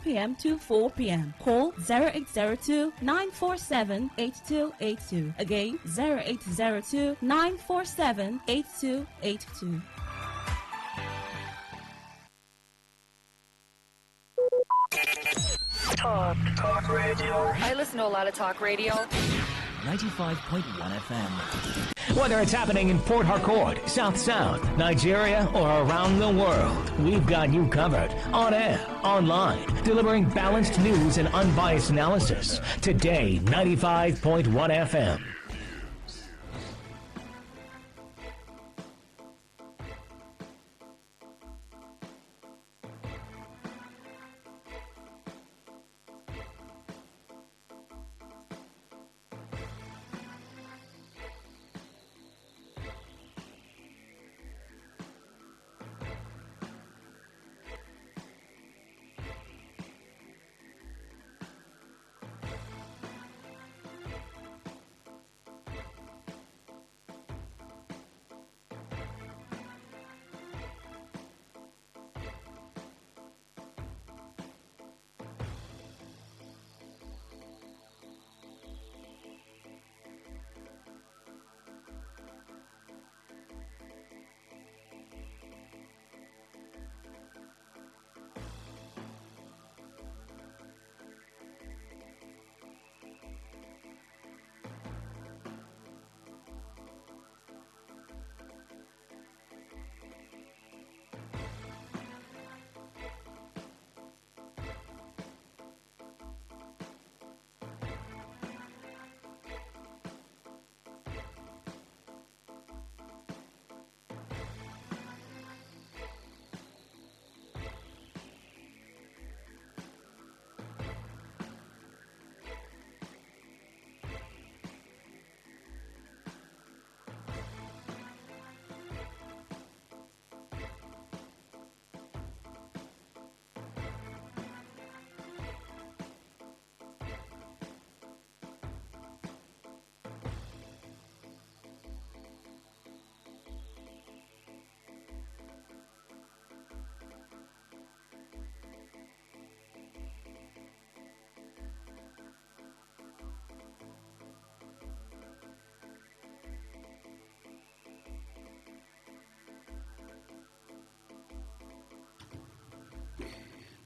p.m. to 4 p.m. Call 0802-947-8282. Again, 0802-947-8282. Talk radio. I listen to a lot of talk radio. 95.1 FM. Whether it's happening in Port Harcourt, South South, Nigeria, or around the world, we've got you covered. On air, online, delivering balanced news and unbiased analysis. Today, 95.1 FM.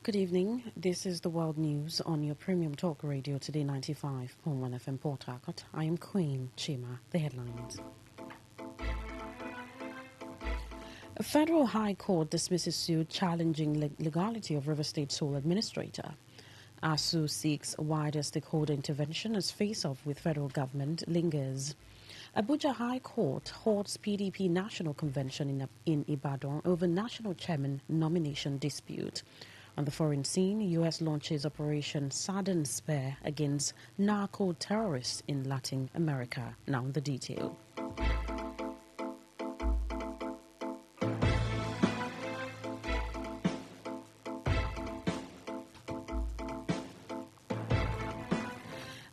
Good evening. This is the World News on your premium talk radio, Today 95.1 FM Port Harcourt. I am Queen Chima. The headlines. A federal high court dismisses suit challenging legality of River State sole administrator. ASU seeks wider stakeholder intervention as face-off with federal government lingers. Abuja High Court holds PDP National Convention in Ibadan over national chairman nomination dispute. On the foreign scene, U.S. launches Operation Southern Spare against narco-terrorists in Latin America. Now the detail.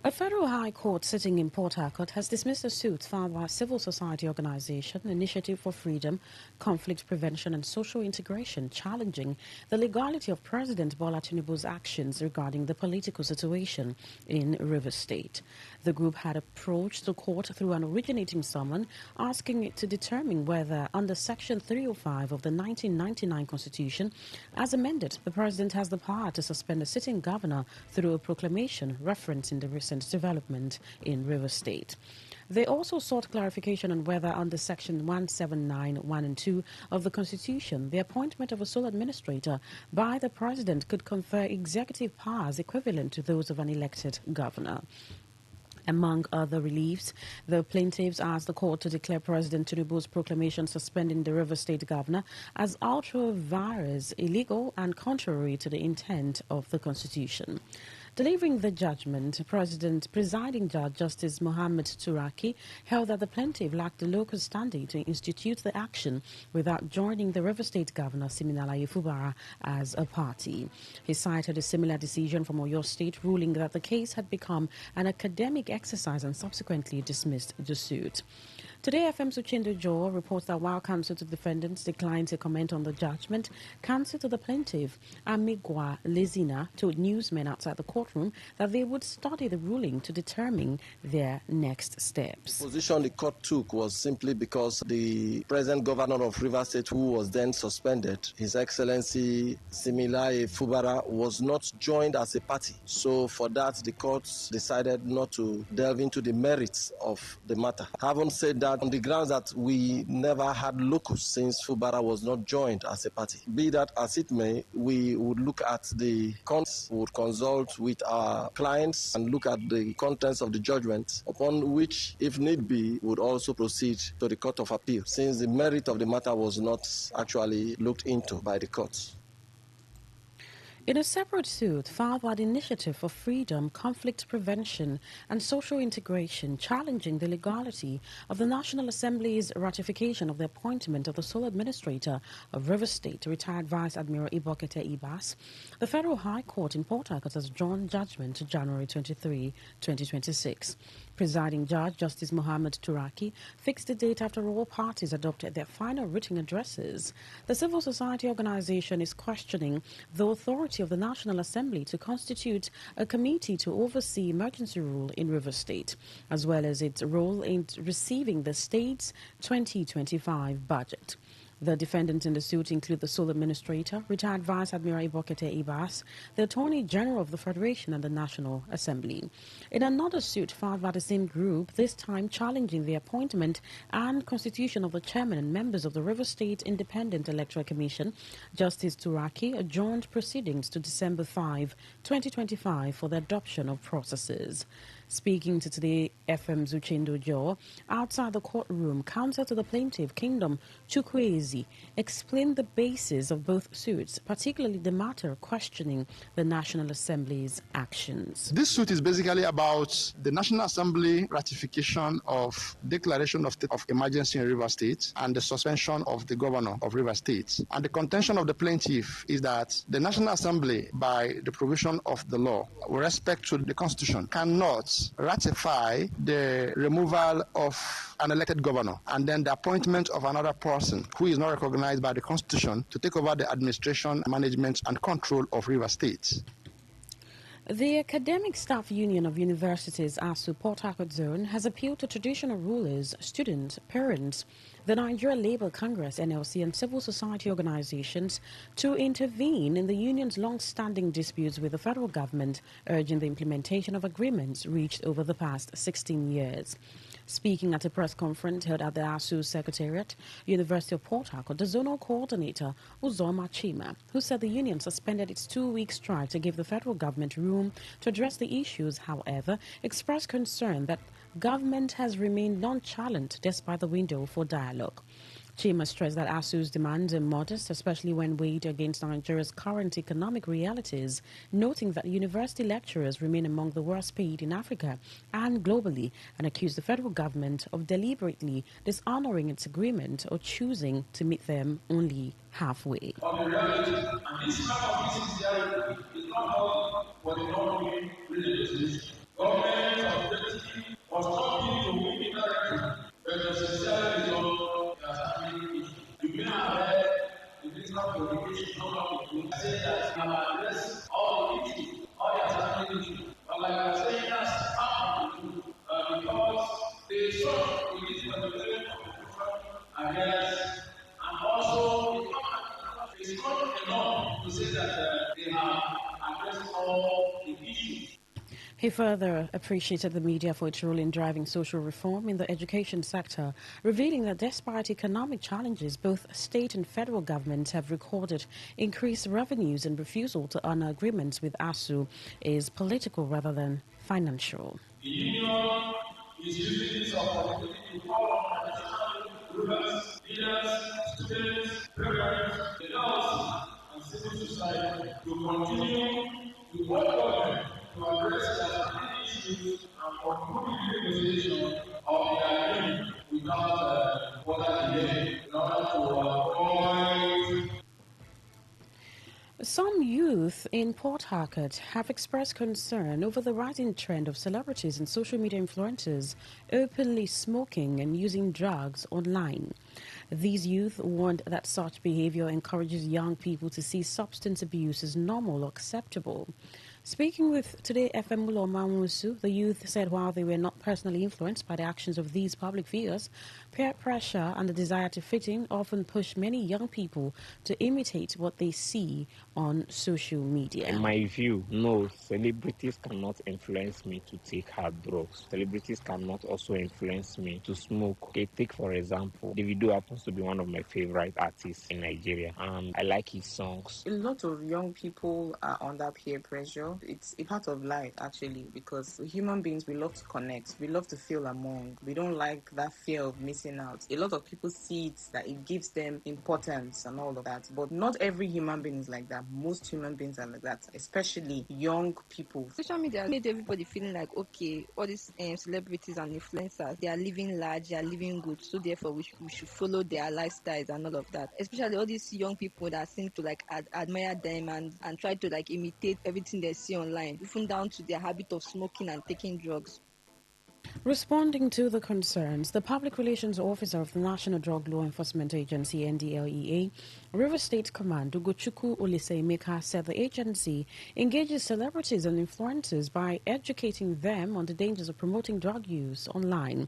A federal high court sitting in Port Harcourt has dismissed a suit filed by a civil society organization, Initiative for Freedom, Conflict Prevention and Social Integration, challenging the legality of President Bola Tinubu's actions regarding the political situation in Rivers State. The group had approached the court through an originating summons, asking it to determine whether, under Section 305 of the 1999 Constitution, as amended, the President has the power to suspend a sitting governor through a proclamation referencing the recent development in Rivers State. They also sought clarification on whether under Section 179(1) and 2 of the Constitution, the appointment of a sole administrator by the President could confer executive powers equivalent to those of an elected governor. Among other reliefs, the plaintiffs asked the court to declare President Tinubu's proclamation suspending the River State governor as ultra-vires, illegal and contrary to the intent of the Constitution. Delivering the judgment, Presiding Judge Justice Mohammed Turaki held that the plaintiff lacked the local standing to institute the action without joining the River State Governor Siminalayi Fubara as a party. He cited a similar decision from Oyo State, ruling that the case had become an academic exercise and subsequently dismissed the suit. Today, FM's Uchindo Joe reports that while counsel to defendants declined to comment on the judgment, counsel to the plaintiff, Amigwa Lezina, told newsmen outside the courtroom that they would study the ruling to determine their next steps. The position the court took was simply because the present governor of Rivers State, who was then suspended, His Excellency Similaye Fubara, was not joined as a party. So for that, the court decided not to delve into the merits of the matter. Having said that, on the grounds that we never had locus since Fubara was not joined as a party. Be that as it may, we would look at the contents, we would consult with our clients and look at the contents of the judgment, upon which, if need be, would also proceed to the Court of Appeal, since the merit of the matter was not actually looked into by the court. In a separate suit filed by the Initiative for Freedom, Conflict Prevention and Social Integration, challenging the legality of the National Assembly's ratification of the appointment of the sole administrator of Rivers State, retired Vice Admiral Ibokete Ibas, the Federal High Court in Port Harcourt has adjourned judgment to January 23, 2026. Presiding Judge Justice Mohammed Turaki fixed the date after all parties adopted their final written addresses. The civil society organization is questioning the authority of the National Assembly to constitute a committee to oversee emergency rule in Rivers State, as well as its role in receiving the state's 2025 budget. The defendants in the suit include the sole administrator, retired Vice Admiral Ibokete Ibas, the Attorney General of the Federation, and the National Assembly. In another suit filed by the same group, this time challenging the appointment and constitution of the chairman and members of the Rivers State Independent Electoral Commission, Justice Turaki adjourned proceedings to December 5, 2025 for the adoption of processes. Speaking to Today FM's Uchindo Joe, outside the courtroom, counsel to the plaintiff, Kingdom Chukwueze, explained the basis of both suits, particularly the matter questioning the National Assembly's actions. This suit is basically about the National Assembly ratification of declaration of state of emergency in Rivers State and the suspension of the governor of Rivers State. And the contention of the plaintiff is that the National Assembly, by the provision of the law, with respect to the Constitution, cannot ratify the removal of an elected governor and then the appointment of another person who is not recognized by the Constitution to take over the administration, management, and control of Rivers State. The Academic Staff Union of Universities, ASU Port Harcourt Zone, has appealed to traditional rulers, students, parents, the Nigeria Labour Congress, NLC, and civil society organizations to intervene in the union's long-standing disputes with the federal government, urging the implementation of agreements reached over the past 16 years. Speaking at a press conference held at the ASU Secretariat, University of Port Harcourt, the zonal coordinator, Uzoma Chima, who said the union suspended its 2-week strike to give the federal government room to address the issues, however, expressed concern that government has remained nonchalant despite the window for dialogue. Chima stressed that ASU's demands are modest, especially when weighed against Nigeria's current economic realities, noting that university lecturers remain among the worst paid in Africa and globally, and accused the federal government of deliberately dishonoring its agreement or choosing to meet them only halfway. Of the reality, and this kind of insincerity is not all for the non-winning legislation. Government objective was talking to win indirectly, but the sincerity is all they are standing issue. You may have heard the Minister of Communication come up with me say that we have addressed all the issues, all the standing issues. But like I was saying, that's hard to do because they sought to use the manipulation of against, and also it's not enough to say that they have addressed all the issues. He further appreciated the media for its role in driving social reform in the education sector, revealing that despite economic challenges, both state and federal governments have recorded increased revenues, and refusal to honor agreements with ASU is political rather than financial. The union is using this opportunity to call on traditional rulers, leaders, students, parents, the NLC, and civil society to continue to work together to address their standing issues and conclude the negotiation of the agreement without further delay in order to avoid. Some youth in Port Harcourt have expressed concern over the rising trend of celebrities and social media influencers openly smoking and using drugs online. These youth warned that such behavior encourages young people to see substance abuse as normal or acceptable. Speaking with Today FM Uloma Musu, the youth said while they were not personally influenced by the actions of these public figures, peer pressure and the desire to fit in often push many young people to imitate what they see on social media. In my view, no, celebrities cannot influence me to take hard drugs. Celebrities cannot also influence me to smoke. Okay, take for example, Davido happens to be one of my favorite artists in Nigeria, and I like his songs. A lot of young people are under peer pressure. It's a part of life, actually, because human beings, we love to connect. We love to feel among. We don't like that fear of missing out. A lot of people see it that it gives them importance and all of that. But not every human being is like that. Most human beings are like that, especially young people. Social media made everybody feeling like, okay, all these celebrities and influencers, they are living large, they are living good, so therefore we should follow their lifestyles and all of that. Especially all these young people that seem to like admire them and try to like imitate everything they see online, even down to their habit of smoking and taking drugs. Responding to the concerns, the Public Relations Officer of the National Drug Law Enforcement Agency, NDLEA, River State Command, Ugochukwu Olisaemeka, said the agency engages celebrities and influencers by educating them on the dangers of promoting drug use online.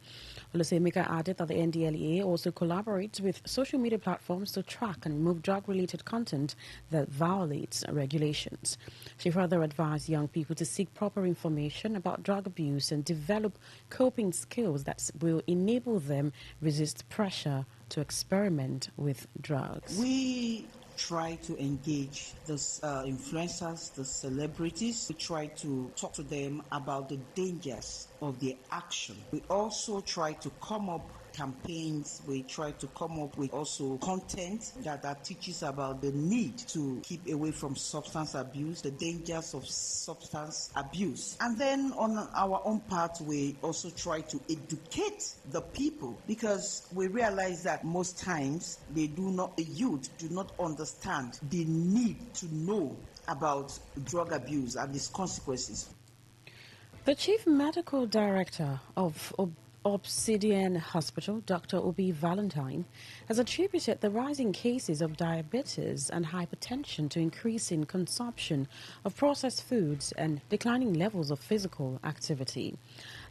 Olisaemeka added that the NDLEA also collaborates with social media platforms to track and remove drug-related content that violates regulations. She further advised young people to seek proper information about drug abuse and develop coping skills that will enable them resist pressure to experiment with drugs. We try to engage the influencers, the celebrities. We try to talk to them about the dangers of their action. We also try to come up campaigns. We try to come up with also content that teaches about the need to keep away from substance abuse, the dangers of substance abuse. And then on our own part, we also try to educate the people, because we realize that most times the youth do not understand the need to know about drug abuse and its consequences. The Chief Medical Director of Obsidian Hospital, Dr. Obi Valentine, has attributed the rising cases of diabetes and hypertension to increasing consumption of processed foods and declining levels of physical activity.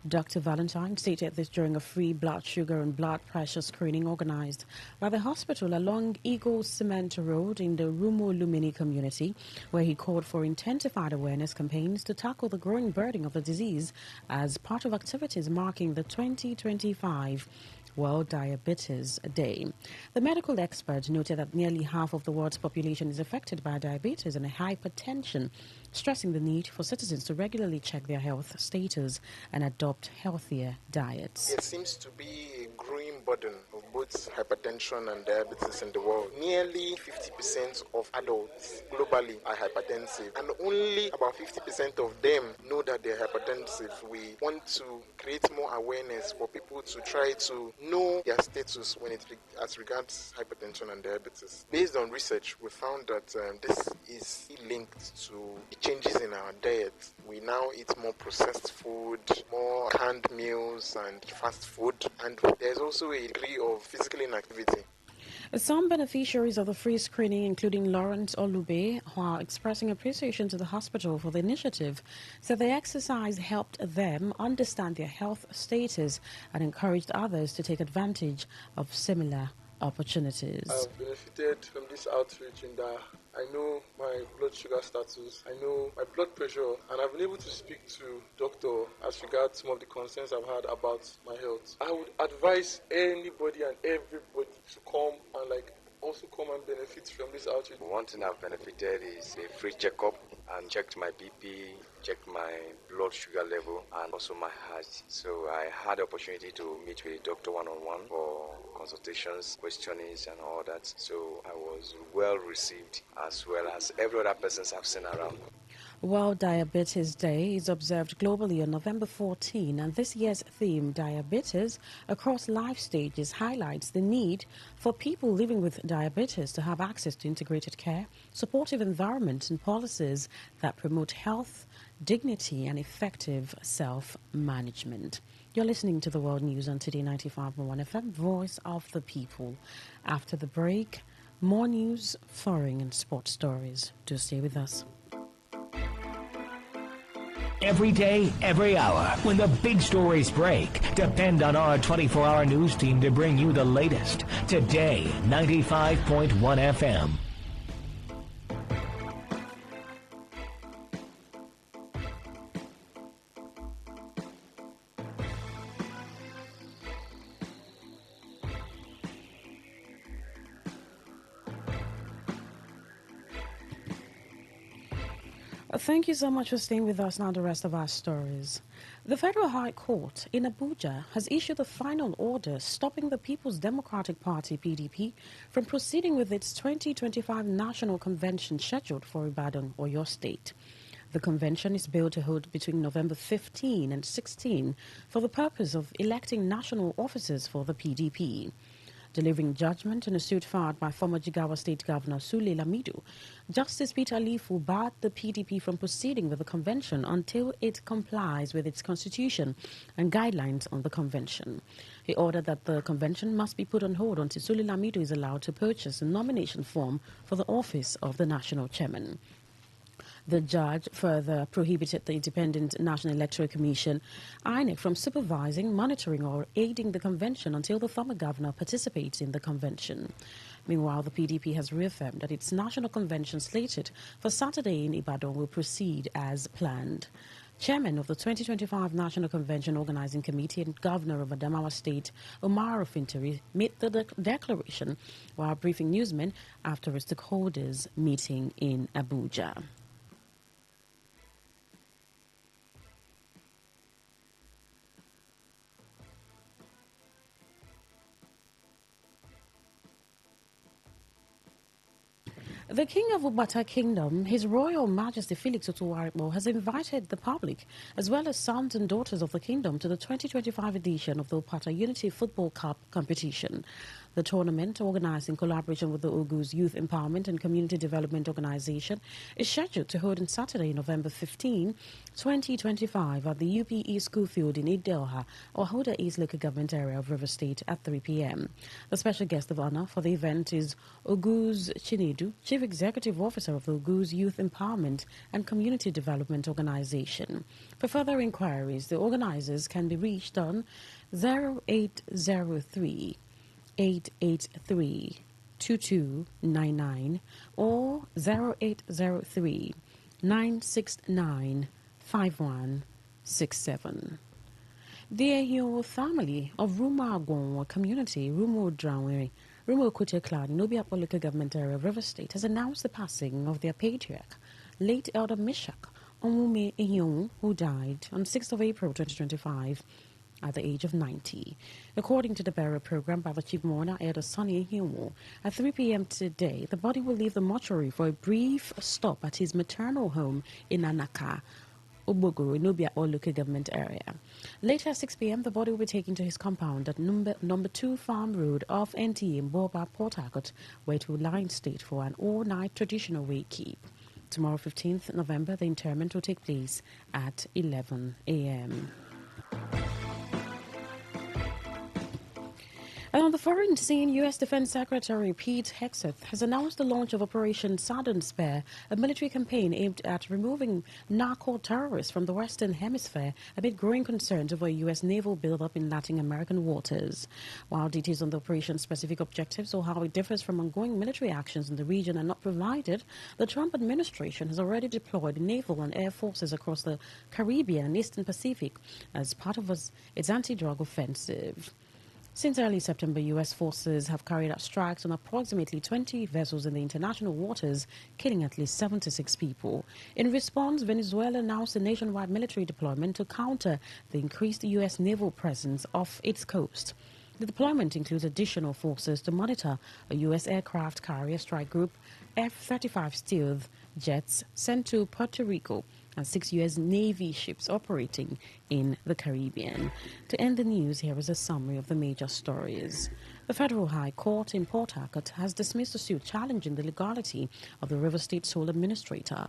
Dr. Valentine stated this during a free blood sugar and blood pressure screening organized by the hospital along Eagle Cement Road in the Rumo Lumini community, where he called for intensified awareness campaigns to tackle the growing burden of the disease as part of activities marking the 2025 World Diabetes Day. The medical expert noted that nearly half of the world's population is affected by diabetes and hypertension, stressing the need for citizens to regularly check their health status and adopt healthier diets. There seems to be a growing burden of both hypertension and diabetes in the world. Nearly 50% of adults globally are hypertensive, and only about 50% of them know that they're hypertensive. We want to create more awareness for people to try to know their status when as regards hypertension and diabetes. Based on research, we found that this is linked to changes in our diet. We now eat more processed food, more canned meals and fast food, and there's also a degree of physical inactivity. Some beneficiaries of the free screening, including Lawrence Olube, while expressing appreciation to the hospital for the initiative, said the exercise helped them understand their health status and encouraged others to take advantage of similar opportunities. I've benefited from this outreach in that I know my blood sugar status, I know my blood pressure, and I've been able to speak to doctor as regards some of the concerns I've had about my health. I would advise anybody and everybody to come and also come and benefit from this outreach. One thing I've benefited is a free checkup, and checked my BP, checked my blood sugar level, and also my heart. So I had the opportunity to meet with a doctor one-on-one for consultations, questionings, and all that. So I was well received, as well as every other person I've seen around. World Diabetes Day is observed globally on November 14, and this year's theme, Diabetes Across Life Stages, highlights the need for people living with diabetes to have access to integrated care, supportive environments, and policies that promote health, dignity, and effective self-management. You're listening to the World News on Today 95.1 FM, Voice of the People. After the break, more news, foreign, and sports stories. Do stay with us. Every day, every hour, when the big stories break, depend on our 24-hour news team to bring you the latest. Today, 95.1 FM. Thank you so much for staying with us. Now the rest of our stories. The Federal High Court in Abuja has issued a final order stopping the People's Democratic Party, PDP, from proceeding with its 2025 National Convention scheduled for Ibadan, Oyo State. The convention is billed to hold between November 15 and 16 for the purpose of electing national officers for the PDP. Delivering judgment in a suit filed by former Jigawa State Governor Sule Lamido, Justice Peter Alifu barred the PDP from proceeding with the convention until it complies with its constitution and guidelines on the convention. He ordered that the convention must be put on hold until Sule Lamido is allowed to purchase a nomination form for the office of the national chairman. The judge further prohibited the Independent National Electoral Commission, INEC, from supervising, monitoring or aiding the convention until the former governor participates in the convention. Meanwhile, the PDP has reaffirmed that its national convention slated for Saturday in Ibadan will proceed as planned. Chairman of the 2025 National Convention Organizing Committee and Governor of Adamawa State, Omar Ofintiri, made the declaration while briefing newsmen after a stakeholders meeting in Abuja. The King of Ubata Kingdom, His Royal Majesty Felix Otuwarikbo, has invited the public, as well as sons and daughters of the kingdom, to the 2025 edition of the Upata Unity Football Cup competition. The tournament, organized in collaboration with the Ogu's Youth Empowerment and Community Development Organization, is scheduled to hold on Saturday, November 15, 2025, at the UPE School Field in Idelha, or Hoda East Local Government Area of River State at 3 p.m. The special guest of honor for the event is Ogu's Chinedu, Chief Executive Officer of the Ogu's Youth Empowerment and Community Development Organization. For further inquiries, the organizers can be reached on 0803 883-2299 or 0803 969 5167. The Ehio family of Ruma Agwonwa community, Rumo Draweri, Rumo Kute Clan, Nobia Local Government Area of River State, has announced the passing of their patriarch, late Elder Mishak Onwume Ehio, who died on 6th of April 2025. At the age of 90. According to the burial program by the chief mourner, Elder Sonny Ehio, at 3 p.m. today, the body will leave the mortuary for a brief stop at his maternal home in Anaka, Obogoro, Nubia or local government area. Later at 6 p.m., the body will be taken to his compound at number 2 Farm Road off NTA in Boba, Port Harcourt, where it will lie in state for an all-night traditional wakekeep. Tomorrow, 15th November, the interment will take place at 11 a.m. And on the foreign scene, U.S. Defense Secretary Pete Hegseth has announced the launch of Operation Southern Spare, a military campaign aimed at removing narco-terrorists from the Western Hemisphere amid growing concerns over a U.S. naval buildup in Latin American waters. While details on the operation's specific objectives or how it differs from ongoing military actions in the region are not provided, the Trump administration has already deployed naval and air forces across the Caribbean and Eastern Pacific as part of its anti-drug offensive. Since early September, U.S. forces have carried out strikes on approximately 20 vessels in the international waters, killing at least 76 people. In response, Venezuela announced a nationwide military deployment to counter the increased U.S. naval presence off its coast. The deployment includes additional forces to monitor a U.S. aircraft carrier strike group, F-35 Stealth, jets sent to Puerto Rico, and 6 U.S. Navy ships operating in the Caribbean. To end the news, here is a summary of the major stories. The Federal High Court in Port Harcourt has dismissed a suit challenging the legality of the River State Sole Administrator.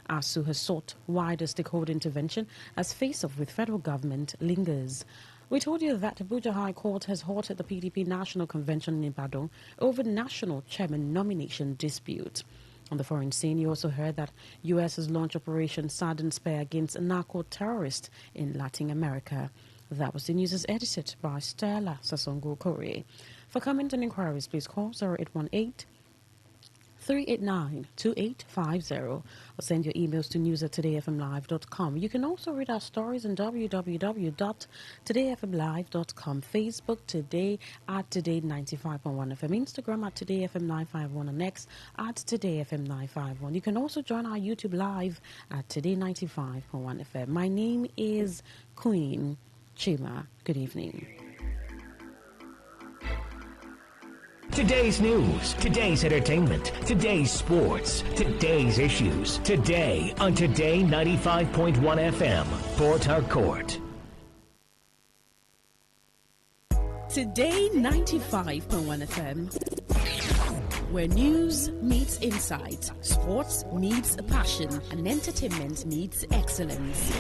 ASU has sought wider stakeholder intervention as face-off with federal government lingers. We told you that Abuja High Court has halted the PDP National Convention in Ibadan over national chairman nomination dispute. On the foreign scene, you also heard that U.S. has launched Operation Southern Spear against narco-terrorists in Latin America. That was the news as edited by Stella Sasongo Kore. For comment and inquiries, please call 0818-389-2850 or send your emails to news@todayfmlive.com. You can also read our stories on www.todayfmlive.com, Facebook Today at Today95.1fm, Instagram at TodayFM951, and X at TodayFM951. You can also join our YouTube live at Today95.1fm. My name is Queen Chima. Good evening. Today's news, today's entertainment, today's sports, today's issues. Today on Today 95.1 FM, Port Harcourt. Today 95.1 FM, where news meets insight, sports meets passion, and entertainment meets excellence.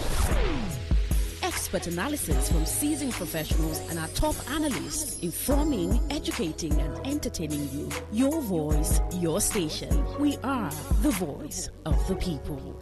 Expert analysis from seasoned professionals and our top analysts, informing, educating, and entertaining you. Your voice, your station. We are the voice of the people.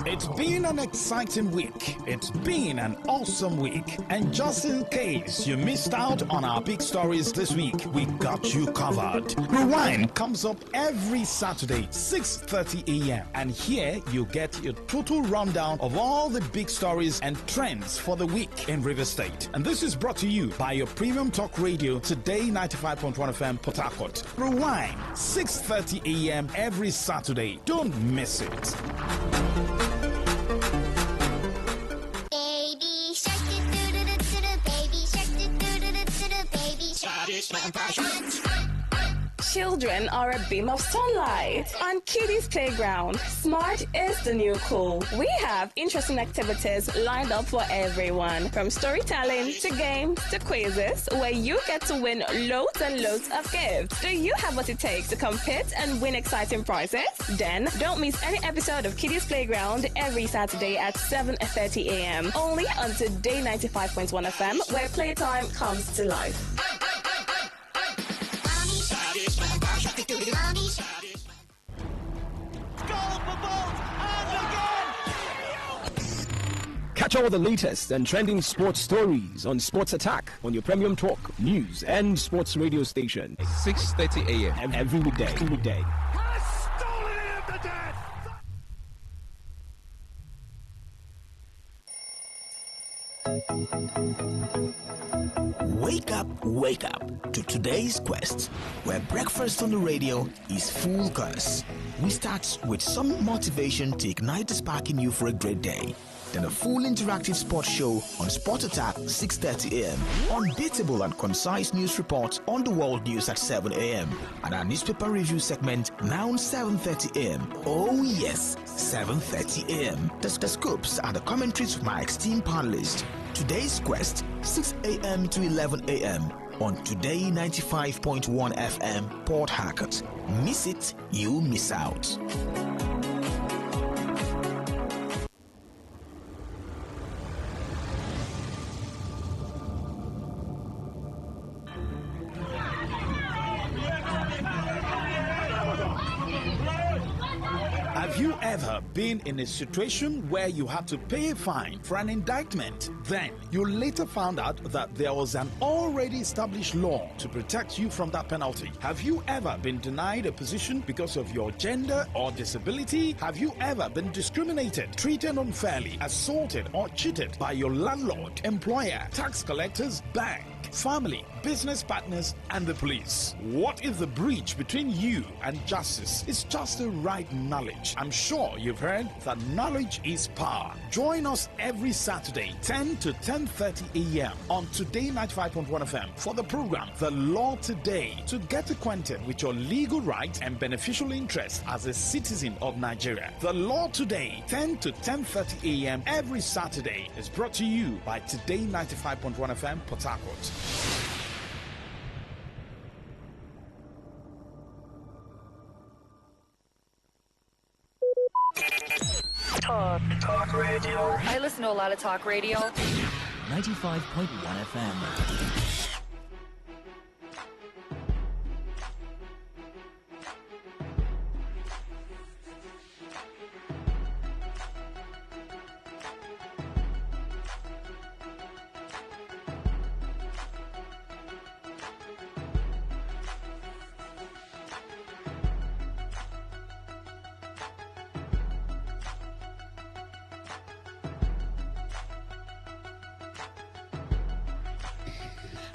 It's been an exciting week. It's been an awesome week. And just in case you missed out on our big stories this week, we got you covered. Rewind comes up every Saturday, 6:30 a.m. And here you get your total rundown of all the big stories and trends for the week in River State. And this is brought to you by your premium talk radio, Today 95.1 FM, Port Harcourt. Rewind, 6:30 a.m. every Saturday. Don't miss it. Children are a beam of sunlight. On Kiddies Playground, smart is the new cool. We have interesting activities lined up for everyone, from storytelling to games to quizzes, where you get to win loads and loads of gifts. Do you have what it takes to compete and win exciting prizes? Then don't miss any episode of Kiddies Playground every Saturday at 7:30 a.m. only on Today 95.1 FM, where playtime comes to life. Catch all the latest and trending sports stories on Sports Attack on your premium talk, news, and sports radio station. 6:30 a.m. every weekday. Wake up to today's quest, where breakfast on the radio is full course. We start with some motivation to ignite the spark in you for a great day. Then a full interactive sports show on Sport Attack 6:30 a.m. Unbeatable and concise news reports on the world news at 7 a.m. And our newspaper review segment now 7:30 a.m. Oh yes, 7:30 a.m. The scoops and the commentaries from my esteemed panelists. Today's quest, 6 a.m. to 11 a.m. on Today 95.1 FM, Port Harcourt. Miss it, you miss out. Have you ever been in a situation where you had to pay a fine for an indictment? Then you later found out that there was an already established law to protect you from that penalty. Have you ever been denied a position because of your gender or disability? Have you ever been discriminated, treated unfairly, assaulted or cheated by your landlord, employer, tax collectors, bank, family, business partners, and the police. What if the bridge between you and justice is just the right knowledge? I'm sure you've heard that knowledge is power. Join us every Saturday, 10 to 10:30 a.m. on Today 95.1 FM for the program The Law Today, to get acquainted with your legal rights and beneficial interests as a citizen of Nigeria. The Law Today, 10 to 10:30 a.m. every Saturday, is brought to you by Today 95.1 FM, Port Harcourt. Talk radio. I listen to a lot of talk radio. 95.1 FM.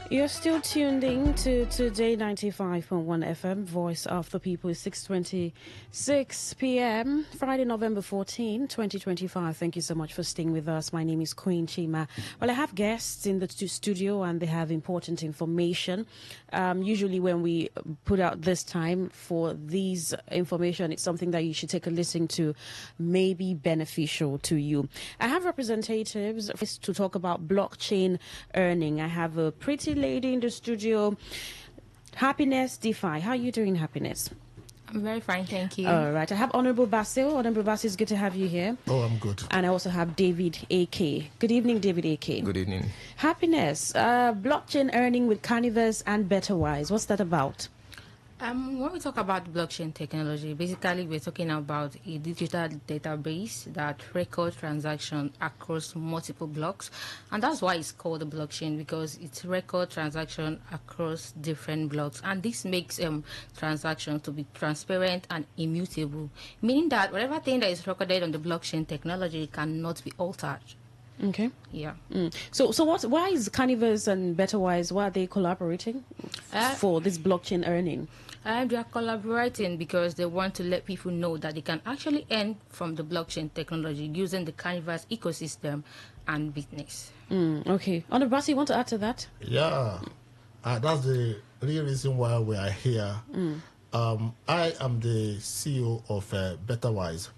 You're still tuned in to Today 95.1 FM, Voice of the People. 6:26 p.m., Friday, November 14, 2025. Thank you so much for staying with us. My name is Queen Chima. Well, I have guests in the studio and they have important information. Usually when we put out this time for these information, it's something that you should take a listen to, may be beneficial to you. I have representatives to talk about blockchain earning. I have a pretty lady in the studio, Happiness DeFi. How are you doing, Happiness? I'm very fine, thank you. All right. I have Honorable Basil. Honorable Basil, it's good to have you here. Oh, I'm good. And I also have David AK. Good evening, David AK. Good evening. Happiness, blockchain earning with Carnivus and Betterwise. What's that about? When we talk about blockchain technology, basically we're talking about a digital database that records transactions across multiple blocks, and that's why it's called a blockchain, because it records transactions across different blocks, and this makes transactions to be transparent and immutable, meaning that whatever thing that is recorded on the blockchain technology cannot be altered. Okay. Yeah. So why is Carnivus and Betterwise, why are they collaborating for this blockchain earning? They are collaborating because they want to let people know that they can actually earn from the blockchain technology using the Carnivus ecosystem and business. Okay. Honorable Basil, you want to add to that? Yeah. That's the real reason why we are here. I am the CEO of Betterwise.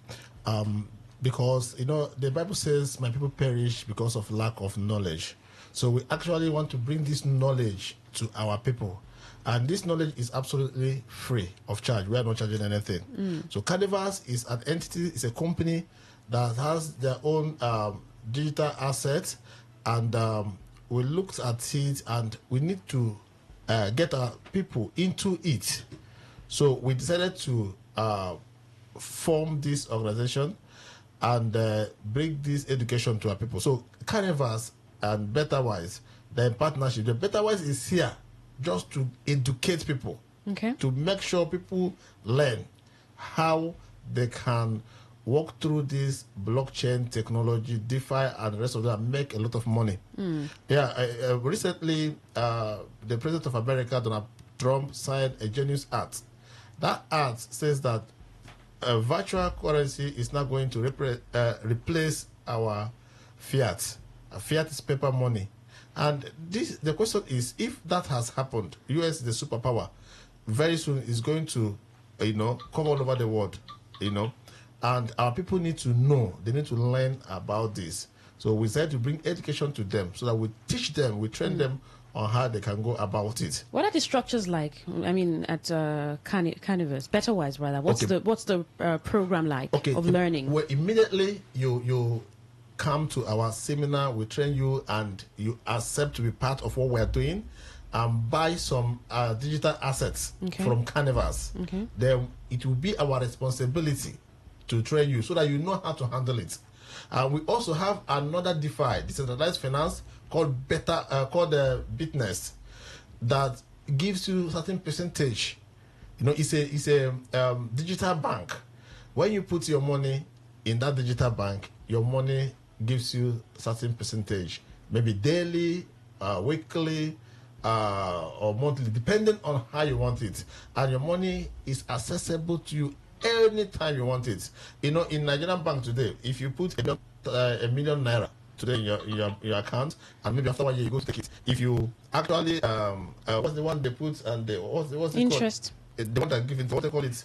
Because, the Bible says, my people perish because of lack of knowledge. So we actually want to bring this knowledge to our people. And this knowledge is absolutely free of charge. We are not charging anything. So Carnivus is an entity, it's a company that has their own digital assets. And we looked at it and we need to get our people into it. So we decided to form this organization and bring this education to our people. So Carnivus and Betterwise, they're in partnership. The Betterwise is here just to educate people, to make sure people learn how they can walk through this blockchain technology, DeFi, and the rest of them, and make a lot of money. Recently, the President of America, Donald Trump, signed a genius act. That act says that virtual currency is not going to replace our fiat. Fiat is paper money. And the question is, if that has happened, US is the superpower, very soon is going to, come all over the world, and our people need to know, they need to learn about this. So we decided to bring education to them so that we teach them, we train them on how they can go about it. What are the structures like? I mean, at Carnivus, Betterwise rather. What's the program like of learning? Well, immediately you come to our seminar, we train you, and you accept to be part of what we're doing, and buy some digital assets from Carnivus. Then it will be our responsibility to train you so that you know how to handle it. We also have another DeFi, decentralized finance, called Bitness, that gives you certain percentage. It's a digital bank. When you put your money in that digital bank, your money gives you certain percentage, maybe daily, weekly, or monthly, depending on how you want it. And your money is accessible to you anytime you want it. You know, in Nigerian bank today, if you put a million naira today in your account, and maybe after 1 year you go to take it. If you actually what's the one they put, and what's it interest called? The one that give it, what they call it?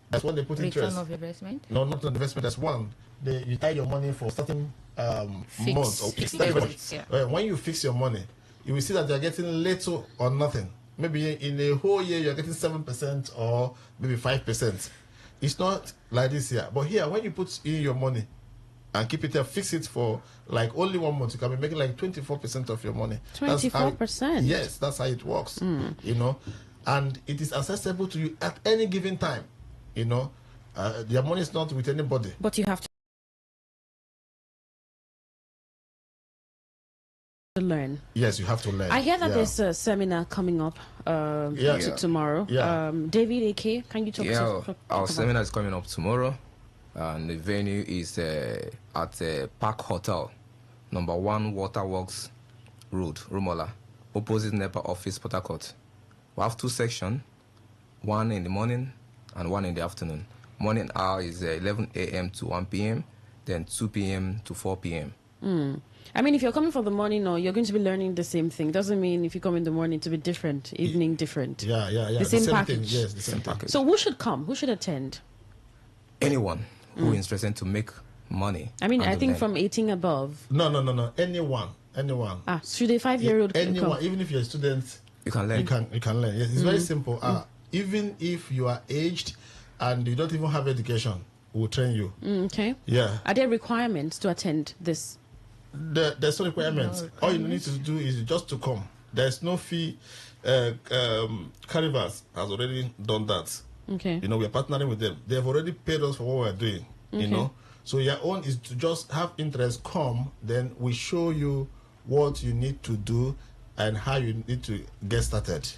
That's what they put Return interest. of investment? No, not an investment. That's one. You tie your money for certain months or fixed deposit. Yeah. When you fix your money, you will see that you're getting little or nothing. Maybe in a whole year you're getting 7% or maybe 5%. It's not like this here. But here, when you put in your money and keep it there, fix it for like only 1 month, you can be making like 24% of your money. 24%? Yes, that's how it works. You know, and it is accessible to you at any given time. You know, your money is not with anybody. But you have to learn. Yes, you have to learn. I hear that there's a seminar coming up tomorrow. David AK, can you talk our about seminar is coming up tomorrow, and the venue is at Park Hotel, number 1 Waterworks Road, Rumola, opposite NEPA office, Port Harcourt. We have 2 sections, 1 in the morning and 1 in the afternoon. Morning hour is 11 a.m. to 1 p.m., then 2 p.m. to 4 p.m. I mean, if you're coming for the morning, or you're going to be learning the same thing. Doesn't mean if you come in the morning to be different, evening different. Yeah. The same Thing. package. Yes, the same package. So who should come? Who should attend? Anyone who is interested to make money. I mean, I think from 18 above. No. Anyone. Should a 5-year-old anyone, come? even if you're a student, you can learn. You can learn. Yes, it's very simple. Even if you are aged and you don't even have education, we'll train you. Okay. Yeah. Are there requirements to attend this? There's no requirements. All you need to do is just to come. There's no fee. Carnivals has already done that. Okay. You know, we're partnering with them. They've already paid us for what we're doing. Okay. You know, so your own is to just have interest, come, then we show you what you need to do and how you need to get started.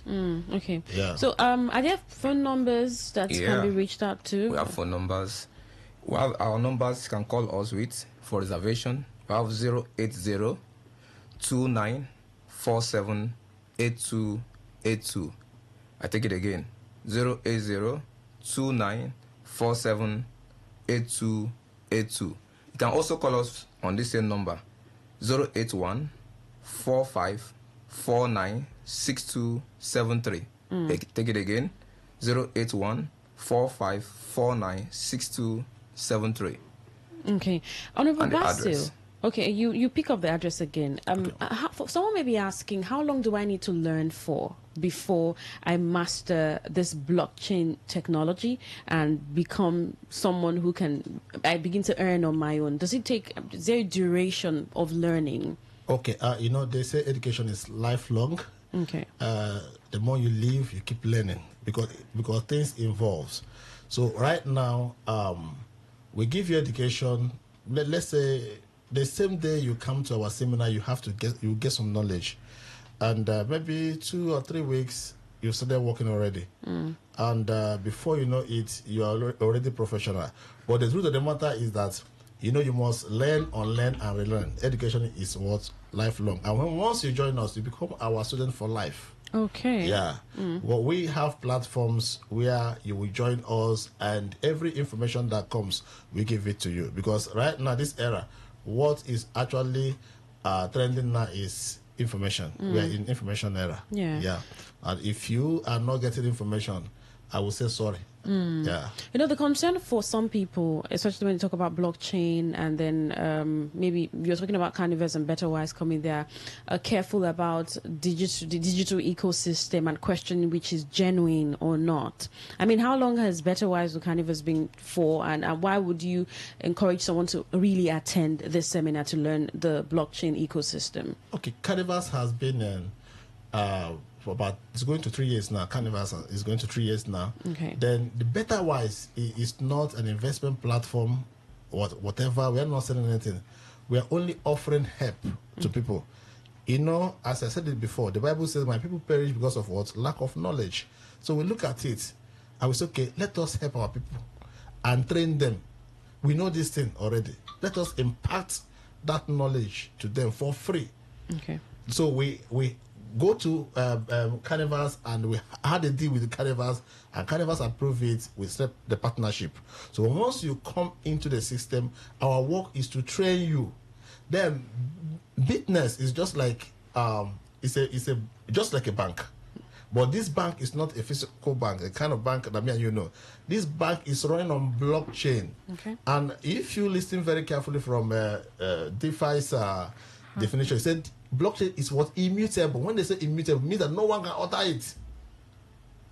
Okay. Yeah. So, are there phone numbers that can be reached out to? We have phone numbers. We have our numbers you can call us with for reservation. We have 080-2947-8282. I take it again. 080-2947-8282. You can also call us on this same number. 081-4549-6273. Take it again. 081-4549-6273. Okay. Honorable Basil. Okay, you pick up the address again. Someone may be asking, how long do I need to learn for before I master this blockchain technology and become someone who I begin to earn on my own? Is there a duration of learning? Okay, you know, they say education is lifelong. Okay. The more you live, you keep learning because things evolve. So right now, we give you education. Let's say the same day you come to our seminar, you get some knowledge, and maybe 2 or 3 weeks you started working already, and before you know it, you are already professional. But the truth of the matter is that you must learn, unlearn, and relearn. Education is what lifelong, and once you join us, you become our student for life. Okay. Yeah. Well, we have platforms where you will join us, and every information that comes, we give it to you. Because right now, this era, what is actually trending now is information. We are in information era. Yeah. And if you are not getting information, I will say sorry. Yeah. You know, the concern for some people, especially when you talk about blockchain, and then maybe you're talking about Carnivores and Betterwise coming there, are careful about the digital ecosystem and questioning which is genuine or not. I mean, how long has Betterwise or Carnivores been for, and why would you encourage someone to really attend this seminar to learn the blockchain ecosystem? Okay, Carnivores has been for about, it's going to 3 years now. Carnivores is going to 3 years now. Okay. Then the Betterwise is not an investment platform or whatever. We are not selling anything. We are only offering help to people. You know, as I said it before, the Bible says, my people perish because of what? Lack of knowledge. So we look at it and we say, okay, let us help our people and train them. We know this thing already. Let us impart that knowledge to them for free. Okay. So we go to Carnivals, and we had a deal with the Carnivals, and Carnivals approved it. We set the partnership. So once you come into the system, our work is to train you. Then business is just like it's a just like a bank. But this bank is not a physical bank, a kind of bank that me and you know. This bank is running on blockchain. Okay. And if you listen very carefully from DeFi's definition, it said blockchain is what immutable. When they say immutable, it means that no one can alter it.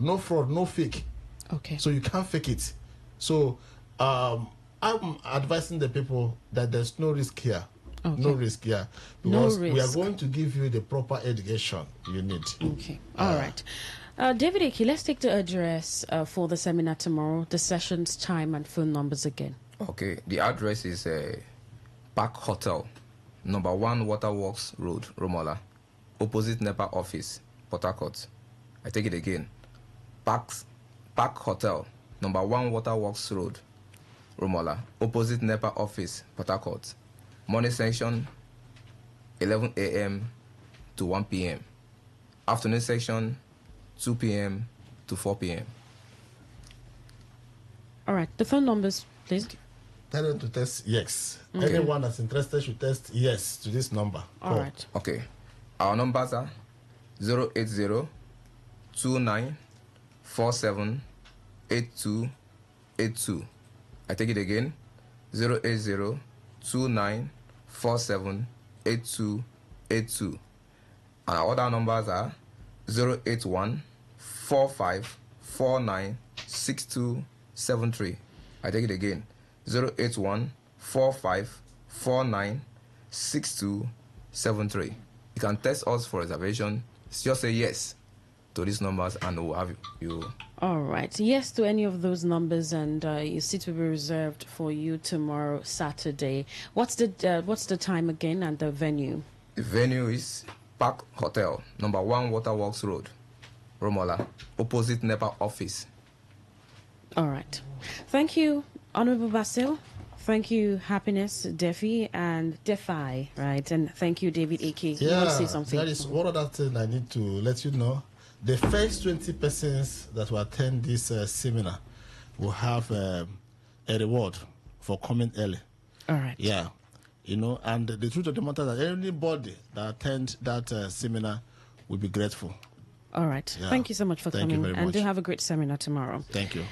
No fraud, no fake. Okay. So you can't fake it. So I'm advising the people that there's no risk here. Okay. No risk here. No Because we are risk. going to give you the proper education you need. Okay. All right. David Aki, let's take the address for the seminar tomorrow, the session's time and phone numbers again. Okay, the address is Park Hotel, number 1 Waterworks Road, Romola, opposite NEPA office, Port Harcourt. I take it again. Park Hotel, number 1 Waterworks Road, Romola, opposite NEPA office, Port Harcourt. Morning section, 11 a.m. to 1 p.m. Afternoon section, 2 p.m. to 4 p.m. All right. The phone numbers, please. Tell them to test yes. Okay. Anyone that's interested should test yes to this number. All right. Okay. Our numbers are 080 29 47 8282. I take it again. 080 29 47 8282. And our other numbers are 081 45 49 6273. I take it again. 081 45 49 6273. You can text us for reservation. Just say yes to these numbers and we'll have you. All right. Yes to any of those numbers, and your seat will be reserved for you tomorrow, Saturday. What's the time again and the venue? The venue is Park Hotel, number 1 Waterworks Road, Romola, opposite NEPA office. All right. Thank you, Honorable Basil. Thank you, Happiness, Defi, and Defi, right? And thank you, David Aki. You want to say something? That is one other thing I need to let you know. The first 20 persons that will attend this seminar will have a reward for coming early. All right. Yeah. You know, and the truth of the matter is that anybody that attends that seminar will be grateful. All right. Yeah. Thank you so much for Thank you coming. very And much. do have a great seminar tomorrow. Thank you.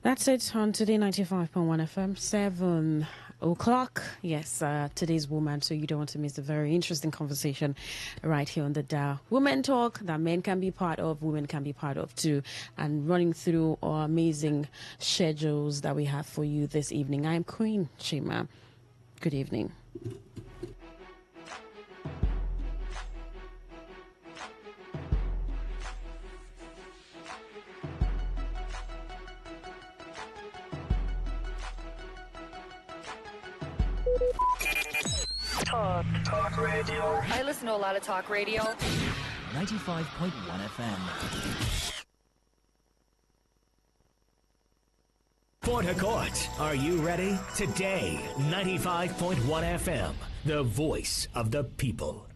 That's it on Today 95.1 FM, 7 o'clock. Yes, today's woman, so you don't want to miss a very interesting conversation right here on the dial. Women talk that men can be part of, women can be part of too, and running through our amazing schedules that we have for you this evening. I'm Queen Chima. Good evening. Talk radio. I listen to a lot of talk radio. 95.1 FM. Port Harcourt, are you ready? Today, 95.1 FM, the voice of the people.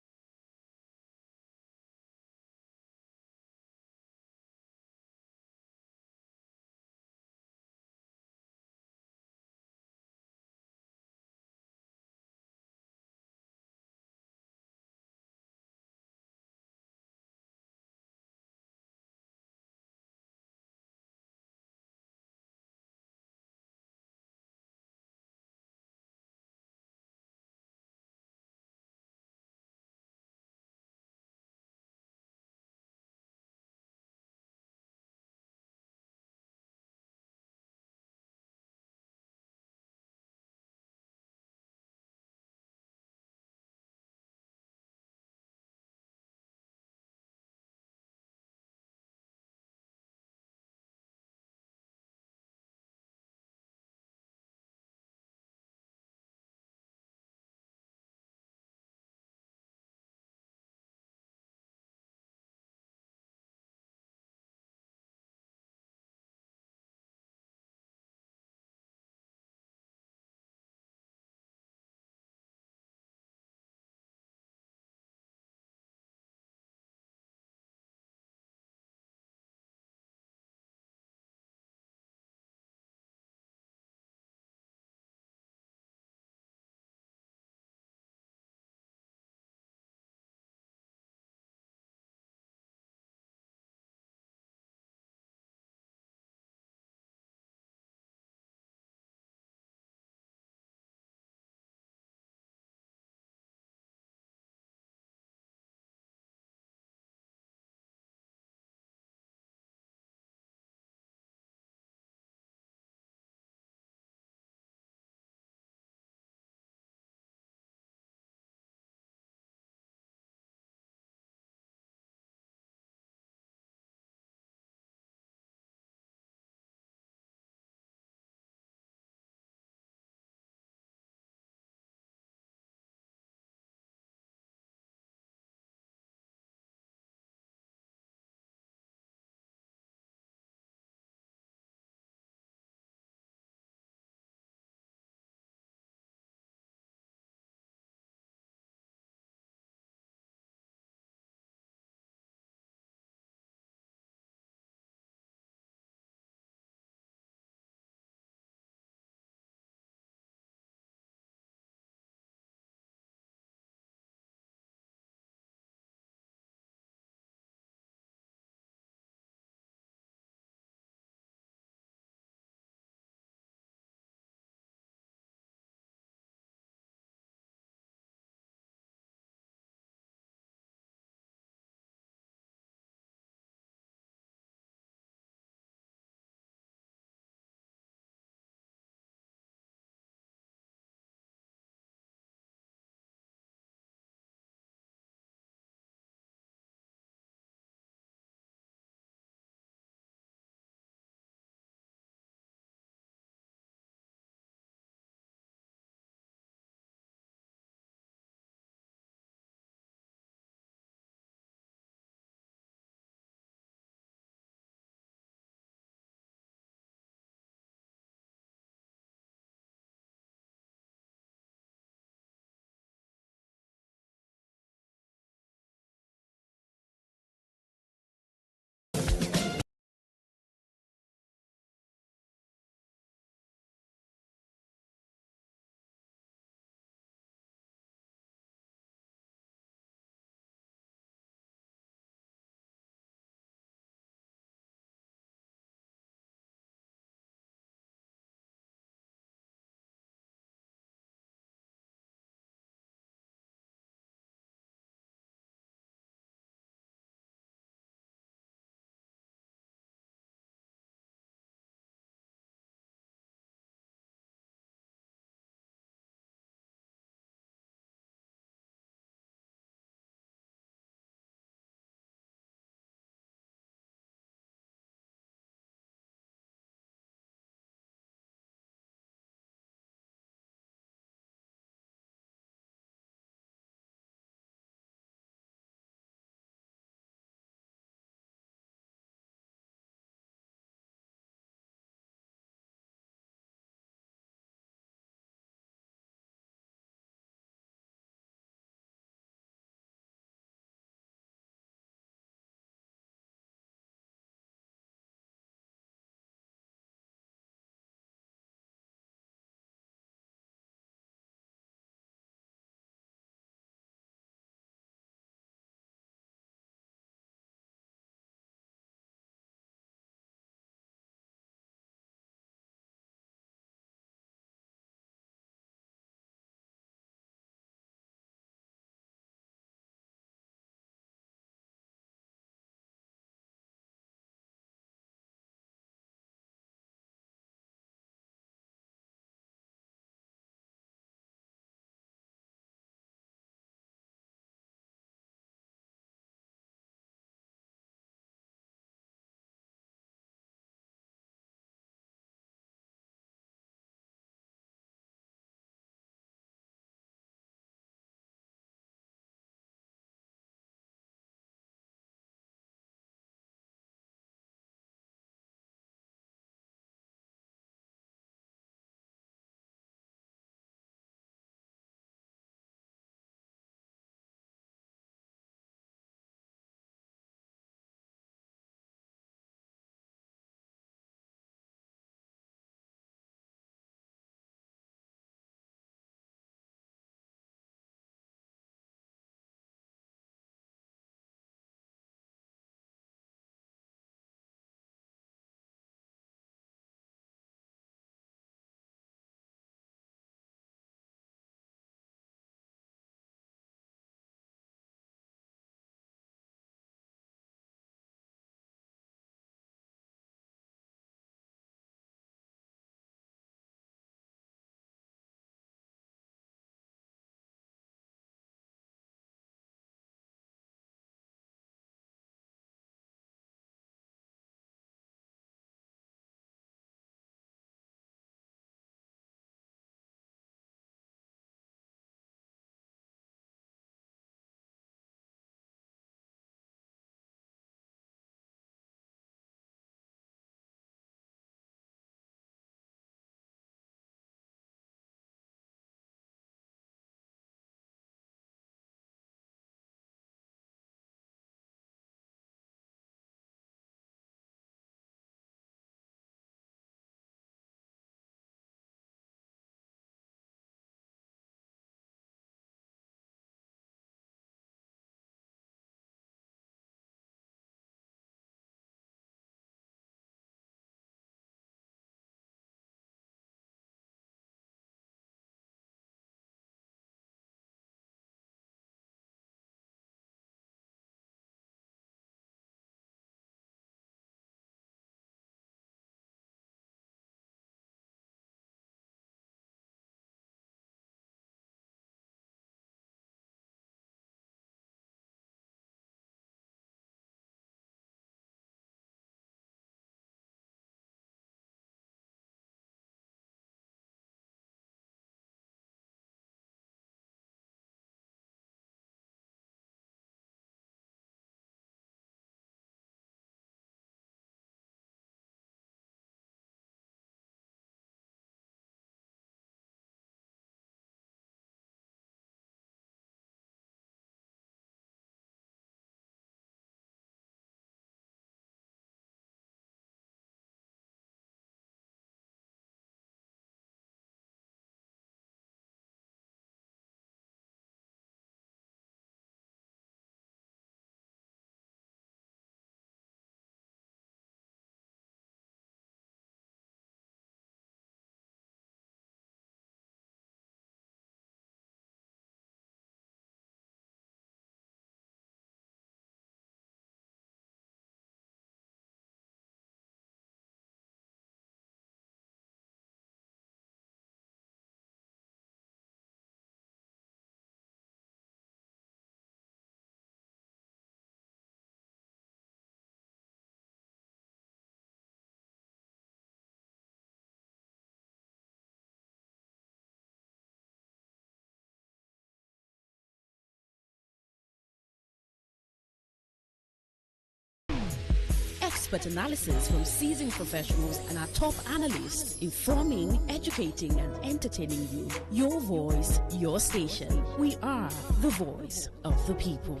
expert analysis from seasoned professionals and our top analysts, informing, educating, and entertaining you. Your voice, your station. We are the voice of the people.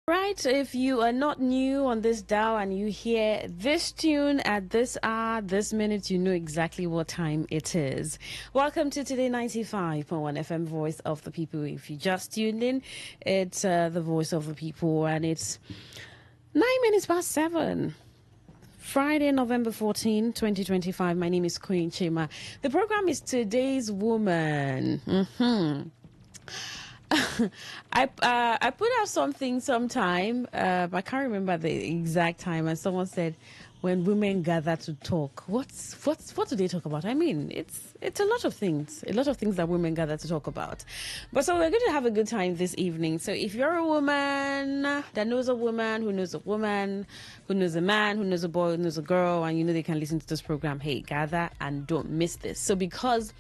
Right, if you are not new on this dial and you hear this tune at this hour, this minute, you know exactly what time it is. Welcome to Today 95.1 FM, Voice of the People. If you just tuned in, it's the Voice of the People, and it's 9 minutes past 7. Friday, November 14, 2025. My name is Queen Chima. The program is Today's Woman. I put out something sometime, I can't remember the exact time, and someone said, when women gather to talk, what do they talk about? I mean, it's a lot of things that women gather to talk about. But so we're going to have a good time this evening. So if you're a woman that knows a woman, who knows a woman, who knows a man, who knows a boy, who knows a girl, and you know they can listen to this program, hey, gather and don't miss this. So because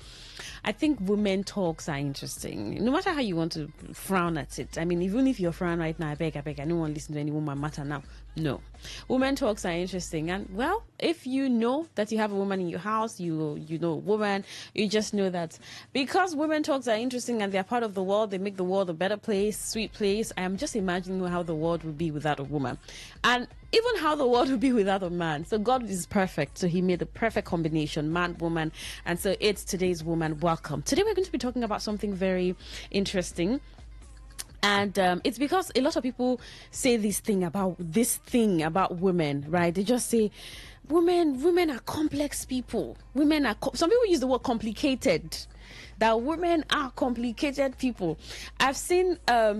I think women talks are interesting, no matter how you want to frown at it. I mean, even if you're frowning right now, I beg, I don't want to listen to any woman matter now. No. Women talks are interesting. And, well, if you know that you have a woman in your house, you know a woman, you just know that because women talks are interesting and they're part of the world, they make the world a better place, sweet place. I am just imagining how the world would be without a woman. And even how the world would be without a man. So God is perfect. So he made the perfect combination, man, woman. And so it's Today's Woman. Welcome. Today we're going to be talking about something very interesting. And it's because a lot of people say this thing about women, right? They just say women are complex people. Some people use the word complicated. That women are complicated people. I've seen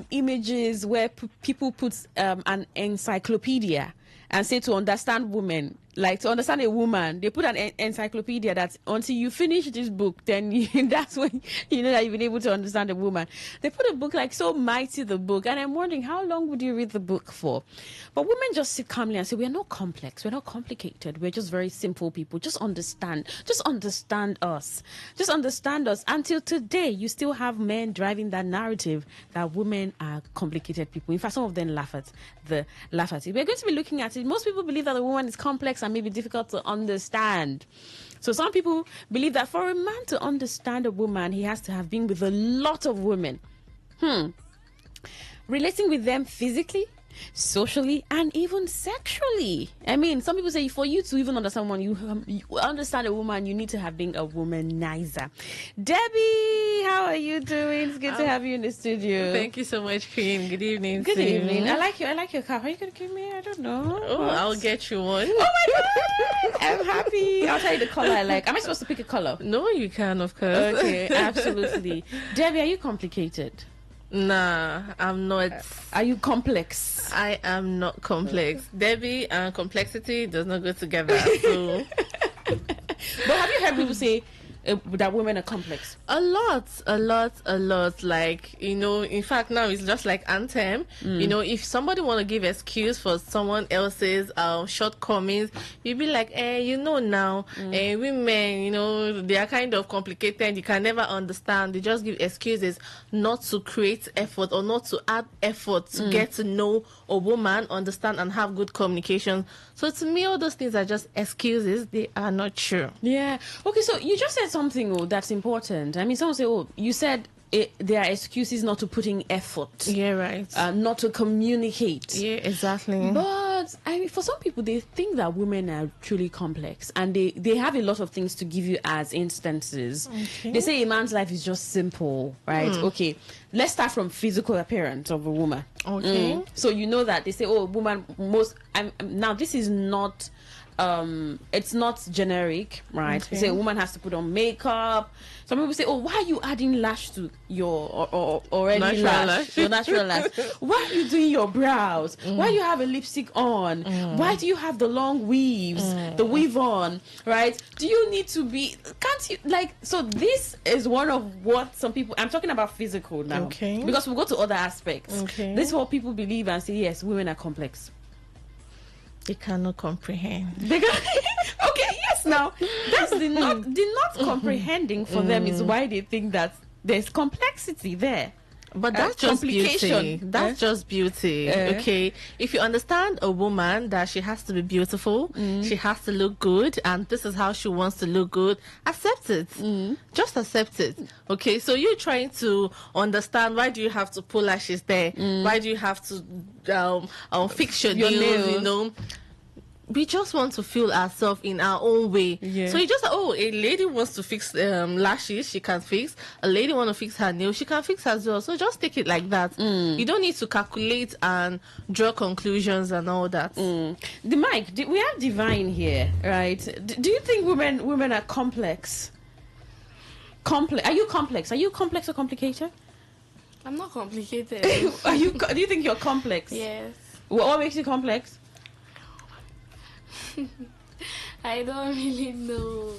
images where people put an encyclopedia and say to understand women, like to understand a woman, they put an encyclopedia that until you finish this book, then that's when you know that you've been able to understand a woman. They put a book like so mighty, the book, and I'm wondering how long would you read the book for? But women just sit calmly and say, we're not complex, we're not complicated, we're just very simple people. Just understand us. Just understand us. Until today, you still have men driving that narrative that women are complicated people. In fact, some of them laugh at it. We're going to be looking at it. Most people believe that a woman is complex and maybe difficult to understand. So some people believe that for a man to understand a woman, he has to have been with a lot of women. Relating with them physically, socially, and even sexually. I mean, some people say for you to even understand one, you understand a woman, you need to have been a womanizer. Debbie, how are you doing? It's good to have you in the studio. Thank you so much, Queen. Good evening. Good evening. I like your car. Are you gonna give me? I don't know. Oh, what? I'll get you one. Oh my god! I'm happy. I'll tell you the color I like. Am I supposed to pick a color? No, you can, of course. Okay, absolutely. Debbie, are you complicated? Nah, I'm not. Are you complex? I am not complex. Debbie and complexity does not go together. So. But have you heard people say that women are complex? A lot. Like, you know, in fact, now it's just like anthem. You know, if somebody want to give excuse for someone else's shortcomings, you'd be like, you know, now women, you know, they are kind of complicated. You can never understand. They just give excuses not to create effort or not to add effort to get to know a woman, understand, and have good communication. So to me, all those things are just excuses. They are not true. Yeah. Okay, so you just said something that's important. I mean, someone say, you said there are excuses not to put in effort. Yeah, right. Not to communicate. Yeah, exactly. But But I mean, for some people, they think that women are truly complex, and they have a lot of things to give you as instances. Okay. They say a man's life is just simple, right? Okay, let's start from physical appearance of a woman. Okay. So you know that they say, oh, woman now this is not. It's not generic, right? Okay. They say a woman has to put on makeup. Some people say, oh, why are you adding lash to your or already Natural lash, your natural lash? Why are you doing your brows? Why do you have a lipstick on? Why do you have the long weaves, the weave on, right? Do you need to be, can't you, like, so this is one of what some people, I'm talking about physical now, Okay. because we'll go to other aspects. Okay. This is what people believe and say, yes, women are complex. They cannot comprehend. Okay, yes, now that's the not comprehending for them is why they think that there's complexity there. But that's just beauty. That's just beauty. Okay. If you understand a woman that she has to be beautiful, she has to look good, and this is how she wants to look good, accept it. Just accept it. Okay. So you're trying to understand, why do you have to pull lashes there? Why do you have to fix your nails? You know. We just want to feel ourselves in our own way. Yeah. So you just, a lady wants to fix lashes, she can fix. A lady want to fix her nails, she can fix as well. So just take it like that. You don't need to calculate and draw conclusions and all that. The Mike, we have Divine here, right? Do you think women are complex? Are you complex? Are you complex or complicated? I'm not complicated. Do you think you're complex? Yes. What makes you complex? I don't really know.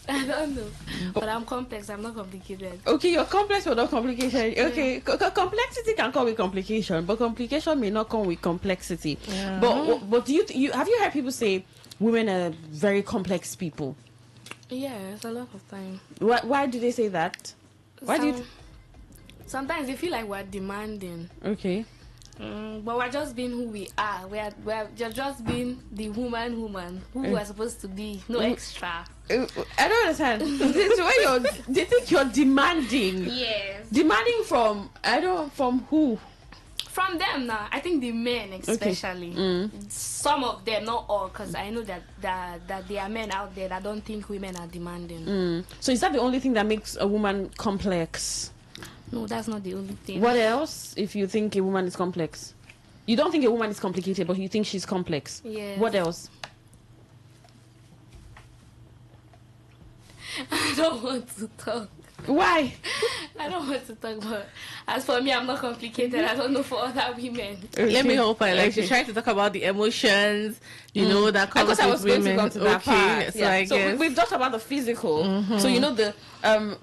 I don't know. But I'm complex. I'm not complicated. Okay, you're complex but not complicated. Okay, complexity can come with complication, but complication may not come with complexity. Yeah. But do you have you heard people say women are very complex people? Yes, a lot of time. Why do they say that? Sometimes they feel like we're demanding. Okay. But we're just being who we are. We're just being the woman who we're supposed to be. No extra. I don't understand. Do you think you're demanding? Yes. Demanding from who? From them now. I think the men especially. Okay. Some of them, not all, because I know that there are men out there that don't think women are demanding. So is that the only thing that makes a woman complex? No, that's not the only thing. What else if you think a woman is complex? You don't think a woman is complicated, but you think she's complex. Yes. What else? I don't want to talk. Why? I don't want to talk, but as for me, I'm not complicated. I don't know for other women. Okay. Let me help her. Like, she's trying to talk about the emotions, that comes with women. Going to go to that part. Yeah. So we've talked about the physical. So you know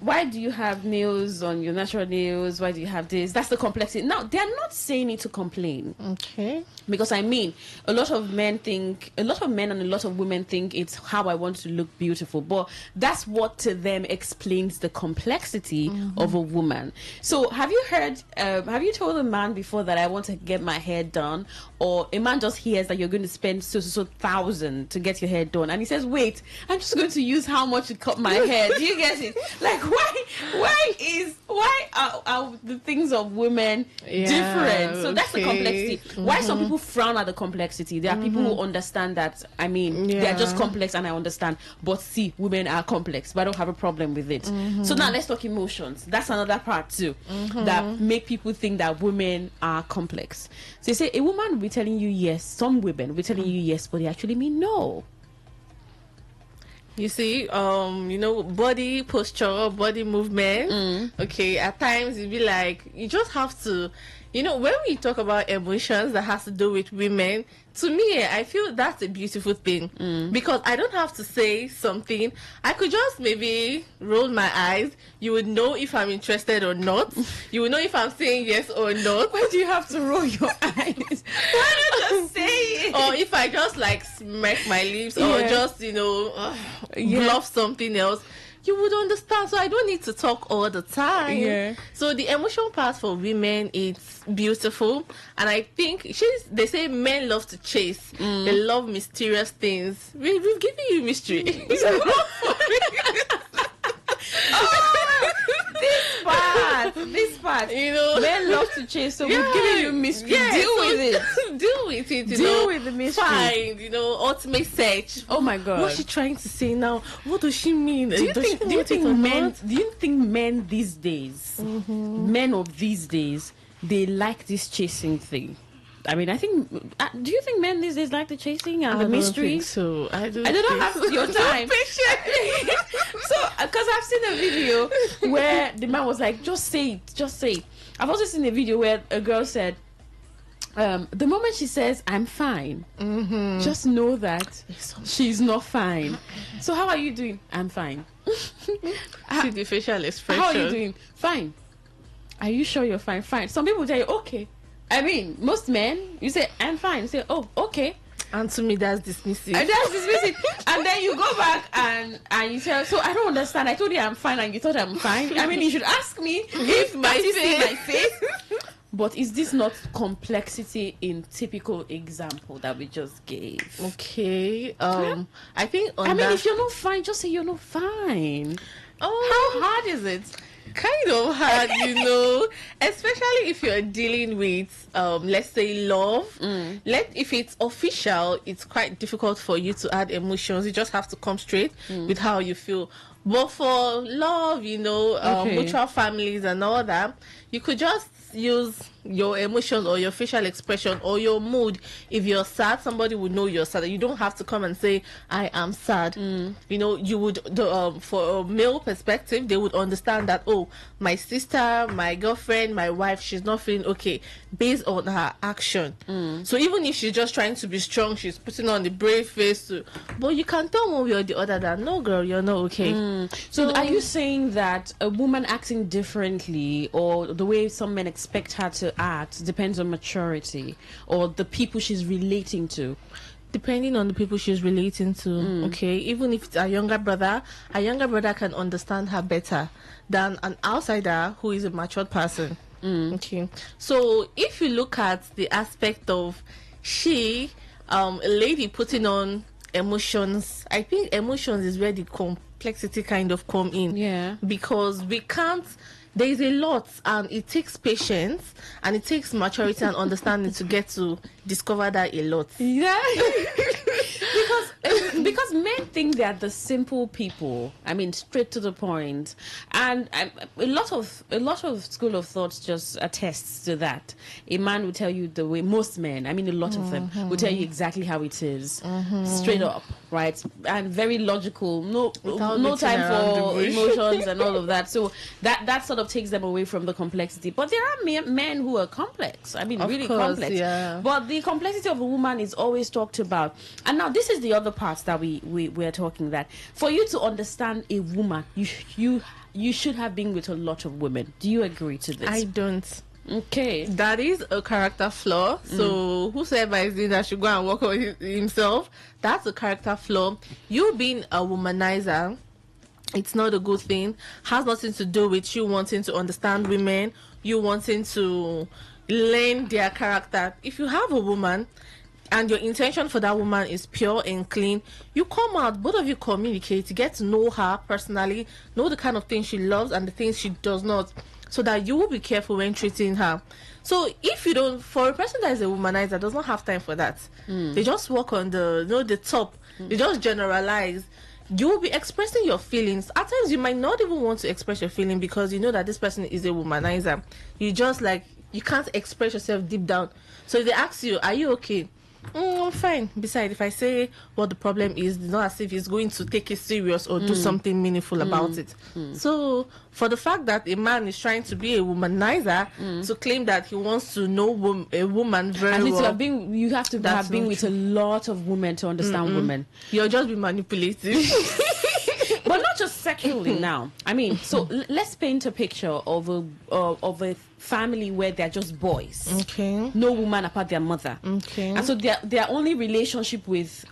why do you have nails on your natural nails? Why do you have this? That's the complexity. Now, they're not saying it to complain. Okay. Because I mean, a lot of men and a lot of women think it's how I want to look beautiful. But that's what to them explains the complexity of a woman. So have you told a man before that I want to get my hair done? Or a man just hears that you're going to spend so $1,000 to get your hair done, and he says, wait, I'm just going to use how much to cut my hair. Do you get it? Like, why are the things of women different? So that's the complexity. Why some people frown at the complexity. There are people who understand that, I mean, they're just complex, and I understand. But see, women are complex, but I don't have a problem with it. So now let's talk emotions. That's another part too, that make people think that women are complex. So you say a woman will be telling you yes, some women will be telling you yes, but they actually mean no. You see, body posture, body movement. Okay, at times you'd be like, you just have to, when we talk about emotions that has to do with women, to me, I feel that's a beautiful thing because I don't have to say something. I could just maybe roll my eyes. You would know if I'm interested or not. You would know if I'm saying yes or not. Why do you have to roll your eyes? Why not just say it? Or if I just like smack my lips or just, bluff something else. You would understand. So I don't need to talk all the time. Yeah. So the emotional part for women is beautiful, and I think they say men love to chase. They love mysterious things. We've given you mystery. This part. Men love to chase, so we've given you mystery. Deal with it. deal with it. Deal with the mystery. Find, ultimate search. Oh my God. What's she trying to say now? What does she mean? Do you think men these days, men of these days, they like this chasing thing? I mean, do you think men these days like the chasing and the mystery? So I don't have your time. So, because I've seen a video where the man was like, just say it. I've also seen a video where a girl said, the moment she says, I'm fine, just know that she's not fine. So how are you doing? I'm fine. See the facial expression. How are you doing? Fine. Are you sure you're fine? Fine. Some people tell you, okay. I mean, most men, you say, I'm fine. You say, oh, okay. And to me, that's dismissive. And then you go back and you tell, so I don't understand. I told you I'm fine and you thought I'm fine. I mean, you should ask me if my face. But is this not complexity in typical example that we just gave? Okay. I think if you're not fine, just say you're not fine. Oh, how hard is it? Kind of hard, especially if you're dealing with let's say love. If it's official, it's quite difficult for you to add emotions. You just have to come straight with how you feel. But for love, mutual families and all that, you could just use your emotions or your facial expression or your mood. If you're sad, somebody would know you're sad. You don't have to come and say, I am sad. You would, for a male perspective, they would understand that, oh, my sister, my girlfriend, my wife, she's not feeling okay based on her action. So even if she's just trying to be strong, she's putting on the brave face but you can tell one way or the other that, no girl, you're not okay. So are you saying that a woman acting differently or the way some men expect her to act depends on maturity or the people she's relating to? Depending on the people she's relating to, okay? Even if it's a younger brother can understand her better than an outsider who is a matured person. Okay. So if you look at the aspect of a lady putting on emotions, I think emotions is where the complexity kind of come in. Yeah. Because there is a lot, and it takes patience and it takes maturity and understanding to get to discover that a lot. Yeah. because men think they're the simple people. I mean, straight to the point, and a lot of school of thought just attests to that. A man will tell you the way, most men, I mean a lot of them, will tell you exactly how it is, straight up, right? And very logical. No time for emotions and all of that. So that sort of takes them away from the complexity. But there are men who are complex. I mean, really complex. Yeah. But the complexity of a woman is always talked about. And now this is the other part that we're talking, that for you to understand a woman, you should have been with a lot of women. Do you agree to this? I don't. Okay. That is a character flaw. So whosoever is doing that should go and work on himself. That's a character flaw. You being a womanizer, it's not a good thing. Has nothing to do with you wanting to understand women, you wanting to learn their character. If you have a woman and your intention for that woman is pure and clean, you come out, both of you communicate, get to know her personally, know the kind of things she loves and the things she does not, so that you will be careful when treating her. So if you don't, for a person that is a womanizer, does not have time for that. They just work on the top. They just generalize. You will be expressing your feelings. At times you might not even want to express your feeling because you know that this person is a womanizer. You just you can't express yourself deep down. So if they ask you, are you okay? I'm fine. Besides, if I say what the problem is, it's not as if he's going to take it serious or do something meaningful about it. So for the fact that a man is trying to be a womanizer to claim that he wants to know a woman very well, you have to have been with a lot of women to understand women. You'll just be manipulative. But not just sexually now. I mean, so let's paint a picture of a family where they're just boys. Okay. No woman apart their mother. Okay. And so their only relationship with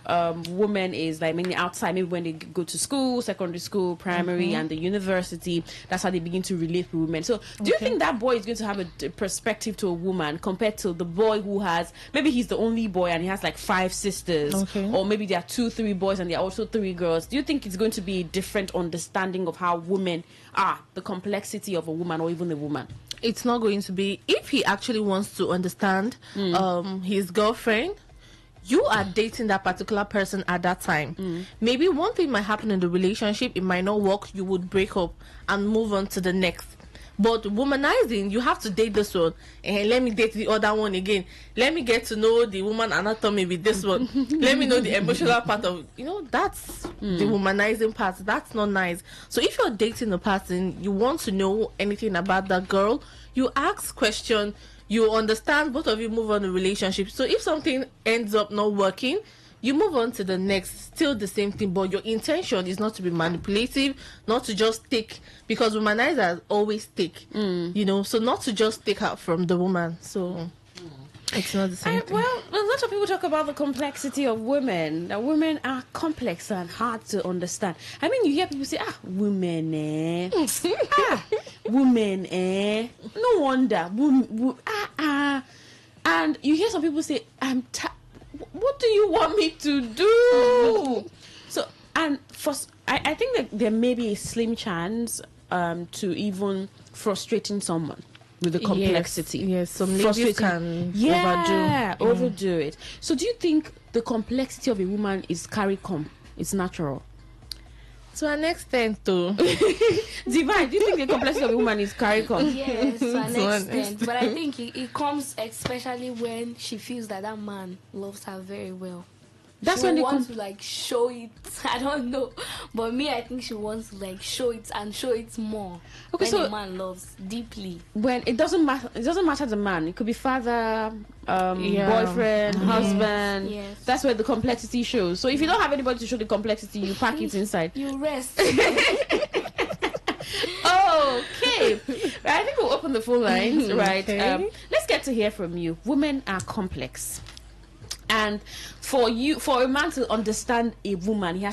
women is like maybe outside, maybe when they go to school, secondary school, primary, and the university. That's how they begin to relate with women. So do you think that boy is going to have a perspective to a woman compared to the boy who has, maybe he's the only boy and he has like 5 sisters, or maybe there are 2-3 boys and there are also 3 girls? Do you think it's going to be a different understanding of how women are, the complexity of a woman or even a woman? it's not going to be. If he actually wants to understand his girlfriend, you are dating that particular person at that time. Maybe one thing might happen in the relationship, it might not work, you would break up and move on to the next. But womanizing, you have to date this one and let me date the other one again. Let me get to know the woman anatomy with this one. Let me know the emotional part of, that's the womanizing part. That's not nice. So if you're dating a person, you want to know anything about that girl, you ask questions, you understand, both of you move on the relationship. So if something ends up not working, you move on to the next, still the same thing, but your intention is not to be manipulative, not to just take, because womanizers always take, so not to just take out from the woman. So it's not the same thing. Well, a lot of people talk about the complexity of women, that women are complex and hard to understand. I mean, you hear people say, women, women, no wonder, and you hear some people say, what do you want me to do? So, and I think that there may be a slim chance to even frustrating someone with the complexity. Yes, some ladies can overdo it. So do you think the complexity of a woman is it's natural? To an extent, though. Divine, do you think the complexity of a woman is carry-con? Yes, to an extent. But I think it comes especially when she feels that man loves her very well. That's she when they wants to show it. I don't know, but me, I think she wants to show it and show it more. Okay, when so a man loves deeply. When it doesn't matter the man. It could be father, boyfriend, husband. Yes. That's where the complexity shows. So if you don't have anybody to show the complexity, you pack it inside. You rest. Okay. I think we'll open the phone lines, right? Okay. Let's get to hear from you. Women are complex. And for a man to understand a woman, you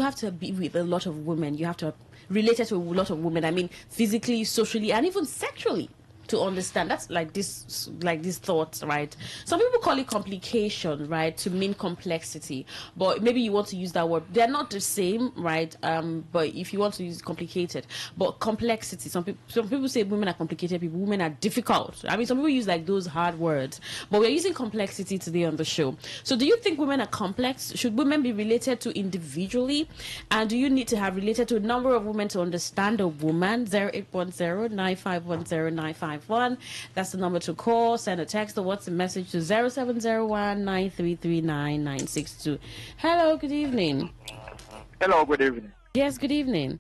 have to be with a lot of women. You have to relate to a lot of women. I mean, physically, socially, and even sexually, to understand. That's like this thoughts, right? Some people call it complication, right, to mean complexity. But maybe you want to use that word. They're not the same, right? But if you want to use complicated, but complexity. Some people say women are complicated people. Women are difficult. I mean, some people use those hard words. But we're using complexity today on the show. So, do you think women are complex? Should women be related to individually? And do you need to have related to a number of women to understand a woman? 0810-9510-951. That's the number to call. Send a text or WhatsApp message to 0701-9339-962. Hello, good evening. Hello, good evening. Yes, good evening.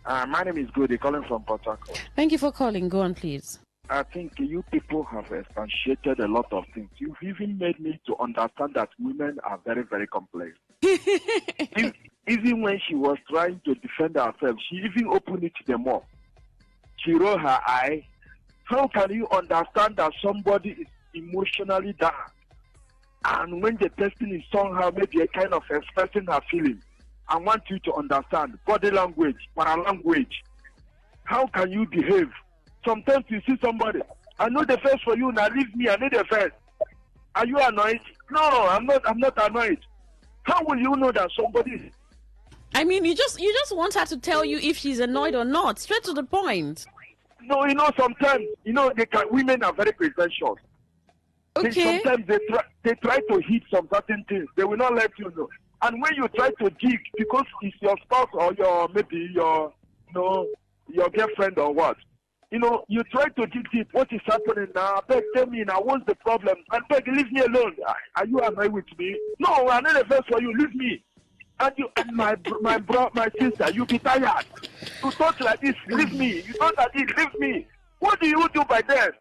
My name is Goody, calling from Port Harcourt. Thank you for calling. Go on, please. I think you people have substantiated a lot of things. You've even made me to understand that women are very, very complex. Even when she was trying to defend herself, she even opened it to them more. She rolled her eye. How can you understand that somebody is emotionally down? And when the person is somehow maybe a kind of expressing her feelings, I want you to understand body language, paralanguage. How can you behave? Sometimes you see somebody, I know the face for you, now leave me, I need the face. Are you annoyed? No, I'm not annoyed. How will you know that somebody is? I mean, you just want her to tell you if she's annoyed or not. Straight to the point. No, sometimes, women are very pretentious. Okay. Sometimes they try to hit some certain things. They will not let you know. And when you try to dig, because it's your spouse or your girlfriend or what, you try to dig deep. What is happening now? Beg, tell me now, what's the problem? And beg, leave me alone. Are you annoyed with me? No, I'm not the first for you. Leave me. And my sister, you be tired. You talk like this, leave me. You talk like this, leave me. What do you do by then?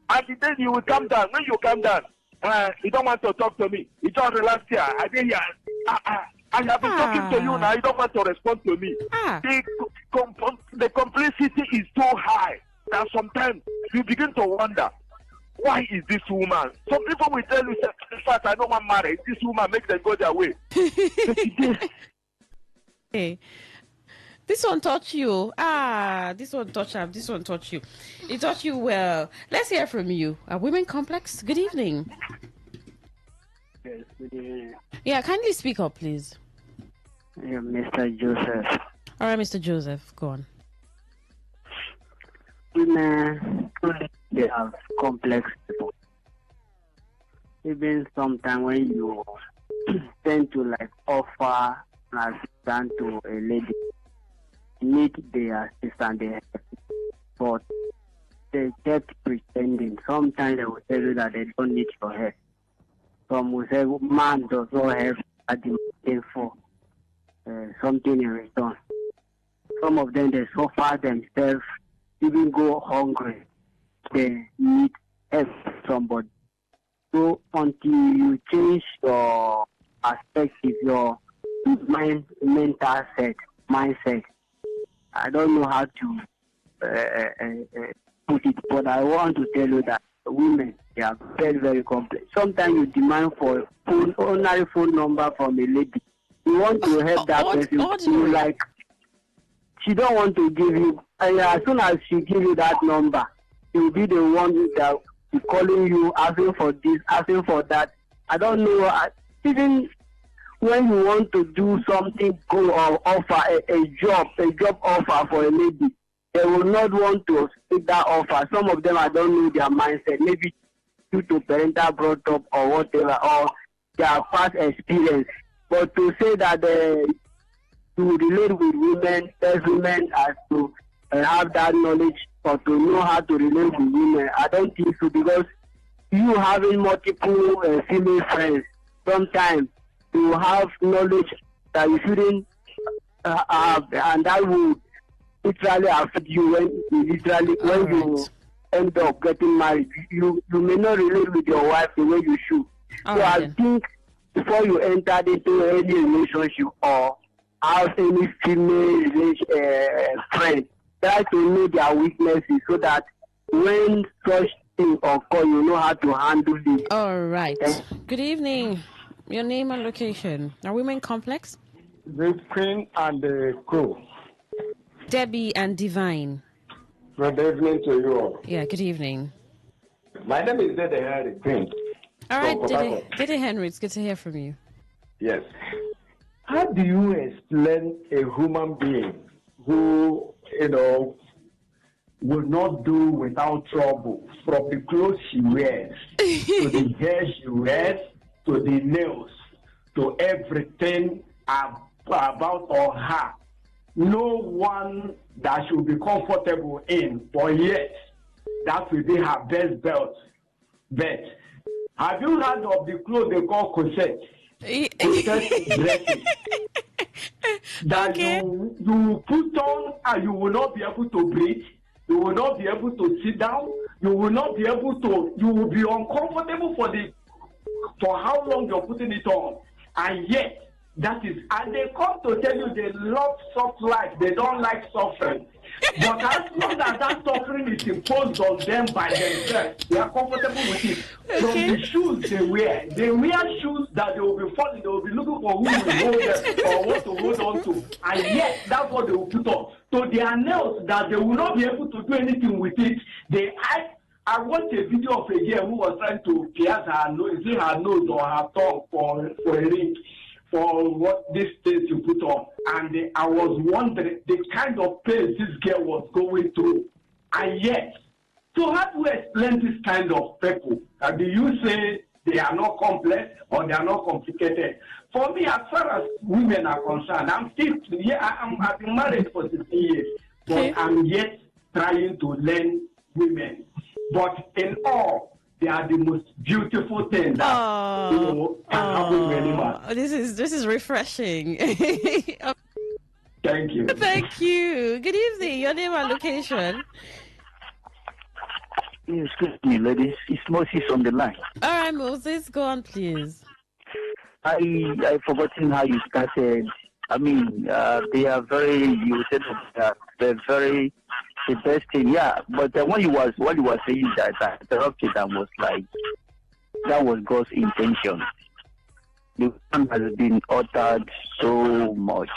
And then you will calm down. When you calm down, you don't want to talk to me. You just relax here. I didn't hear. I have been talking to you now. You don't want to respond to me. The complexity is so high that sometimes you begin to wonder, why is this woman? Some people will tell you, in fact, I don't want marriage. This woman makes them go their way. Hey, this one touched you. This one touched him. This one touched you. It touched you well. Let's hear from you. Are women complex? Good evening. Yes, good evening. Yeah, kindly speak up, please. Mr. Joseph. All right, Mr. Joseph, go on. women, they have complex people. Even sometimes when you tend to like offer an assistance to a lady, need their assistance, they help, but they get pretending. Sometimes they will tell you that they don't need your help. Some will say man does not have a demand for something in return. Some of them, they suffer themselves, even go hungry. They need help from somebody. So until you change your perspective, your mental mindset, I don't know how to put it, but I want to tell you that women, they are very, very complex. Sometimes you demand for ordinary phone number from a lady. You want to help that person. You like, she don't want to give you. And as soon as she give you that number, she will be the one that is calling you, asking for this, asking for that. I don't know. Even when you want to do something, go or offer a job offer for a lady, they will not want to take that offer. Some of them, I don't know their mindset. Maybe due to parental brought up or whatever, or their past experience. But to say that to relate with women, as women as to have that knowledge or to know how to relate with women, I don't think so, because you having multiple female friends, sometimes you have knowledge that you shouldn't have, and that will literally affect you when you end up getting married. You may not relate with your wife the way you should. I think before you enter into any relationship or have any female friend, try to know their weaknesses so that when such things occur, you know how to handle it. All right. Good evening. Your name and location. Are women complex? The Queen and the Crew. Debbie and Divine. Good evening to you all. Yeah, good evening. My name is Dede Henry Queen. All right, Dede Henry, it's good to hear from you. Yes. How do you explain a human being who, will not do without trouble, from the clothes she wears, to the hair she wears, to the nails, to everything about or her? No one that should be comfortable in, but yet that will be her best bet. Have you heard of the clothes they call corset? Corset dressing. That you put on and you will not be able to breathe. You will not be able to sit down. You will not be able to. You will be uncomfortable for how long you're putting it on, and yet. That is, and they come to tell you they love soft life, they don't like suffering. But as long as that suffering is imposed on them by themselves, they are comfortable with it. From the shoes they wear shoes that they will be falling, they will be looking for who will hold them or what to hold on to. And yet, that's what they will put on. So their nails that they will not be able to do anything with it, I watched a video of a girl who was trying to pierce her nose or her tongue for a ring. For what this thing you put on, and I was wondering the kind of pain this girl was going through, and yet, so how do you explain this kind of people? Do you say they are not complex or they are not complicated? For me, as far as women are concerned, I've been married for 16 years, but I'm yet trying to learn women. But in all, they are the most beautiful thing that can happen to anyone. This is refreshing. Thank you. Thank you. Good evening. Your name and location. Yes, excuse me, ladies. It's Moses on the line. All right, Moses, go on, please. I forgotten how you started. I mean, they are very. You said that they're very. The best thing, yeah. But when you were saying that, I interrupted and was like, that was God's intention. The one has been uttered so much.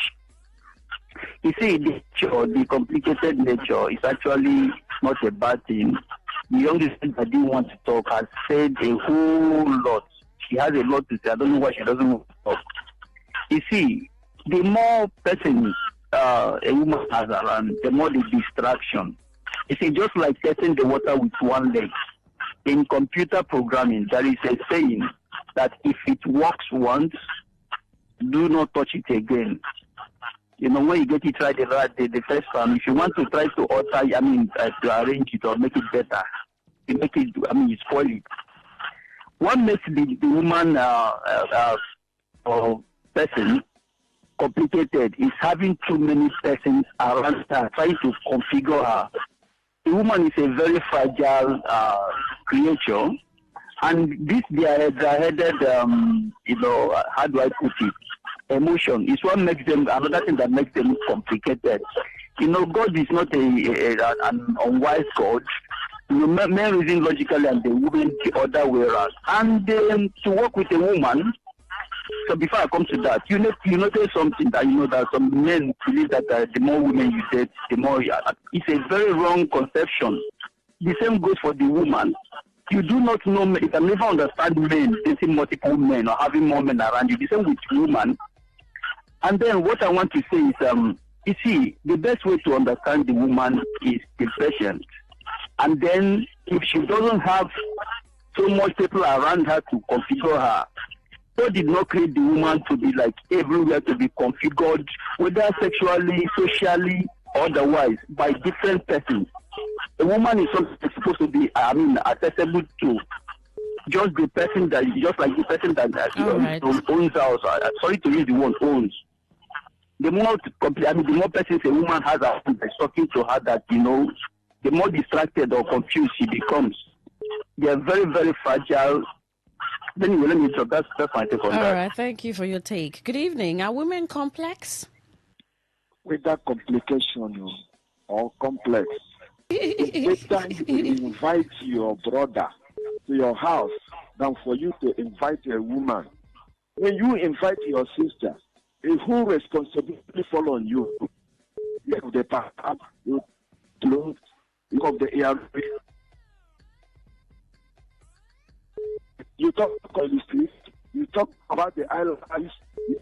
You see, the complicated nature is actually not a bad thing. The youngest that didn't want to talk has said a whole lot. She has a lot to say. I don't know why she doesn't want to talk. You see, the more person a woman has around, the more the distraction. It's just like testing the water with one leg. In computer programming, there is a saying that if it works once, do not touch it again. You know, when you get it right the first time, if you want to try to alter, to arrange it or make it better, you make it, you spoil it. What makes the woman or person complicated is having too many persons around her trying to configure her. The woman is a very fragile creature, and this dry-headed, how do I put it? Emotion is what makes them, another thing that makes them complicated. You know, God is not an unwise God. You know, men reason logically and the women the other way around. And to work with a woman, so before I come to that, you notice something that that some men believe that the more women you date, the more it's a very wrong conception. The same goes for the woman. You do not know, you can never understand men dating multiple men or having more men around you. The same with women. And then what I want to say is, you see, the best way to understand the woman is be patient. And then if she doesn't have so much people around her to configure her, God did not create the woman to be like everywhere, to be configured, whether sexually, socially, or otherwise, by different persons. A woman is supposed to be, accessible to just the person that, just like the person that owns house. Sorry to use the word owns. The more persons a woman has talking to her, that the more distracted or confused she becomes. They are very, very fragile. Anyway, let me talk. That's my take on that. All right, thank you for your take. Good evening. Are women complex? With that complication or complex, it's better you invite your brother to your house than for you to invite a woman. When you invite your sister, a whole responsibility fall on you. You have the path, you clothes, you have the air. You talk on the street, you talk about the island, you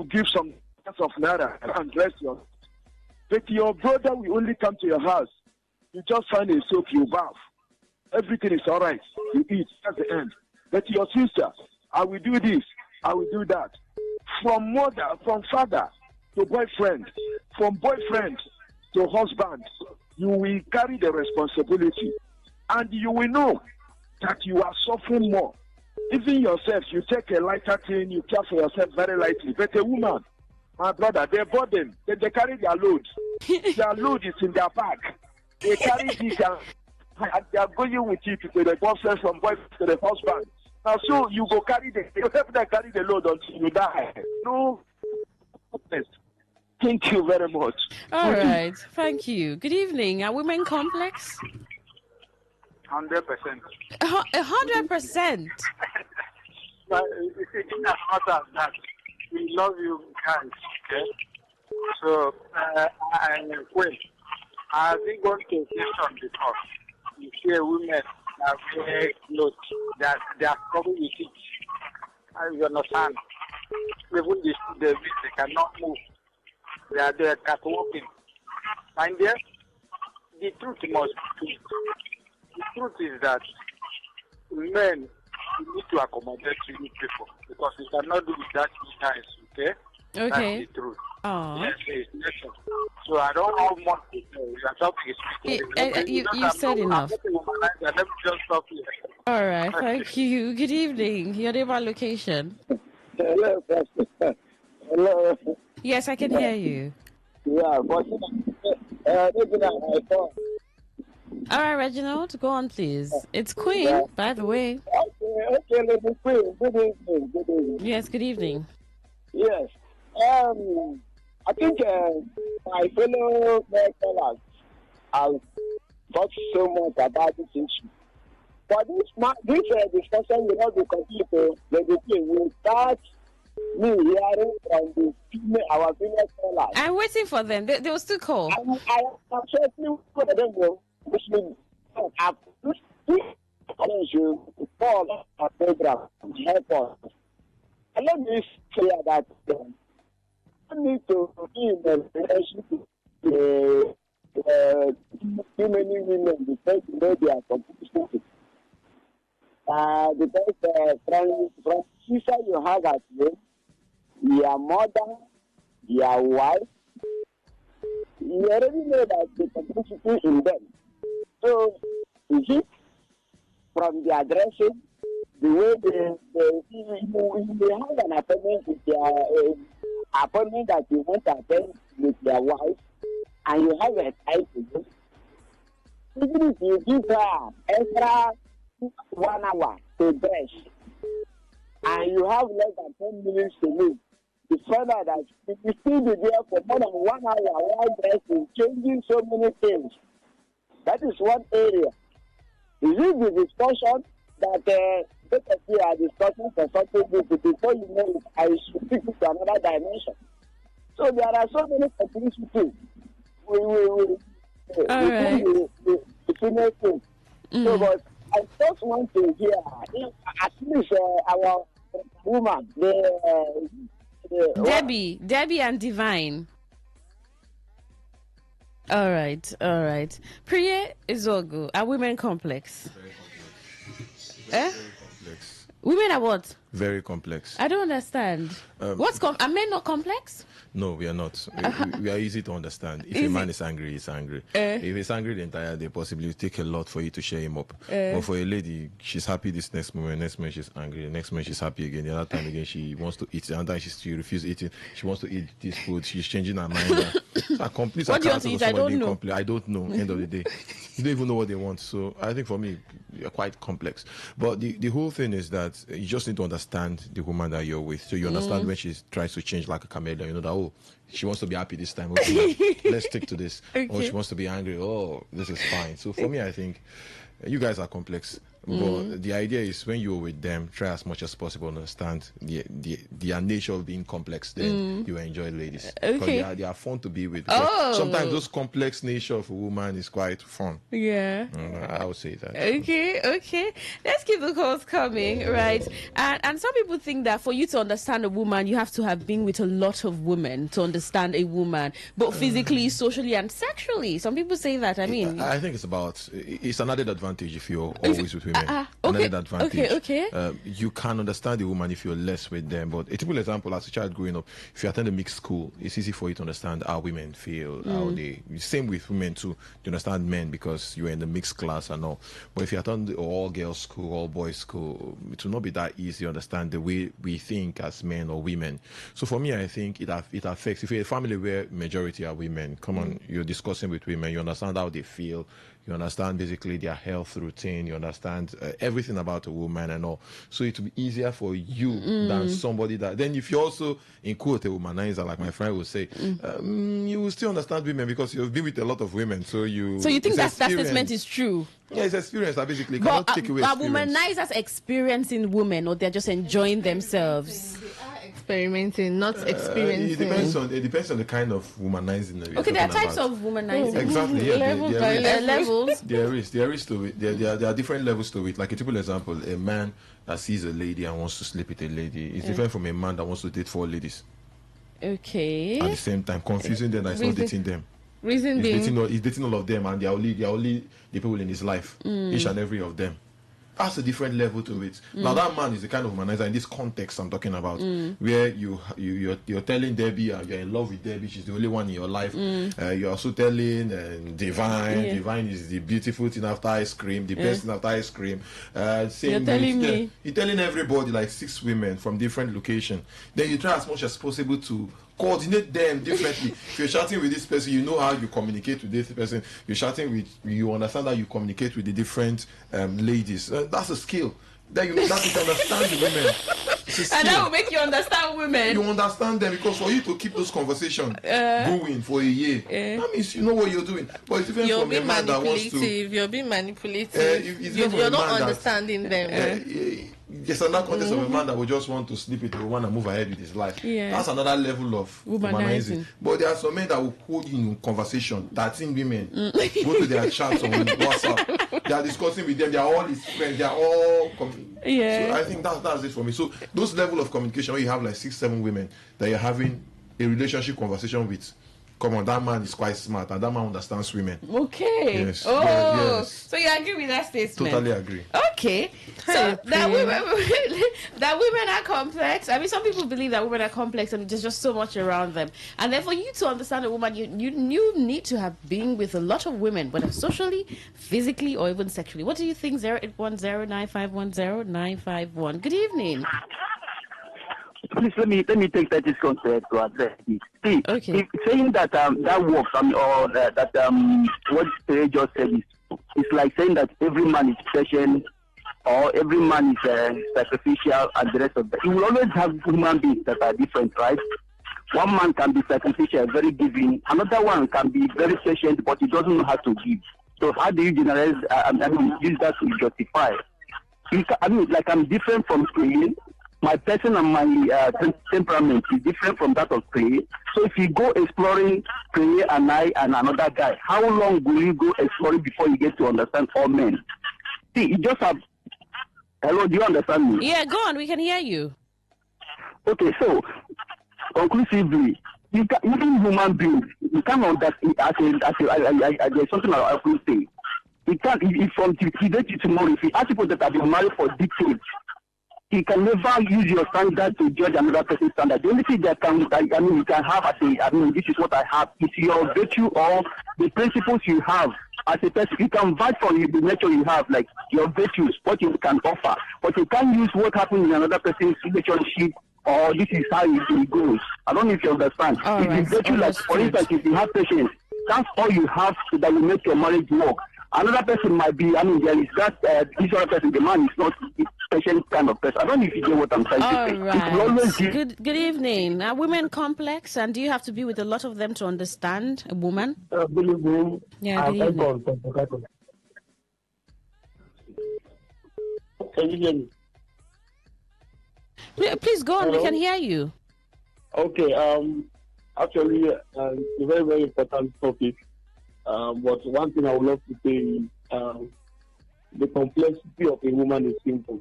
give some of naira and dress your. But your brother will only come to your house. You just find a soap, you bath. Everything is all right. You eat at the end. But your sister, I will do this, I will do that. From father to boyfriend, from boyfriend to husband, you will carry the responsibility. And you will know that you are suffering more. Even yourself, you take a lighter thing, you care for yourself very lightly. But a woman, my brother, they burden, they carry their load. Their load is in their bag. They carry this and they are going with it to the boyfriend, from boyfriend to the husband. Now, so you go carry the load until you die. No. Thank you very much. All right, thank you. Good evening. Are women complex? 100%. 100%. But you see, in as much as that, we love you guys, okay? So, I think going to Houston because you see women that wear clothes, that they are covered with it. You understand? Even they cannot move. They are catwalking. And there, the truth must be the truth is that men need to accommodate you people because we cannot do that guys, okay? Okay. That's the truth. Oh. Yes. So I don't have much to say. Your topic is you said enough. Let me just stop here. All right, thank you. Good evening. Your name and location. Hello, Pastor. Hello. Yes, I can hear you. Yeah, but all right, Reginald, go on, please. It's Queen, by the way. Okay, Lady Queen. Good evening. Yes, good evening. Yes. I think my fellow fellas have talked so much about this issue. But this discussion will not be completed. Lady Queen will start me hearing from our female fellas. I'm waiting for them. They will still call. I am certainly one of them will. Which means I should call our program to help us. And let me say that I need to be in a relationship with too many women because you know they are completely because from sister you have at home, your mother, your wife, you already know that the complicity in them. So, is it from the addressing, the way you have an appointment with your appointment that you want to attend with your wife, and you have a time to do. Even if you give her extra 1 hour to dress, and you have less than 10 minutes to leave, you find out that you still be there for more than 1 hour while dressing, changing so many things. That is one area. Is it the discussion that both of you are discussing for something before you know it, I should take it to another dimension? So there are so many complicities. All right. So, but I just want to hear, at least our woman, Debbie and Divine. All right. Priya is all good. Are women complex? Complex. Women are what? Very complex. I don't understand. Are men not complex? No, we are not. We are easy to understand. If a man is angry, he's angry. If he's angry the entire day, possibly it take a lot for you to share him up. But for a lady, she's happy this next moment she's angry, the next moment she's happy again, the other time again she wants to eat, and then she refuses eating, she wants to eat this food, she's changing her mind. What do you want to eat? I don't know. I don't know. End of the day, you don't even know what they want. So I think for me, you're quite complex. But the whole thing is that you just need to understand the woman that you're with. So you understand when she tries to change like a chameleon, you know that, oh, she wants to be happy this time. Okay, let's stick to this. Okay. Or she wants to be angry. Oh, this is fine. So for me, I think you guys are complex. But the idea is when you're with them, try as much as possible to understand their nature of being complex. Then you enjoy ladies. Okay. Because they are fun to be with. Sometimes those complex nature of a woman is quite fun. Yeah. I would say that. Okay. Let's keep the calls coming, right? And some people think that for you to understand a woman, you have to have been with a lot of women to understand a woman, both physically, socially, and sexually. Some people say that. I mean, I think it's an added advantage if you're always with women. Another advantage. Okay. You can understand the woman if you're less with them. But a typical example, as a child growing up, if you attend a mixed school, it's easy for you to understand how women feel, how they. Same with women too. You understand men because you're in the mixed class and all. But if you attend all girls school, all boys school, it will not be that easy to understand the way we think as men or women. So for me, I think it affects. If you're a family where majority are women, come on, you're discussing with women, you understand how they feel. You understand basically their health routine. You understand everything about a woman and all. So it will be easier for you than somebody that. Then if you also in quote a womanizer, like my friend would say, you will still understand women because you've been with a lot of women. So you think that statement is true? Yeah, it's experience that basically cannot take away experience. Are womanizers experiencing women, or they're just enjoying themselves? Experimenting, not experiencing. It depends on the kind of womanizing that there are types of womanizing. Exactly, yeah. Levels. There is to it. There are different levels to it. Like a typical example, a man that sees a lady and wants to sleep with a lady is different from a man that wants to date 4 ladies. Okay. At the same time, confusing them that he's not dating them. Reason being, he's dating all of them, and they are only the people in his life, each and every of them. That's a different level to it. Now that man is the kind of womanizer in this context I'm talking about, where you're telling Debbie you're in love with Debbie, she's the only one in your life. You're also telling Divine. Divine is the beautiful thing after ice cream, the best thing after ice cream. You're telling me. You're telling everybody, like 6 women from different locations. Then you try as much as possible to coordinate them differently. If you're chatting with this person, you know how you communicate with this person. You understand how you communicate with the different ladies. That's a skill. That you can understand the women. And that will make you understand women. You understand them because for you to keep those conversations going for a year, that means you know what you're doing. But it's different from a man that wants to. You're being manipulative. You're not understanding them. There's another context of a man that would just want to sleep with a woman and move ahead with his life. Yeah. That's another level of womanizing. But there are some men that will hold you in conversation. 13 women go to their chats on WhatsApp. They are discussing with them. They are all his friends. They are all. So I think that's it for me. So those level of communication where you have like 6, 7 women that you're having a relationship conversation with. come on, that man is quite smart and that man understands women. Okay. Yes. Oh, yes. so you agree with that statement? Totally agree. Okay. So that women are complex. I mean, some people believe that women are complex and there's just so much around them. And then for you to understand a woman, you need to have been with a lot of women, whether socially, physically, or even sexually. What do you think? 08109510951. Good evening. Please let me take 30 seconds to address it. See, if saying that that works, or that what they just said is like saying that every man is patient or every man is sacrificial and the rest of that. You will always have human beings that are different, right? One man can be sacrificial, very giving. Another one can be very patient, but he doesn't know how to give. So how do you generalize? Use that to justify? I'm different from Clay. My person and my temperament is different from that of Clay. So if you go exploring Clay and I and another guy, how long will you go exploring before you get to understand all men? See, you just have. Hello, do you understand me? Yeah, go on. We can hear you. Okay, so conclusively, even human beings, you can't understand. There's something I will say. You can't. If from today to tomorrow, if you ask people that have been married for decades, you can never use your standard to judge another person's standard. The only thing you can have as this is what I have, is your virtue or the principles you have as a person. You can vouch for the nature you have, like your virtues, what you can offer. But you can't use what happened in another person's relationship, or this is how it goes. I don't know if you understand. If virtue, like for instance, if you have patience, that's all you have that will make your marriage work. Another person might be, there is that, this other person, the man is not a patient kind of person. I don't know if you get what I'm trying to say. Right. Good evening. Are women complex, and do you have to be with a lot of them to understand a woman? Good evening. Yeah, good evening. Can you hear me? Please go on. Hello? We can hear you. Okay. Actually, it's a very, very important topic. But one thing I would love to say is the complexity of a woman is simple.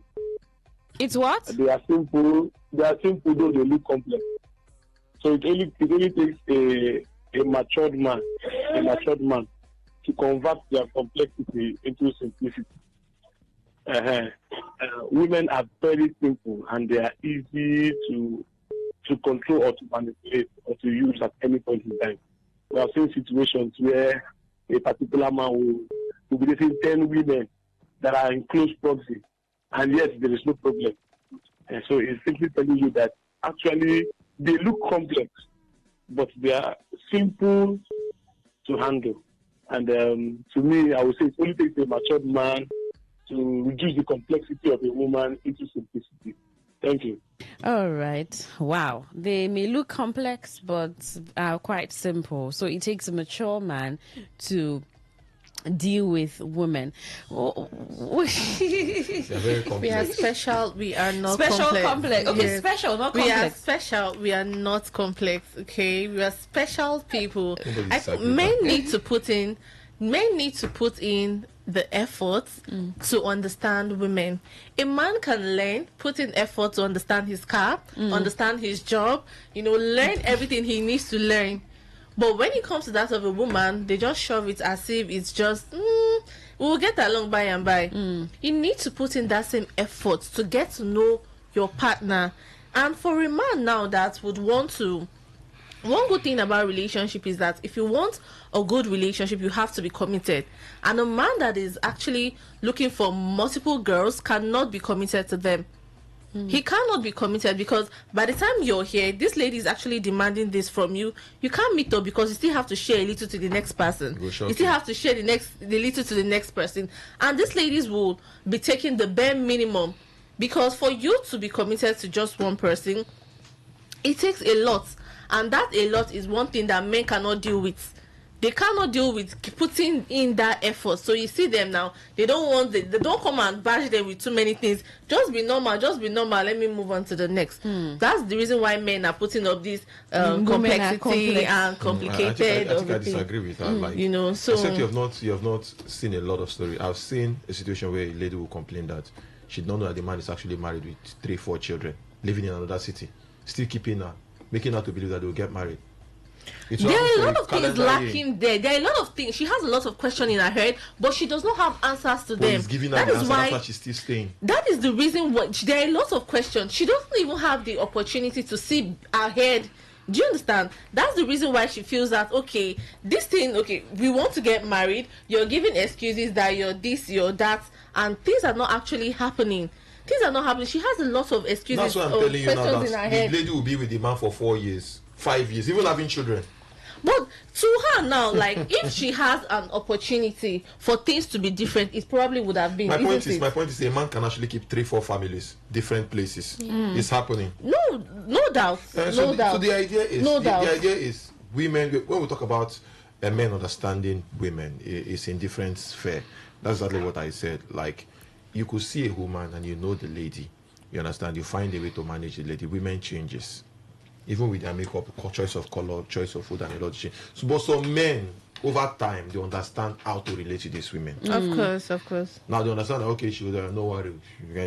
It's what? They are simple. They are simple, though they look complex. So it only takes a matured man to convert their complexity into simplicity. Women are very simple and they are easy to control or to manipulate or to use at any point in time. We have seen situations where a particular man will be dating 10 women that are in close proximity, and yet there is no problem. And so it's simply telling you that actually they look complex, but they are simple to handle. And to me, I would say it only takes a matured man to reduce the complexity of a woman into simplicity. Thank you. All right. Wow. They may look complex, but are quite simple. So it takes a mature man to deal with women. Very complex. We are special. We are not special complex. Okay, yes. Special, not complex. We are special. We are not complex. Okay, we are special people. I think men need to put in the effort to understand women. A man can learn, put in effort to understand his car, understand his job, learn everything he needs to learn. But when it comes to that of a woman, they just shove it as if it's just, we'll get along by and by. You need to put in that same effort to get to know your partner. And for a man now that would want to, one good thing about relationship is that if you want a good relationship, you have to be committed. And a man that is actually looking for multiple girls cannot be committed to them. He cannot be committed because by the time you're here, this lady is actually demanding this from you. You can't meet up because you still have to share a little to the next person. You still have to share the little to the next person. And these ladies will be taking the bare minimum, because for you to be committed to just one person, it takes a lot. And that a lot is one thing that men cannot deal with. They cannot deal with putting in that effort. So you see them now, they don't come and bash them with too many things. Just be normal, let me move on to the next. That's the reason why men are putting up this complexity and complicated. I think I disagree with that. So except you have not seen a lot of story. I've seen a situation where a lady will complain that she don't know that the man is actually married with 3-4 children, living in another city, still keeping her, making her to believe that they will get married. There are a lot of things lacking there. There are a lot of things. She has a lot of questions in her head, but she does not have answers to them. He's giving her That the is answer. why That's why she's still staying. that is the reason why there are a lot of questions. She doesn't even have the opportunity to see ahead. Do you understand? That's the reason why she feels that, okay, this thing, okay, we want to get married. You're giving excuses that you're this, you're that, and things are not actually happening. Things are not happening. She has a lot of excuses. That's why I'm telling you now questions in her that head. the lady will be with the man for 4 years, 5 years, even having children. But to her now, like, if she has an opportunity for things to be different, it probably would have been. My point is, a man can actually keep 3-4 families, different places. It's happening. No doubt. So the idea is, women. When we talk about men understanding women, it's in different sphere. That's exactly what I said. Like, you could see a woman and you know the lady. You understand? You find a way to manage the lady. Women changes. Even with their makeup, choice of color, choice of food, and a lot of shit. So, but some men, over time, they understand how to relate to these women. Of course. Now they understand that, okay, she will, no worry,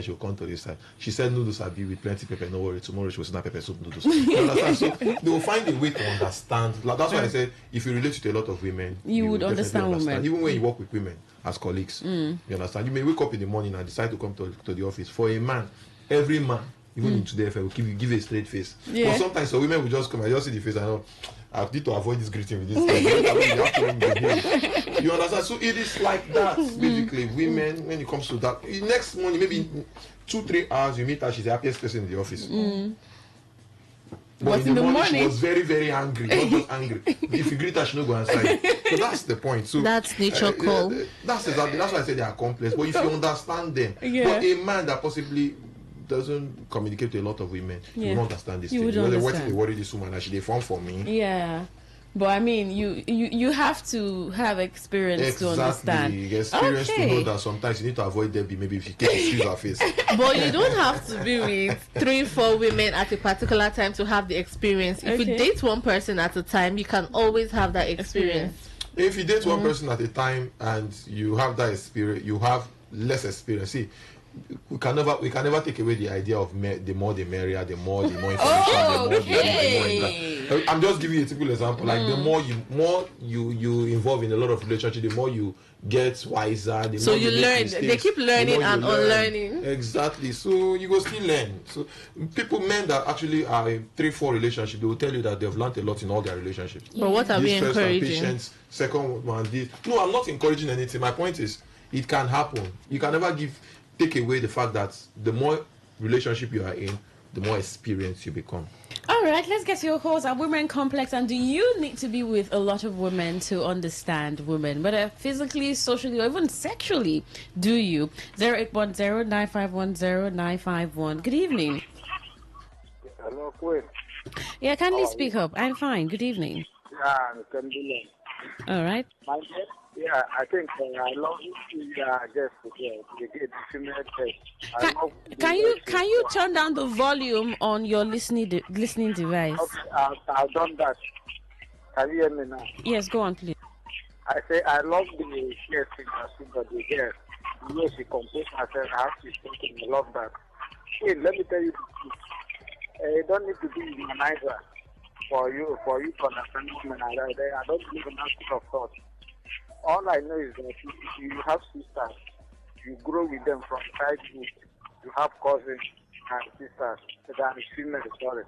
she'll come to this side. She said noodles are be with plenty pepper, no worry, tomorrow she will snap pepper soup noodles. You understand? So they will find a way to understand. Like, that's why I said, if you relate to a lot of women, you would understand women. Even when you work with women as colleagues, you understand? You may wake up in the morning and decide to come to the office. For a man, every man, even in Today will give a straight face. But sometimes so women will just come, I just see the face and know, I need to avoid this greeting with this guy. You understand? So it is like that, basically. Women, when it comes to that, next morning, maybe 2-3 hours, you meet her, she's the happiest person in the office. But in the morning, she was very, very angry. Not just angry. If you greet her, she no go answer you. So that's the point. So that's nature call. That's why I say they are complex. But if you understand them, but a man that possibly doesn't communicate to a lot of women, you won't understand this thing. What if they worry this woman and she they form for me? Yeah. But I mean, you have to have experience to understand. Experience to know that sometimes you need to avoid Debbie. Maybe if you can't excuse her face. But you don't have to be with 3-4 women at a particular time to have the experience. If you date one person at a time, you can always have that experience. If you date one person at a time and you have that experience, you have less experience. See, we can never take away the idea of the more the merrier, the more information, the more I'm just giving you a typical example. Like the more you involve in a lot of relationship, the more you get wiser. The so more you learn. They keep learning and unlearning. Exactly. So you go still learn. So men that actually are in 3-4 relationship, they will tell you that they've learned a lot in all their relationships. But what are we encouraging? Patience, second one, this. No, I'm not encouraging anything. My point is, it can happen. You can never take away the fact that the more relationship you are in, the more experience you become. All right, let's get to your calls. Are women complex, and do you need to be with a lot of women to understand women, whether physically, socially, or even sexually? Do you? 0810-951-0951. Good evening. Hello, Queen. Yeah, kindly speak up. I'm fine. Good evening. Yeah, I'm Kandila. All right. Yeah, I think I love just the female test. Can you turn down the volume on your listening device? Okay, I've done that. Can you hear me now? Yes, go on, please. I say I love the share singer, the girl. You know, she composed herself. I have to think I love that. Hey, let me tell you the truth. You don't need to be in Niger for you to understand women. I don't believe in that sort of thought. All I know is that if you have sisters, you grow with them from childhood. You have cousins and sisters that is female, sorry.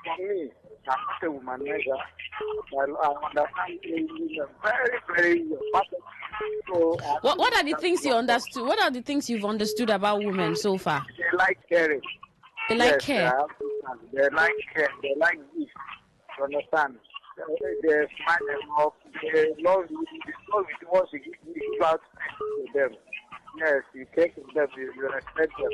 For me, I'm not a womanizer. I understand women very, very perfect. So, what are the things you understood? What are the things you've understood about women so far? They like caring. They like care. They like care. They like this. You understand? They smile enough. They love you. They love you once you give out to them. Yes, you care to them. You respect them.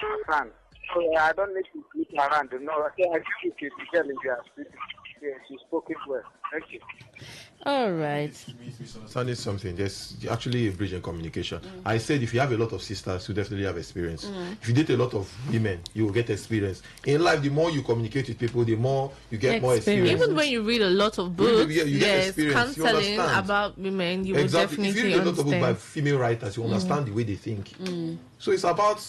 Understand? So I don't need to look around. No, I think it's the girl in their speaking. Yeah, she's spoken well. Thank you. All right. Misunderstanding something. There's actually a bridge in communication. I said if you have a lot of sisters, you definitely have experience. If you date a lot of women, you will get experience. In life, the more you communicate with people, the more you get more experience. Even when you read a lot of books, you get experience. Counseling about women, you will definitely If you read a lot of books by understand. female writers, you understand the way they think. So it's about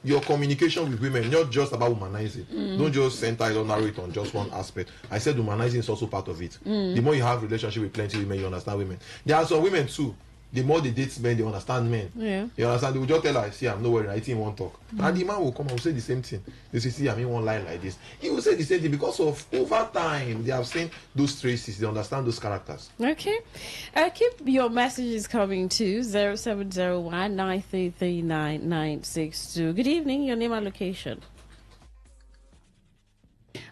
your communication with women, not just about womanizing. Don't just center it or narrow it on just one aspect. I said womanizing is also part of it. The more you have relationship with plenty women, you understand women. There are some women too. The more they date men, they understand men. Yeah. You understand? They will just tell her, see, I'm not worried, I think won't talk. And the man will come and will say the same thing. They say, see, I mean one line like this. He will say the same thing because of over time they have seen those traces, they understand those characters. Okay. Keep your messages coming to 0701 9339962. Good evening, your name and location.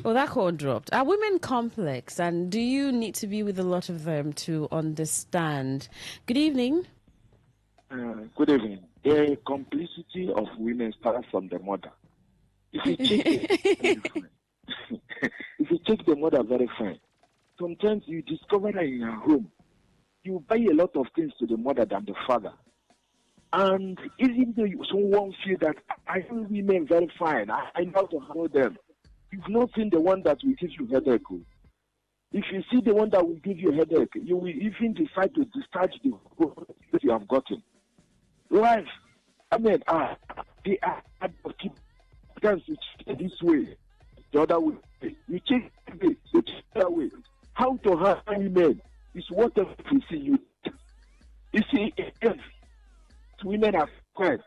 Oh, that call dropped. Are women complex, and do you need to be with a lot of them to understand? Good evening. Good evening. The complicity of women starts from the mother. If you take the mother very fine, sometimes you discover that in her home, you buy a lot of things to the mother than the father. And even though someone feel that I know women very fine, I know how to handle them, you've not seen the one that will give you headache. If you see the one that will give you headache, you will even decide to discharge the whole that you have gotten. Life, I mean, they are keep this way, the other way. You change it the other way. How to handle women is whatever you see you. You see, if women are squared,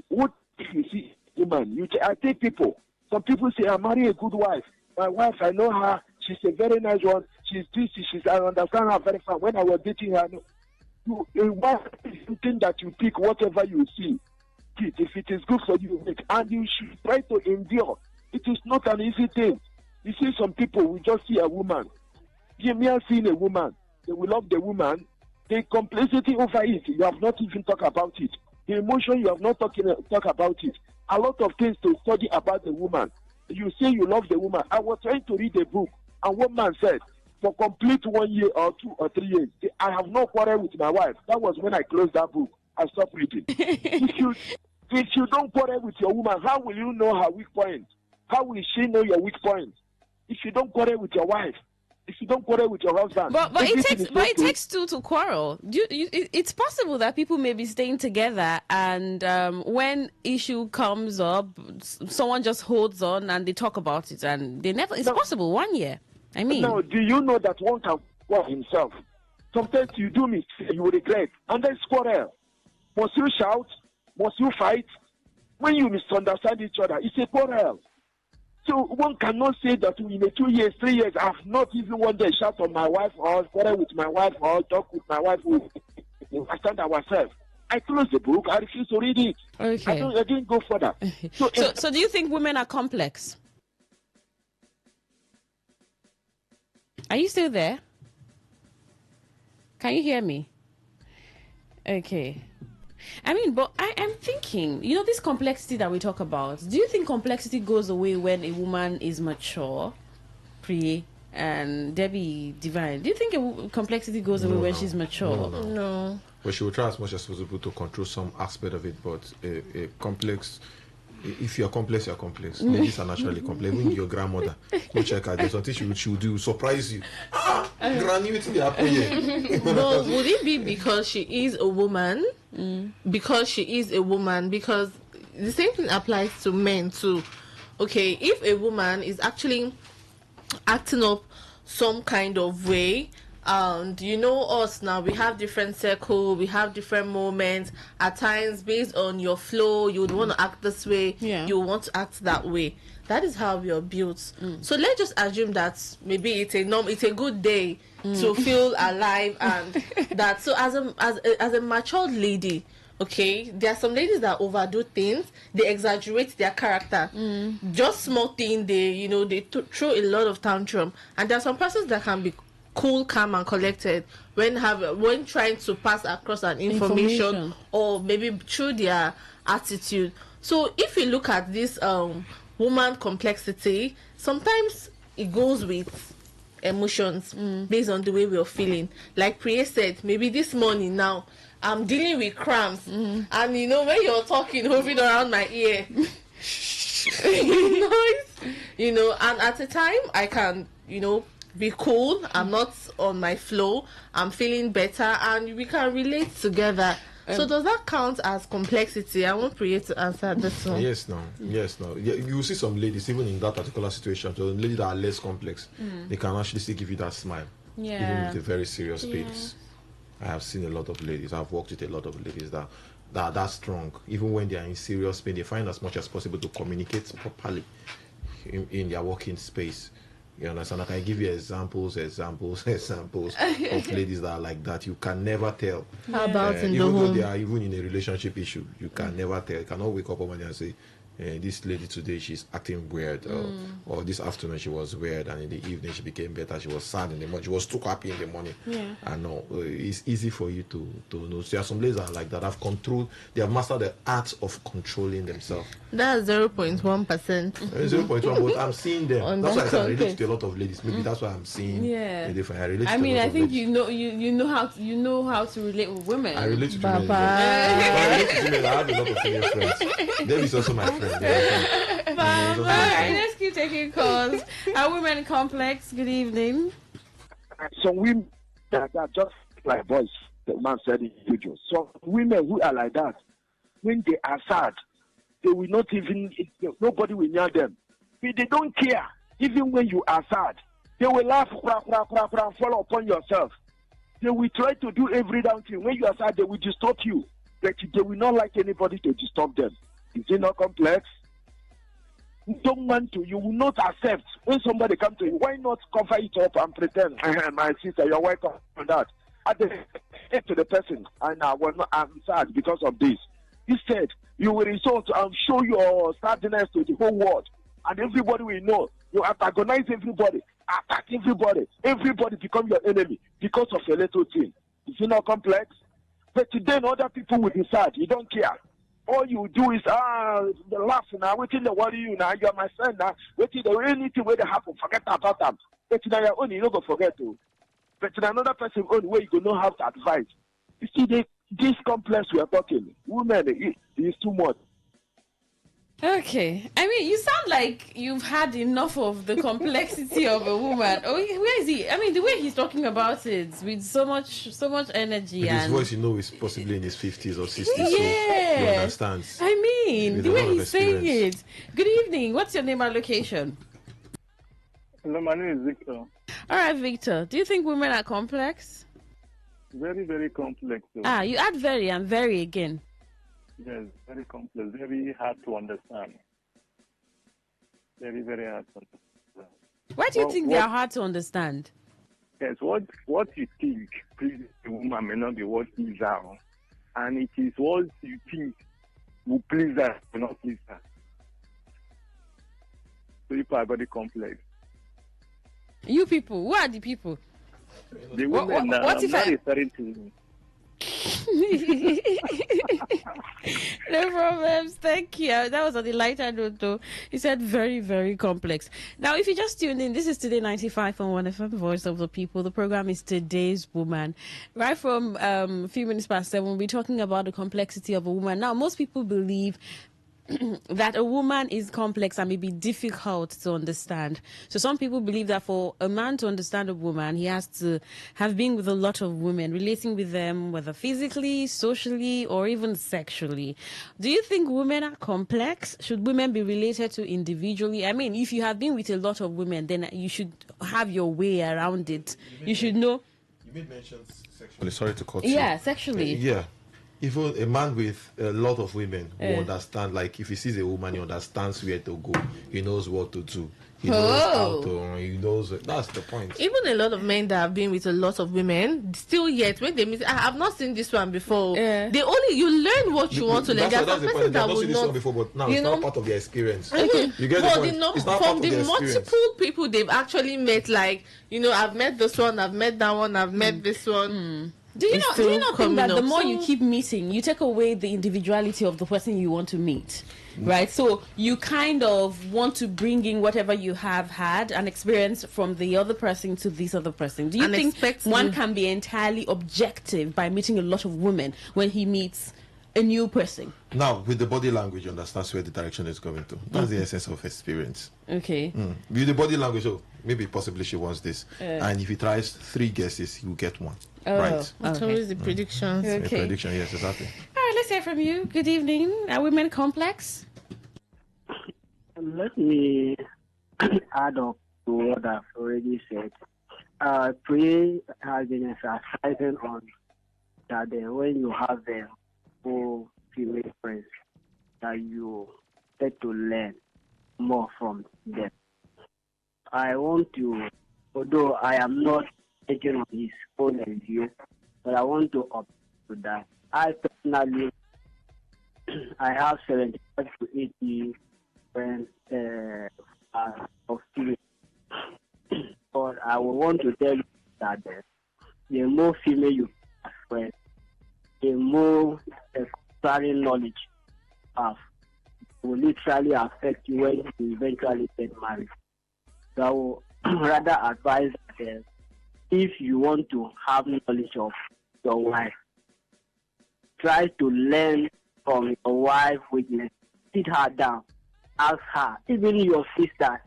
what if you see woman? I take people. Some people say, I marry a good wife. My wife, I know her. She's a very nice one. She's this. I understand her very fine. When I was dating her, why is something that you pick whatever you see? If it is good for you, and you should try to endure. It is not an easy thing. You see, some people will just see a woman. You may have seen a woman. They will love the woman. The complexity over it, you have not even talked about it. The emotion, you have not talked about it. A lot of things to study about the woman. You say you love the woman. I was trying to read a book, and one man said, for complete 1 year or 2 or 3 years, I have no quarrel with my wife. That was when I closed that book. I stopped reading. If you don't quarrel with your woman, how will you know her weak point? How will she know your weak point? If you don't quarrel with your wife, if you don't quarrel with your husband, but it takes two to quarrel. It's possible that people may be staying together, and when issue comes up, someone just holds on and they talk about it, and they never. It's possible 1 year. I mean, now do you know that one can quarrel himself? Sometimes you do mistake, you will regret, and then quarrel. Must you shout? Must you fight? When you misunderstand each other, it's a quarrel. So one cannot say that in 2 years, 3 years, I have not even one day shout on my wife or quarrel with my wife or talk with my wife. We understand ourselves. I closed the book. I refuse to read it. Okay. I didn't go further. So do you think women are complex? Are you still there? Can you hear me? Okay. I mean, but I'm thinking, this complexity that we talk about, do you think complexity goes away when a woman is mature, and Debbie Divine? Do you think complexity goes away when she's mature? No. Well, she will try as much as possible to control some aspect of it, but a complex... If you're complex, you're complex. Ladies are naturally complex. Even your grandmother, go check her. There's something she will do, surprise you. Granny, what's happening here? No, would it be because she is a woman? Because she is a woman? Because the same thing applies to men too. Okay, if a woman is actually acting up some kind of way, and us now, we have different circles, we have different moments. At times, based on your flow, you would want to act this way, you want to act that way. That is how we are built. So let's just assume that maybe it's a good day to feel alive, and that. So as a matured lady, okay, there are some ladies that overdo things, they exaggerate their character. Just small thing, they throw a lot of tantrum, and there are some persons that can be cool, calm, and collected when trying to pass across an information or maybe through their attitude. So if you look at this woman complexity, sometimes it goes with emotions based on the way we are feeling. Like Priya said, maybe this morning now I'm dealing with cramps, and when you're talking, hovering around my ear, noise, and at a time I can, be cool, I'm not on my flow, I'm feeling better, and we can relate together. So does that count as complexity? I want Priya to answer this one. Yes, no. Yeah, you will see some ladies, even in that particular situation, so ladies that are less complex, they can actually still give you that smile, even with a very serious pace. I have seen a lot of ladies. I've worked with a lot of ladies that are that strong. Even when they are in serious pain, they find as much as possible to communicate properly in their working space. You understand? I can give you examples of ladies that are like that. You can never tell. How about in the even though home? they are even in a relationship issue, you can never tell. You cannot wake up one morning and say, this lady today she's acting weird, or this afternoon she was weird, and in the evening she became better. She was sad in the morning. She was too happy in the morning. I know it's easy for you to know. So there are some ladies that are like that. Have controlled. They have mastered the art of controlling themselves. That's 0.1%. 0.1, but I'm seeing them. That's why I said I relate to a lot of ladies. Maybe that's why I'm seeing a different. I relate. I to mean, a lot I of think ladies. you know how to relate with women. I relate to women. I relate to women. I have a lot of female friends. Dave is also my friend. All right, let's keep taking calls. Are women complex? Good evening. Some women that are just like boys, the man said individual. Some women who are like that, when they are sad, they will not even, nobody will near them. They don't care. Even when you are sad, they will laugh, fall upon yourself. They will try to do every damn thing. When you are sad, they will disturb you. But they will not like anybody to disturb them. Is it not complex? You don't want to, you will not accept when somebody comes to you. Why not cover it up and pretend, my sister, you're welcome on that. At the say to the person, and I'm sad because of this. Instead, you will resort and show your sadness to the whole world, and everybody will know. You antagonize everybody, attack everybody. Everybody become your enemy because of a little thing. Is it not complex? But then other people will be sad. You don't care. All you do is the laugh now, waiting to worry you now. You're my friend now. Waiting the anything where they happen, forget about them. But now your own, you don't go forget to. But in another person own way, you don't know how to advise. You see, this complex we are talking, women, it is too much. Okay. I mean, you sound like you've had enough of the complexity of a woman. Oh, where is he? I mean, the way he's talking about it with so much energy. With and his voice, is possibly in his 50s or 60s. Yeah. So he understands. I mean, the way he's saying it. Good evening. What's your name and location? Hello, my name is Victor. All right, Victor. Do you think women are complex? Very, very complex. You add very and very again. Yes, very complex, very hard to understand. Very, very hard to understand. Why do you think they are hard to understand? Yes, what you think pleases a woman may not be what pleases her. And it is what you think will please her, will not please her. So people are very complex. You people, who are the people? The women what if I'm not referring to me. No problems, thank you. That was on the lighter note though. He said very, very complex. Now if you just tuned in, this is Today 95.1 FM, Voice of the People. The program is Today's Woman. Right from a few minutes past 7, we'll be talking about the complexity of a woman. Now most people believe that a woman is complex and may be difficult to understand. So some people believe that for a man to understand a woman, he has to have been with a lot of women, relating with them, whether physically, socially, or even sexually. Do you think women are complex? Should women be related to individually? I mean, if you have been with a lot of women, then you should have your way around it. You should know. You made mention sexually. Sorry to cut you. Yeah, sexually. Yeah. Even a man with a lot of women who understand, like if he sees a woman, he understands where to go. He knows what to do. He knows how to. He knows. That's the point. Even a lot of men that have been with a lot of women, still yet when they meet, I've not seen this one before. They only you learn what you want to learn. That's the point. They've not seen this one before, but now it's not part of their experience. You get the point. It's not from part of the their multiple people they've actually met, like I've met this one, I've met that one, I've met this one. Do you not think that the more you keep meeting, you take away the individuality of the person you want to meet, right? So you kind of want to bring in whatever you have had an experience from the other person to this other person. Do you think one can be entirely objective by meeting a lot of women when he meets a new person. Now, with the body language, you understand where the direction is going to. That's the essence of experience. Okay. With the body language, oh, maybe possibly she wants this. And if he tries 3 guesses, he will get 1. Right. It's always the predictions. Okay. The prediction, yes, exactly. All right, let's hear from you. Good evening. Are women complex? Let me add up to what I've already said. Pray has been emphasizing on that when you have them full female friends, that you get to learn more from them. I want to, although I am not taking on his own view, but I want to up to that. I personally, I have 75 to 80 friends of female. But I would want to tell you that the more female you have friends, the more acquiring knowledge you have will literally affect you when you eventually get married. So I will rather advise that if you want to have knowledge of your wife, try to learn from your wife's weakness. Sit her down, ask her. Even your sister,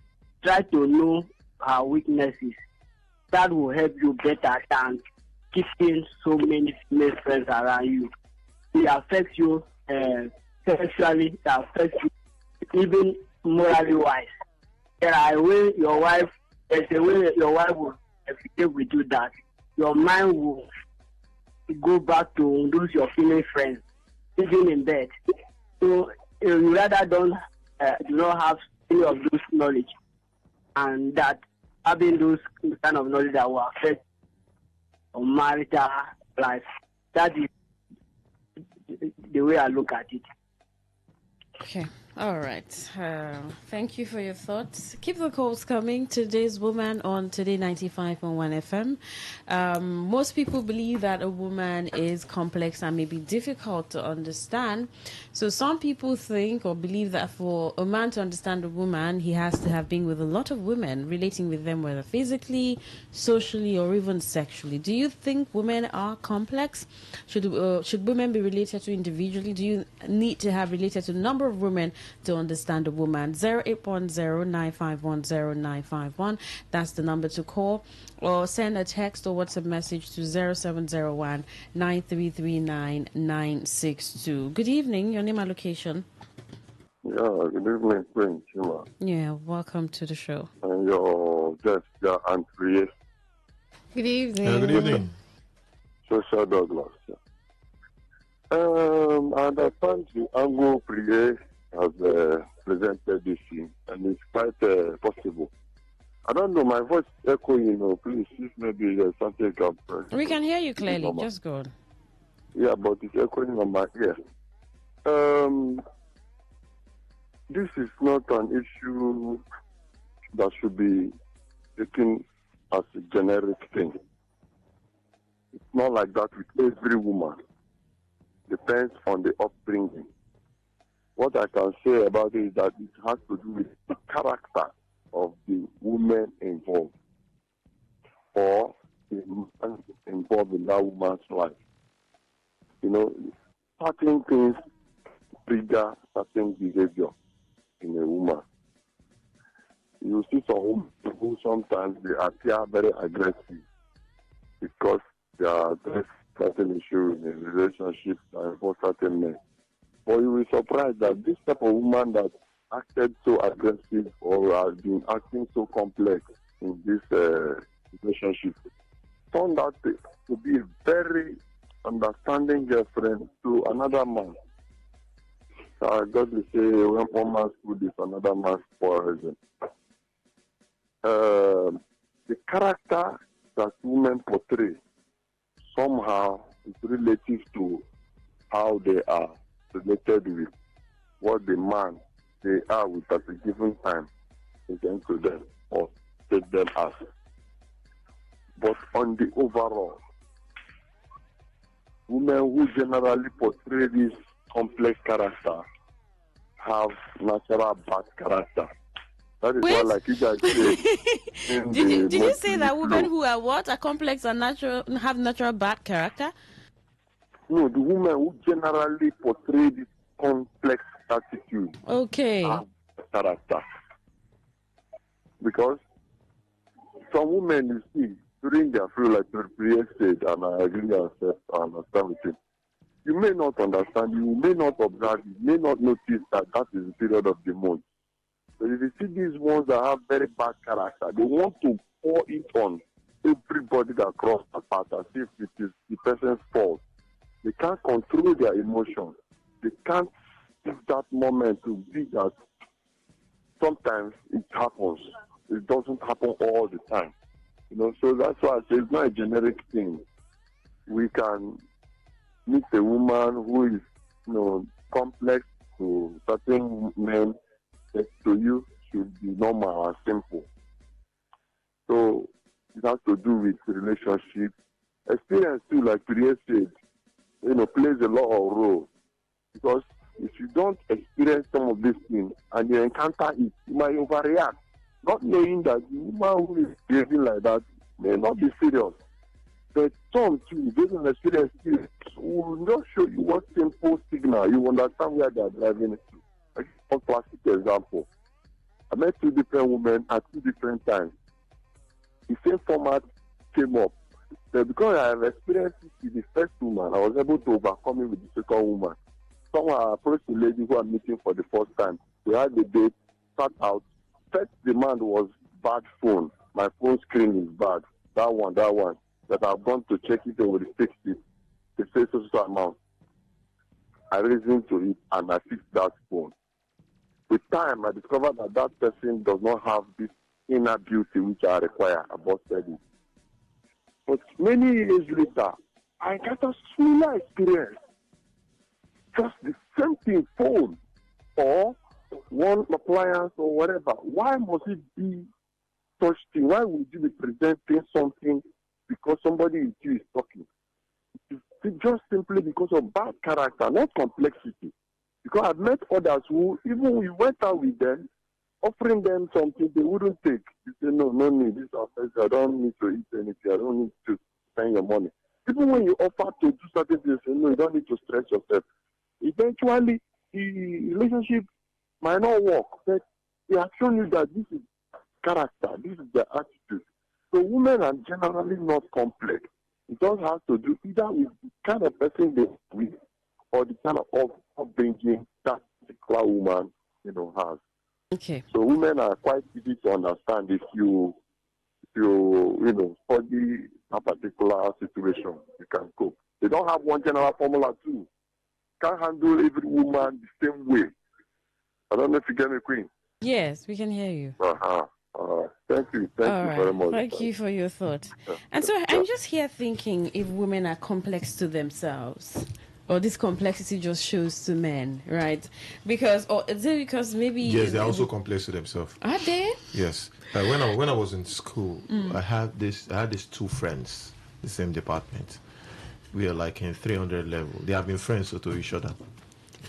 try to know her weaknesses. That will help you better than keeping so many female friends around you. It affects you sexually, it affects you even morally wise. There's a way your wife will behave with you that your mind will go back to those your female friends, even in bed. So you rather do not have any of those knowledge, and that having those kind of knowledge that will affect your marital life. That is the way I look at it. Okay. All right. Thank you for your thoughts. Keep the calls coming. Today's woman on Today 95.1 FM. Most people believe that a woman is complex and may be difficult to understand. So some people think or believe that for a man to understand a woman, he has to have been with a lot of women, relating with them whether physically, socially, or even sexually. Do you think women are complex? Should women be related to individually? Do you need to have related to a number of women to understand a woman? 0810-951-0951. That's the number to call, or send a text or WhatsApp message to 0701-9339-962. Good evening. Your name and location. Yeah, good evening, Prince Chima. Yeah, welcome to the show. And your guest, Andrea. Good evening. Good evening. Social Douglas. I understand the Ango Priye has presented this thing, and it's quite possible. I don't know, my voice echoing, please, if maybe there's something can press. We can hear you clearly, just go on. Yeah, but it's echoing on my ear. This is not an issue that should be taken as a generic thing. It's not like that with every woman. Depends on the upbringing. What I can say about it is that it has to do with the character of the woman involved or the man involved in that woman's life. Certain things trigger certain behavior in a woman. You see some women who sometimes they appear very aggressive because they are addressing certain issues in a relationship that involve certain men. But you will be surprised that this type of woman that acted so aggressive or has been acting so complex in this relationship turned out to be a very understanding girlfriend to another man. I got to say, when one man's food is another man's poison. The character that women portray somehow is relative to how they are related with what the man they are with at a given time present to them or take them as. But on the overall, women who generally portray this complex character have natural bad character. That is why, like you guys say, did you say that women who are what? Are complex and have natural bad character? No, the women who generally portray this complex attitude. Okay. Have character. Because some women, you see, during their free like the said, and I agree and understand with it, you may not understand, you may not observe, you may not notice that is the period of the month. But if you see these ones that have very bad character, they want to pour it on everybody that crosses the path as if it is the person's fault. They can't control their emotions. They can't take that moment to be that sometimes it happens. It doesn't happen all the time. So that's why I say it's not a generic thing. We can meet a woman who is, complex to certain men, that to you should be normal and simple. So it has to do with relationship. Experience too, like Priya said, plays a lot of role. Because if you don't experience some of these things and you encounter it, you might overreact, not knowing that the woman who is behaving like that may not be serious. But some too, based on experience, will not show you what simple signal you understand where they are driving to. Like a classic example. I met two different women at two different times. The same format came up. But because I have experienced it with the first woman, I was able to overcome it with the second woman. Someone approached the lady who I'm meeting for the first time. We had the date, start out. First demand was bad phone. My phone screen is bad. That one. That I've gone to check it over the fixed it. They say so amount. I reasoned to it and I fixed that phone. With time, I discovered that person does not have this inner beauty which I require about study. But many years later, I got a similar experience. Just the same thing, phone or one appliance or whatever. Why must it be such thing? Why would you be presenting something because somebody with you is talking? It's just simply because of bad character, not complexity. Because I've met others who, even when you went out with them, offering them something they wouldn't take. You say, no need, this offense, I don't need to eat anything, I don't need to spend your money. Even when you offer to do certain things, you say, no, you don't need to stress yourself. Eventually, the relationship might not work, but they have shown you that this is character, this is their attitude. So women are generally not complex. It does have to do either with the kind of person they are with or the kind of upbringing that particular woman, has. Okay. So women are quite easy to understand if you study a particular situation, you can cope. They don't have one general formula too. Can't handle every woman the same way. I don't know if you get me, Queen. Yes, we can hear you. Thank you very much. Thank you for your thoughts. And so I'm just here thinking if women are complex to themselves, or this complexity just shows to men, right? Because, or is it because maybe... Yes, they're also complex to themselves. Are they? Yes. When I was in school, I had these two friends, the same department. We are like in 300 level. They have been friends to each other.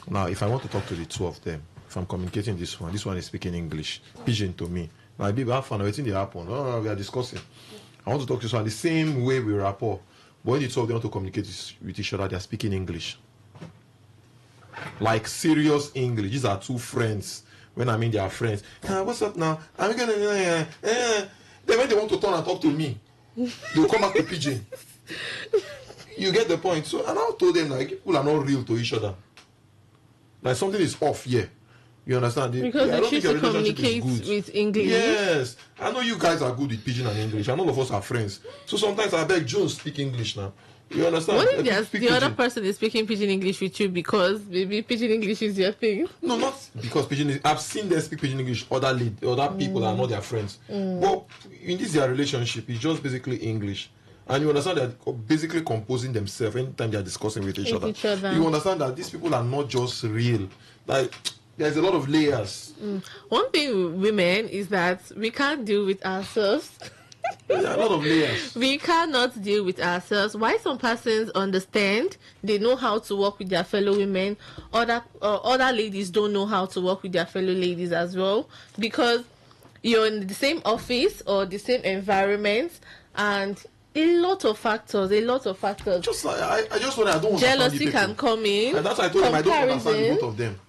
Now, if I want to talk to the two of them, if I'm communicating this one is speaking English, pidgin to me. Now, I have fun, waiting the happen. Oh, we are discussing. I want to talk to someone the same way we rapport. But when the two of them want to communicate with each other, they are speaking English. Like serious English. These are two friends. When I mean they are friends. What's up now? I'm gonna. Then when they want to turn and talk to me, they'll come back to pidgin. You get the point. So and I told them like people are not real to each other. Like something is off here. You understand? Because they choose to communicate with English. Yes. I know you guys are good with pidgin and English, and all of us are friends. So sometimes I beg Jones speak English now. You understand? What if the other person is speaking pidgin English with you because maybe pidgin English is your thing? No, not because pidgin is. I've seen them speak pidgin English, other people that are not their friends. But in this their relationship, it's just basically English. And you understand they're basically composing themselves anytime they're discussing with each other. You understand that these people are not just real. Like, there's a lot of layers. One thing with women is that we can't deal with ourselves. There are a lot of layers. We cannot deal with ourselves. Why some persons understand, they know how to work with their fellow women. Other ladies don't know how to work with their fellow ladies as well. Because you're in the same office or the same environment and A lot of factors. Just like I just want I don't jealousy can come in. And that's why I told him I don't understand the both of them.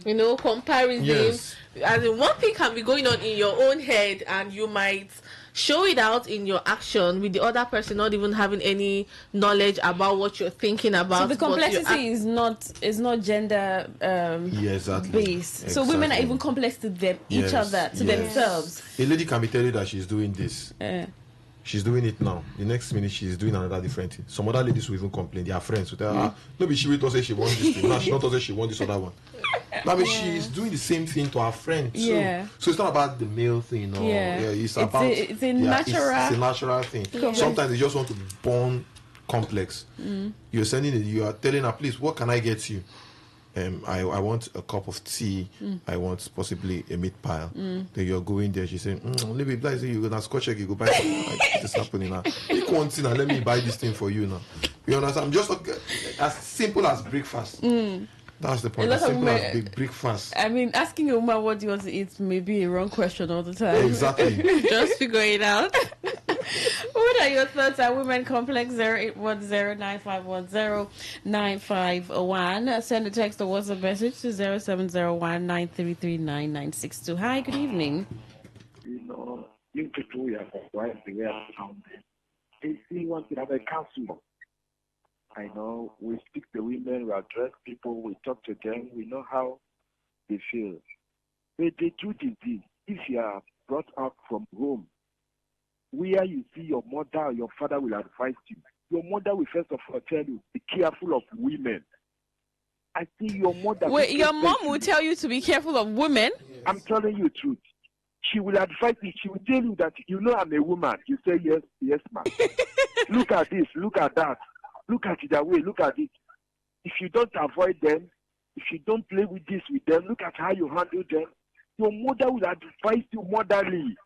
You know, comparison. Yes. And one thing can be going on in your own head, and you might show it out in your action with the other person not even having any knowledge about what you're thinking about. So the complexity is not gender exactly. based. Exactly. So women are even complex to them, each other, to themselves. A lady can be telling you that she's doing this. She's doing it now. The next minute she's doing another different thing. Some other ladies will even complain. Their friends will tell her, maybe she will say she wants this thing. Now she not say she wants this other one. I mean, she's doing the same thing to her friend too. Yeah. So it's not about the male thing, no. It's about it's a natural thing. Sometimes they just want to be born complex. You're sending it, you are telling her, please, what can I get you? I want a cup of tea. I want possibly a meat pile. Then you're going there. She's saying, "Maybe you're gonna scotch egg. You go buy something. Like, this happening now. Pick one thing and let me buy this thing for you now." You understand? I'm just as simple as breakfast. That's the point. As simple as breakfast. I mean, asking a woman what you want to eat may be a wrong question all the time. Exactly. Just figure it out. What are your thoughts on Women Complex? 08109510951. Send a text or WhatsApp message to 0701933992. Hi, good evening. You know, you people are surprising around them. They see one thing, I'm a counselor. I know we speak to women, we address people, we talk to them, we know how they feel. But the truth is this: if you are brought up from home, where you see your mother or your father will advise you, your mother will first of all tell you, be careful of women. I see your mother. Wait, your mom will tell you to be careful of women? I'm telling you the truth. She will advise you. She will tell you that, you know, I'm a woman. You say, yes, yes, ma'am. Look at this, look at that. Look at it that way, look at it. If you don't avoid them, if you don't play with this with them, look at how you handle them. Your mother will advise you motherly.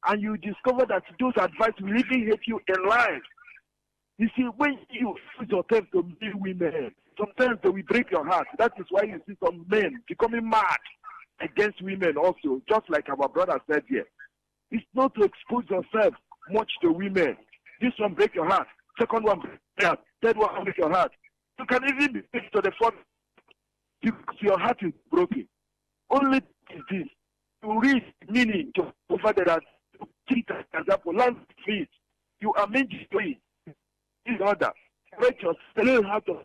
And you discover that those advice will even help you in life. You see, when you put yourself to be women, sometimes they will break your heart. That is why you see some men becoming mad against women also, just like our brother said here. It's not to expose yourself much to women. This one break your heart. Second one break your heart. Third one break your heart. You can even be taken to the fourth because your heart is broken. Only is this. You read meaning to over that treat as example, land feet. You are meant to it. In order, break your learn how to.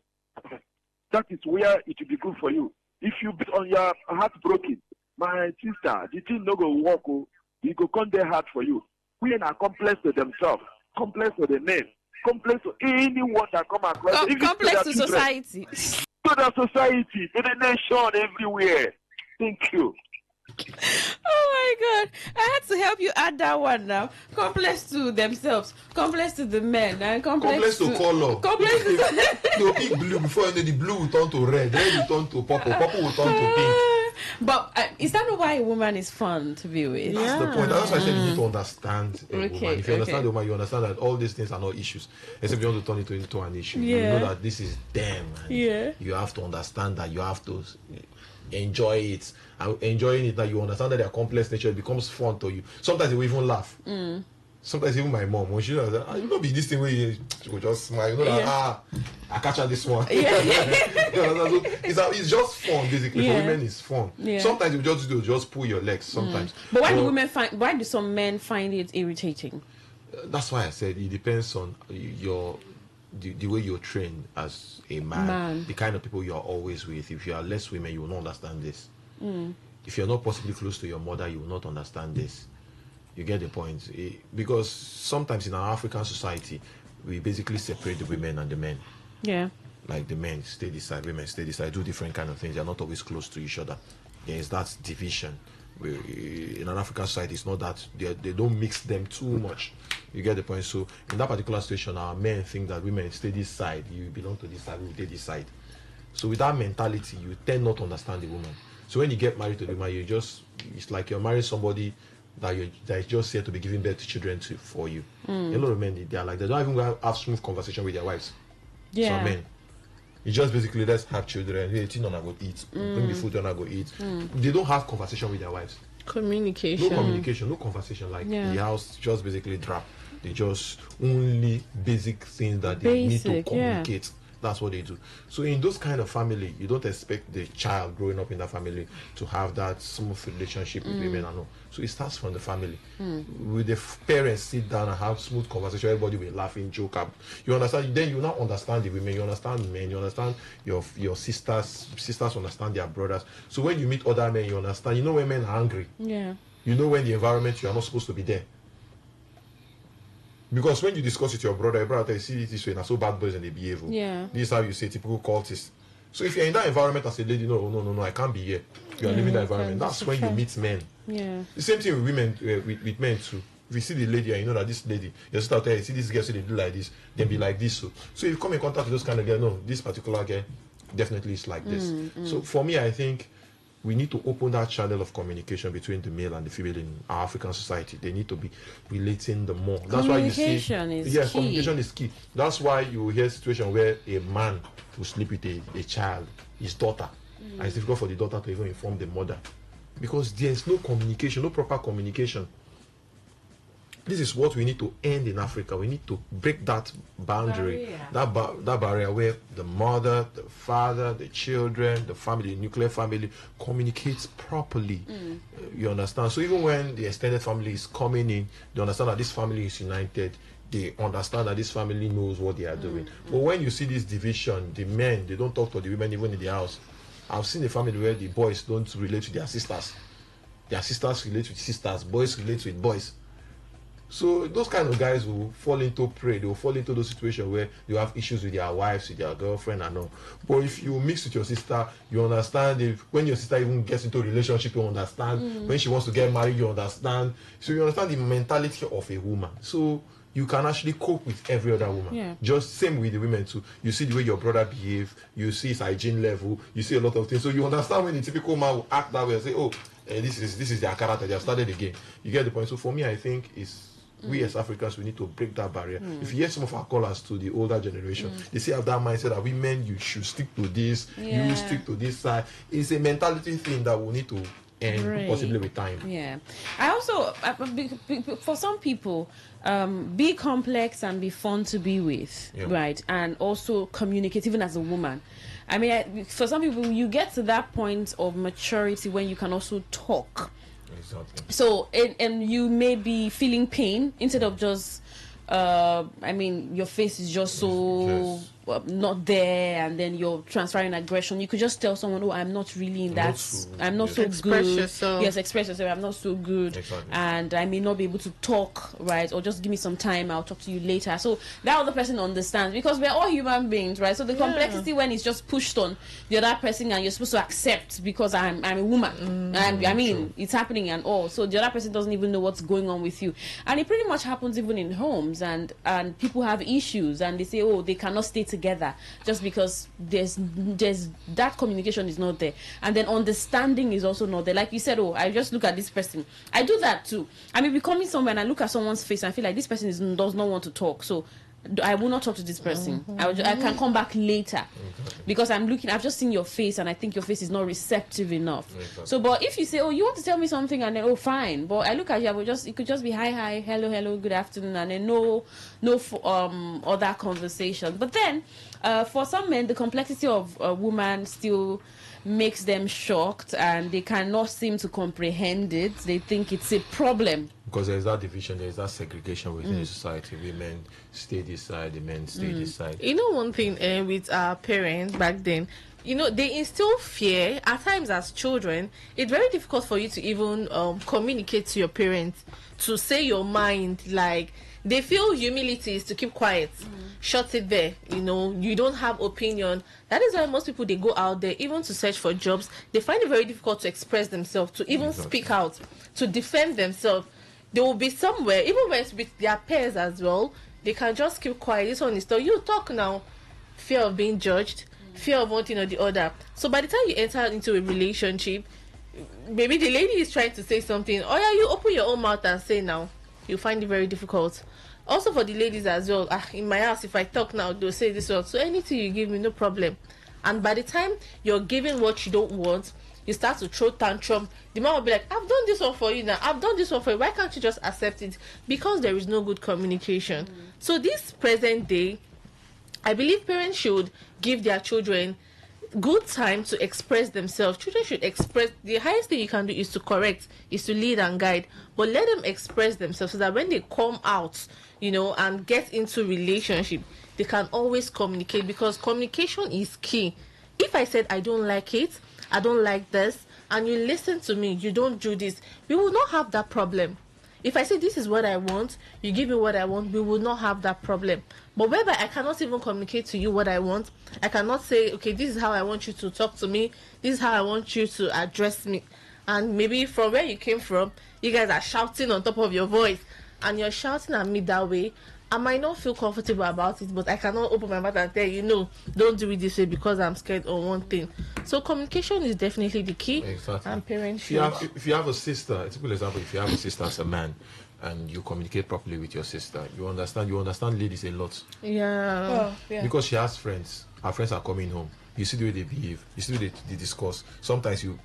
That is where it will be good for you. If you be on your heart broken, my sister, the thing no go walk. You go come there hard for you. Women are complex to themselves, complex to the men, complex to anyone that come across. Complex to society. To the society, to the nation, everywhere. Thank you. Oh my God! I had to help you add that one now. Complex to themselves, complex to the men, and complex to color. Complex to they'll pick blue before you know the blue will turn to red, red will turn to purple, purple will turn to pink. But is that not why a woman is fun to be with? That's the point. That's why I said you need to understand a woman. If you understand the woman, you understand that all these things are not issues. Except you want to turn it into an issue. You know that this is them. And you have to understand that you have to enjoy it. And enjoying it, that you understand that their complex nature, it becomes fun to you. Sometimes they will even laugh. Sometimes even my mom, when she does that, you know, be this thing where she will just smile. You know that I catch her this one. So it's just fun basically. For women, it's fun. Sometimes you just pull your legs. Sometimes. But why do women find? Why do some men find it irritating? That's why I said it depends on the way you're trained as a man, the kind of people you are always with. If you are less women, you will not understand this. If you're not possibly close to your mother, you will not understand this. You get the point? Because sometimes in our African society, we basically separate the women and the men. Yeah. Like the men stay this side, women stay this side, do different kind of things. They're not always close to each other. There is that division. In an African society, it's not that they don't mix them too much. You get the point? So in that particular situation, our men think that women stay this side, you belong to this side, we stay this side. So with that mentality, you tend not to understand the woman. So when you get married to the woman, it's like you're marrying somebody that is just here to be giving birth to children for you. A lot of men, they are like, they don't even have smooth conversation with their wives. Some men. It's just basically, let's have children. Hey, I'm going to eat. Bring the food, I'm going to eat. They don't have conversation with their wives. Communication. No communication, no conversation. Like the house just basically drop. They just only basic things that they need to communicate. That's what they do. So in those kind of family, you don't expect the child growing up in that family to have that smooth relationship with women and all. So it starts from the family. With the parents sit down and have smooth conversation, everybody will laugh and joke up. You understand? Then you now understand the women, you understand men, you understand your sisters understand their brothers. So when you meet other men, you understand. You know when men are angry. Yeah. You know when the environment you are not supposed to be there. Because when you discuss with your brother, you see this way, and so bad boys and they behave. Yeah. This is how you say typical cultists. So if you're in that environment as a lady, no, I can't be here. You are living that environment. That's when you meet men. Yeah. The same thing with women, with men too. If you see the lady and you know that this lady, your sister out there, you see this girl, so they do like this, then be like this. So if you come in contact with those kind of girls, no, this particular girl definitely is like this. So for me, I think we need to open that channel of communication between the male and the female in our African society. They need to be relating the more. That's why you see, communication is key. That's why you hear a situation where a man will sleep with a child, his daughter, and it's difficult for the daughter to even inform the mother because there's no communication, no proper communication. This is what we need to end in Africa. We need to break that boundary, that barrier where the mother, the father, the children, the family, the nuclear family communicates properly. You understand? So even when the extended family is coming in, they understand that this family is united. They understand that this family knows what they are doing. But when you see this division, the men, they don't talk to the women even in the house. I've seen a family where the boys don't relate to their sisters. Their sisters relate with sisters. Boys relate with boys. So those kind of guys will fall into prey. They will fall into those situations where you have issues with their wives, with their girlfriend and all. But if you mix with your sister, you understand. When your sister even gets into a relationship, you understand. When she wants to get married, you understand. So you understand the mentality of a woman. So you can actually cope with every other woman. Yeah. Just same with the women too. You see the way your brother behave. You see his hygiene level. You see a lot of things. So you understand when the typical man will act that way and say, oh, this is their character. They have started again. You get the point. So for me, I think we as Africans, we need to break that barrier. If you hear some of our callers to the older generation, they say have that mindset that women, you should stick to this, you stick to this side. It's a mentality thing that we need to end, possibly with time. Yeah. I also, for some people, be complex and be fun to be with, right? And also communicate, even as a woman. I mean, for some people, you get to that point of maturity when you can also talk. Exactly. So, and you may be feeling pain instead of just, your face is just so not there, and then you're transferring aggression. You could just tell someone, "Oh, I'm not really in that. I'm not so express good." Yourself. Yes, express yourself. I'm not so good, and I may not be able to talk, right? Or just give me some time. I'll talk to you later. So that other person understands because we're all human beings, right? So the complexity when it's just pushed on the other person, and you're supposed to accept because I'm a woman, and I mean it's happening and all. So the other person doesn't even know what's going on with you, and it pretty much happens even in homes, and people have issues, and they say, oh, they cannot stay together just because there's that communication is not there, and then understanding is also not there. Like you said, oh, I just look at this person. I do that too. I mean, we come in somewhere and I look at someone's face and I feel like this person does not want to talk, so I will not talk to this person. I can come back later because I've just seen your face and I think your face is not receptive enough. So, but if you say, oh, you want to tell me something, and then, oh, fine, but I look at you, it could just be hi, hello, good afternoon, and then no other conversation. But then, for some men, the complexity of a woman still makes them shocked, and they cannot seem to comprehend it. They think it's a problem. Because there's that division, there's that segregation within the society. Women stay this side, the men stay this side. You know, one thing with our parents back then, you know, they instill fear. At times as children, it's very difficult for you to even communicate to your parents, to say your mind. Like, they feel humility is to keep quiet, shut it there. You know, you don't have opinion. That is why most people, they go out there even to search for jobs. They find it very difficult to express themselves, to even speak out, to defend themselves. They will be somewhere, even when it's with their peers as well, they can just keep quiet. This one is still, you talk now. Fear of being judged, fear of one thing or the other. So by the time you enter into a relationship, maybe the lady is trying to say something. Oh yeah, you open your own mouth and say now. You find it very difficult. Also for the ladies as well, in my house, if I talk now, they'll say this one. So anything you give me, no problem. And by the time you're giving what you don't want, you start to throw tantrum, the man will be like, I've done this one for you now, I've done this one for you, why can't you just accept it? Because there is no good communication. So this present day, I believe parents should give their children good time to express themselves. Children should express. The highest thing you can do is to correct, is to lead and guide, but let them express themselves so that when they come out, and get into relationship, they can always communicate, because communication is key. If I said I don't like it, I don't like this, and you listen to me, you don't do this, we will not have that problem. If I say this is what I want, you give me what I want, we will not have that problem. But whereby I cannot even communicate to you what I want, I cannot say, okay, this is how I want you to talk to me, this is how I want you to address me. And maybe from where you came from, you guys are shouting on top of your voice, and you're shouting at me that way. I might not feel comfortable about it, but I cannot open my mouth and tell you, no, don't do it this way because I'm scared or one thing. So communication is definitely the key. Exactly. And parents if you have a sister, a typical example, if you have a sister as a man and you communicate properly with your sister, you understand ladies a lot. Yeah. Well, yeah. Because she has friends. Her friends are coming home. You see the way they behave. You see the way they discuss. Sometimes you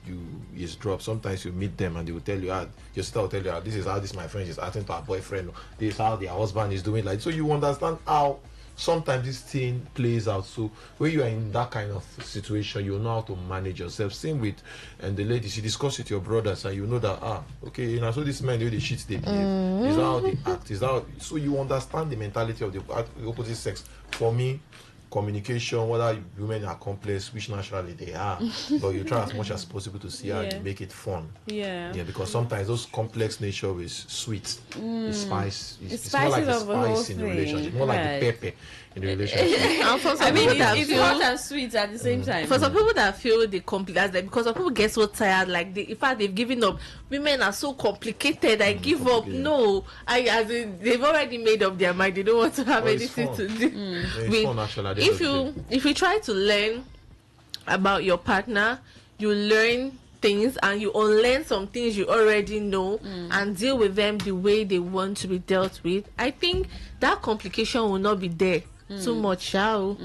drop. Sometimes you meet them and they will tell you, your sister will tell you, this is how this my friend is acting to her boyfriend. This is how their husband is doing. So you understand how sometimes this thing plays out. So when you are in that kind of situation, you know how to manage yourself. Same with the ladies. You discuss with your brothers and you know that okay, so this man, the way they shit, they behave. Is how they act. So you understand the mentality of the opposite sex. For me, communication, whether women are complex, which naturally they are, but you try as much as possible to see how you make it fun. Yeah, because sometimes those complex nature is sweet. It's spice. It's spices more like the of the whole spice in the thing. relationship, more like the pepper in the relationship. And for some it's hot and sweet at the same time. For some people that feel they complicate, because some people get so tired, in fact they've given up. Women are so complicated. I give up. No, they've already made up their mind. They don't want to have anything to do. It's fun, actually. If you try to learn about your partner, you learn things and you unlearn some things you already know and deal with them the way they want to be dealt with, I think that complication will not be there. Too much, but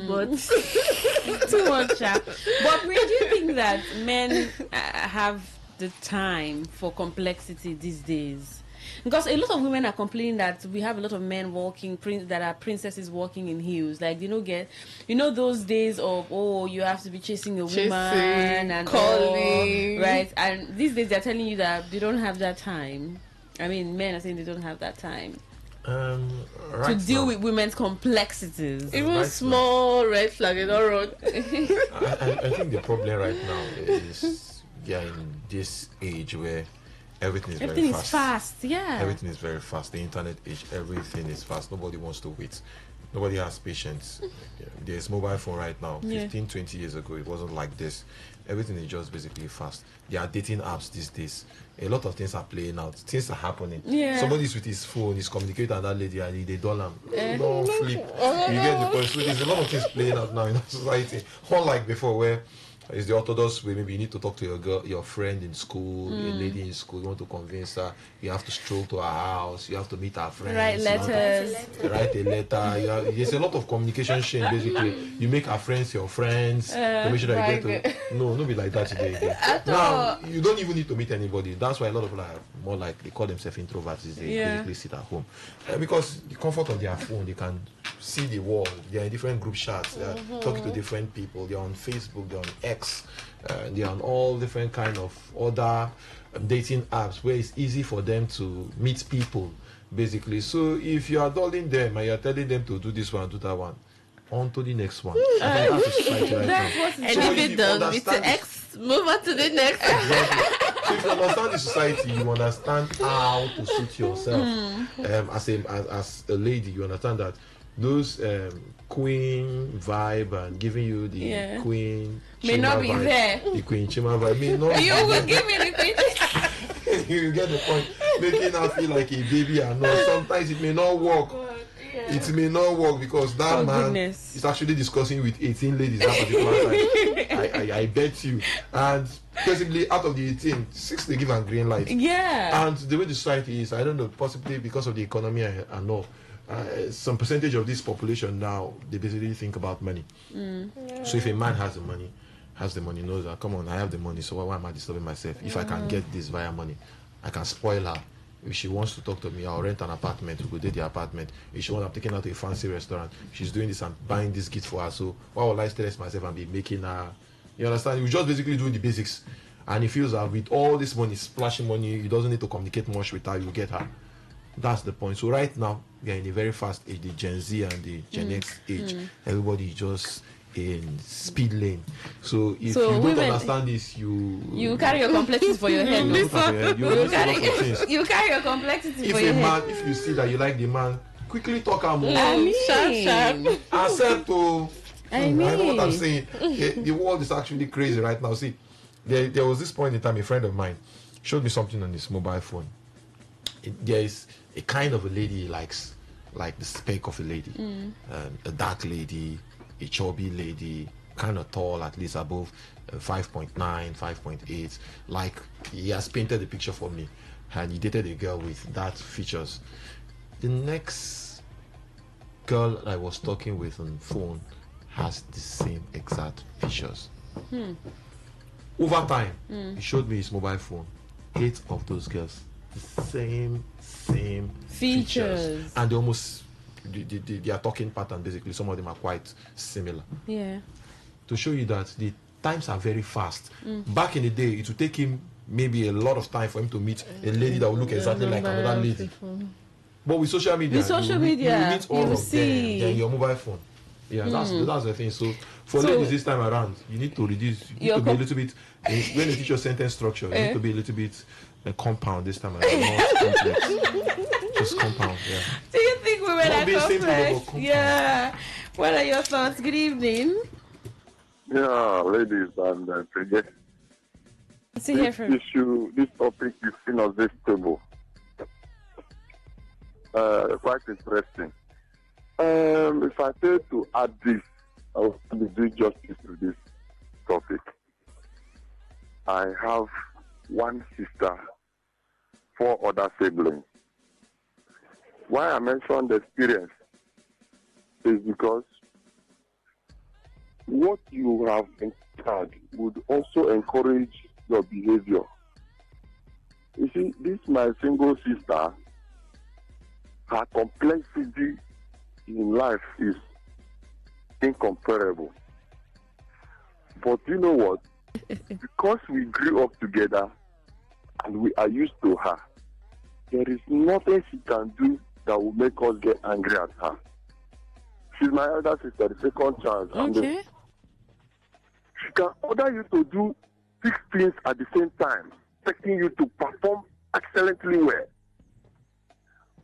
too much. But do you think that men have the time for complexity these days? Because a lot of women are complaining that we have a lot of men walking, that are princesses walking in heels. Like, those days of, you have to be chasing a woman and calling. Right? And these days they're telling you that they don't have that time. I mean, men are saying they don't have that time to deal with women's complexities. Even small red flag, you don't run. I think the problem right now is in this age where everything is very fast. Yeah. Everything is very fast. The internet age, everything is fast. Nobody wants to wait. Nobody has patience. There's mobile phone right now. 15, 20 years ago, it wasn't like this. Everything is just basically fast. There are dating apps these days. A lot of things are playing out. Things are happening. Yeah. Somebody's with his phone, he's communicating with that lady, and they don't flip. You get the point. So there's a lot of things playing out now in our society. Unlike before, where it's the orthodox way. Maybe you need to talk to your friend in school, a lady in school. You want to convince her. You have to stroll to her house. You have to meet her friends. Write letters. Write a letter. There's a lot of communication chain. Basically, you make her friends your friends. To make sure that you get to. No, be like that today. Now you don't even need to meet anybody. That's why a lot of people are more like, they call themselves introverts. They basically sit at home because the comfort of their phone, they can see the world. They are in different group chats. They are talking to different people. They are on Facebook. They are on X. They are on all different kind of other dating apps where it's easy for them to meet people, basically. So if you are dulling them and you are telling them to do this one, do that one, on to the next one. And if it does with the X, move on to the next. Exactly. So if you understand the society, you understand how to suit yourself. As a lady, you understand that those queen vibe and giving you the queen may not be vibe, there. the queen chima vibe may not be you will give me the queen. You get the point. Making her feel like a baby and not. Sometimes it may not work. It may not work because that man is actually discussing with 18 ladies that particular time. I bet you. And basically, out of the 18, 6 they give a green light. Yeah. And the way the society is, I don't know, possibly because of the economy and all, some percentage of this population now, they basically think about money. So if a man has the money has the money, knows that, come on, I have the money, so why am I disturbing myself? If I can get this via money, I can spoil her. If she wants to talk to me, I'll rent an apartment, we'll go to the apartment. If she wants, I'm taking her to a fancy restaurant, she's doing this, I'm buying this gift for her, so why will I stress myself and be making her, you understand? You're just basically doing the basics. And he feels that with all this money, splashing money, he doesn't need to communicate much with her, you get her. That's the point. So right now, we are in a very fast age, the Gen Z and the Gen X age. Everybody is just in speed lane. So if you don't understand this, you carry your complexity for your head. You carry your complexity for your head. If you see that you like the man, quickly talk and move. Sharp. Accept to. I know what I'm saying. The world is actually crazy right now. See, there was this point in time, a friend of mine showed me something on his mobile phone. There is a kind of a lady he likes, like the spec of a lady, a dark lady, a chubby lady, kind of tall, at least above 5.9, 5.8. Like, he has painted the picture for me, and he dated a girl with that features. The next girl I was talking with on the phone has the same exact features. Over time, he showed me his mobile phone. 8 of those girls, the same features, and they almost they are talking pattern. Basically, some of them are quite similar. Yeah. To show you that the times are very fast. Back in the day, it would take him maybe a lot of time for him to meet a lady that would look exactly like another lady. But with social media, you meet all of them. Then your mobile phone. Yeah, that's the thing. So for ladies this time around, you need to reduce. You need to be a little bit. When you teach your sentence structure, you need to be a little bit compound this time around. Not complex. Just compound. Yeah. Do you think women are complex? Yeah. What are your thoughts? Good evening. Yeah, ladies and forget. This issue, this topic is seen as this table. Quite interesting. If I try to add this, I will do justice to this topic. I have one sister, 4 other siblings. Why I mention the experience is because what you have encountered would also encourage your behavior. You see, this my single sister, her complexity in life is incomparable. But you know what? Because we grew up together and we are used to her, there is nothing she can do that will make us get angry at her. She's my elder sister, the second child. Okay. She can order you to do 6 things at the same time, expecting you to perform excellently well.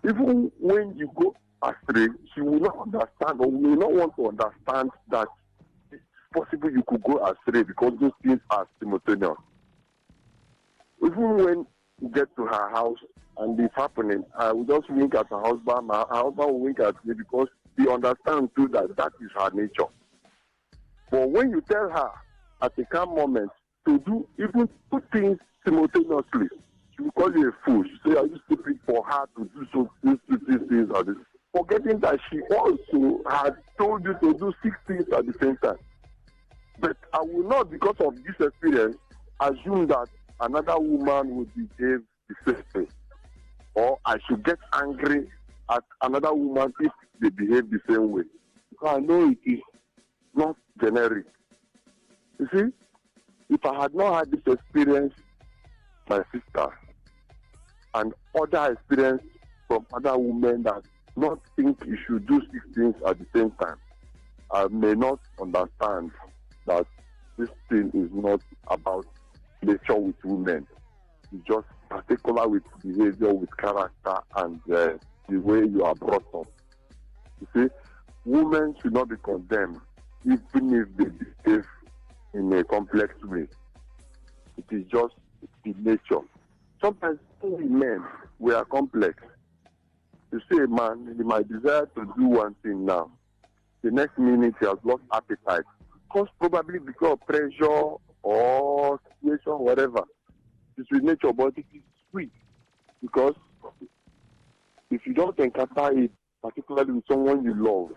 Even when you go astray, she will not understand or will not want to understand that it's possible you could go astray because those things are simultaneous. Even when you get to her house and it's happening, I will just wink at her husband. Her husband will wink at me because he understands too that is her nature. But when you tell her at a calm moment to do even 2 things simultaneously, she will call you a fool. She say, "Are you stupid for her to do these things or this?" Forgetting that she also had told you to do 6 things at the same time. But I will not, because of this experience, assume that another woman would behave the same way. Or I should get angry at another woman if they behave the same way. Because I know it is not generic. You see, if I had not had this experience, my sister, and other experience from other women that not think you should do 6 things at the same time, I may not understand that this thing is not about nature with women. It's just particular with behavior, with character, and the way you are brought up. You see, women should not be condemned even if they behave in a complex way. It is just the nature. Sometimes we men, we are complex. You see a man, he might desire to do one thing now. The next minute he has lost appetite. Probably because of pressure or situation, whatever. It's with nature, but it is sweet. Because if you don't encounter it, particularly with someone you love,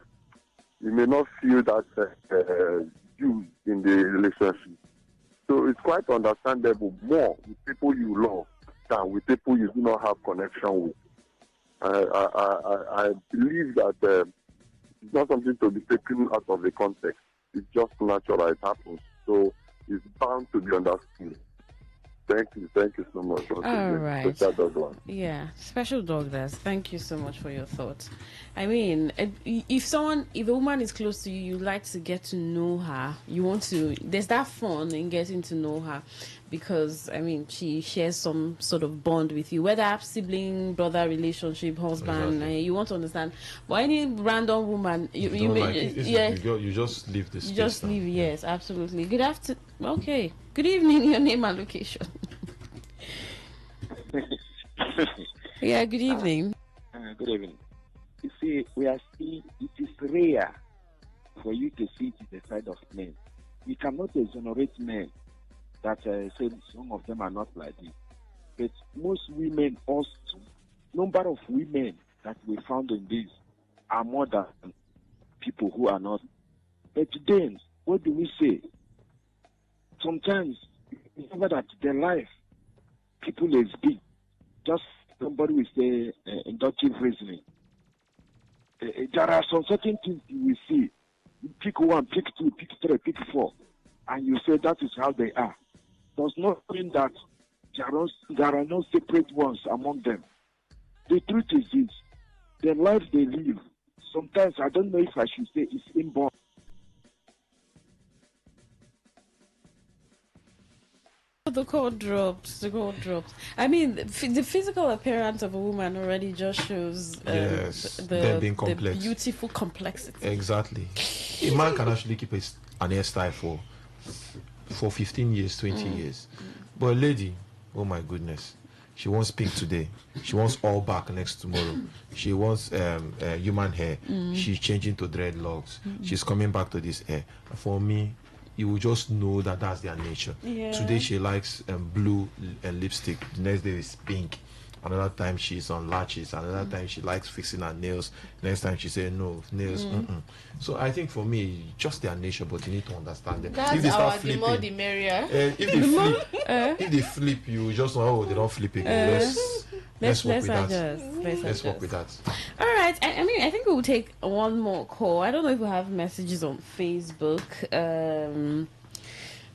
you may not feel that you in the relationship. So it's quite understandable more with people you love than with people you do not have connection with. I believe that it's not something to be taken out of the context. It's just natural. It happens. So it's bound to be understood. Thank you so much. All right. Special Douglas. Yeah, Special Douglas. Thank you so much for your thoughts. I mean, if a woman is close to you, you like to get to know her. You want to. There's that fun in getting to know her, because I mean, she shares some sort of bond with you, whether sibling, brother relationship, husband. Exactly. You want to understand. But any random woman, you just leave this. You just leave. Yes, absolutely. Good afternoon. Okay. Good evening. Your name and location. Yeah. Good evening. Good evening. You see, we are seeing it is rare for you to see it in the side of men. We cannot exonerate men that say some of them are not like this. But most women also, number of women that we found in this are more than people who are not. But then, what do we say? Sometimes, remember that their life, people is big. Just somebody will say inductive reasoning. There are some certain things you will see. You pick one, pick two, pick three, pick four, and you say that is how they are. Does not mean that there are no separate ones among them. The truth is this: the life they live, sometimes I don't know if I should say it's inborn. The code drops. I mean, the physical appearance of a woman already just shows they're being complex. The beautiful complexity. Exactly. A man can actually keep an hairstyle for 15 years, 20 years. But a lady, oh my goodness, she wants pink today. She wants all back next tomorrow. She wants human hair. She's changing to dreadlocks. She's coming back to this hair. For me, you will just know that that's their nature. Yeah. Today she likes blue lipstick. The next day is pink. Another time she's on lashes. Another time she likes fixing her nails. Next time she says no nails. So I think for me, just their nature, but you need to understand them. That's if they start the flipping, more the merrier. If they flip, you just know they don't flip again. Let's work with that. Let's work with that. All right. I mean, I think we will take one more call. I don't know if we have messages on Facebook.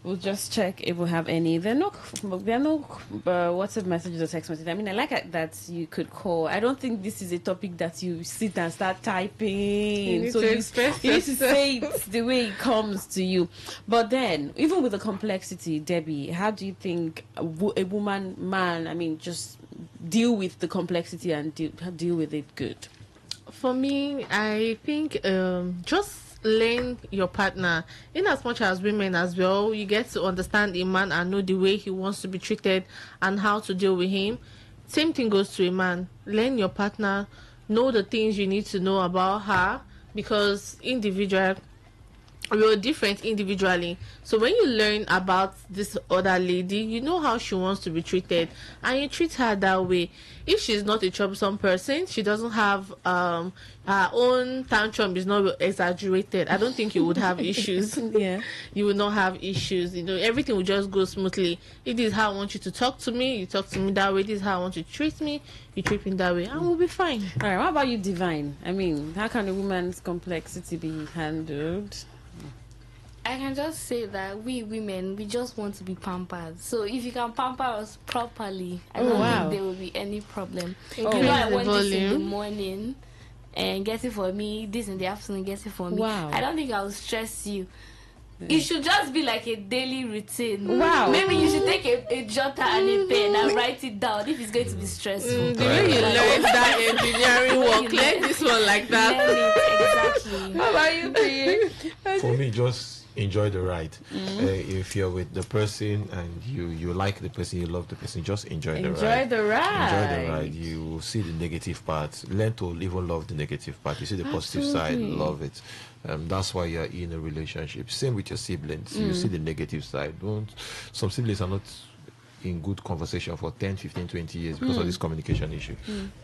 We'll just check if we have any. There are no WhatsApp messages or text messages. I mean, I like that you could call. I don't think this is a topic that you sit and start typing. You need so to you need to say it the way it comes to you. But then, even with the complexity, Debbie, how do you think a man, I mean, just deal with the complexity and deal with it good? For me, I think just learn your partner. In as much as women as well, you get to understand a man and know the way he wants to be treated and how to deal with him. Same thing goes to a man. Learn your partner, know the things you need to know about her, because we're different individually. So when you learn about this other lady, you know how she wants to be treated and you treat her that way. If she's not a troublesome person, she doesn't have her own tantrum is not exaggerated, I don't think you would have issues. Yeah, you would not have issues. You know, everything will just go smoothly. If this is how I want you to talk to me, you talk to me that way. This is how I want you to treat me, you treat me that way, and we'll be fine. All right, what about you, Divine? I mean, how can a woman's complexity be handled? I can just say that we women, we just want to be pampered. So if you can pamper us properly, I don't think there will be any problem. You know, I want this in the morning and get it for me, this in the afternoon, get it for me. Wow. I don't think I will stress you. It should just be like a daily routine. Wow. Maybe you should take a jotter and a pen and write it down if it's going to be stressful. The way you learn that engineering work, learn this one like that. Learn it, exactly. How about you, P? For me, just enjoy the ride. If you're with the person and you like the person, you love the person, just enjoy the ride. Enjoy the ride. You will see the negative parts. Learn to even love the negative part. You see the positive side, love it. That's why you're in a relationship. Same with your siblings. You see the negative side. Some siblings are not in good conversation for 10, 15, 20 years because of this communication issue.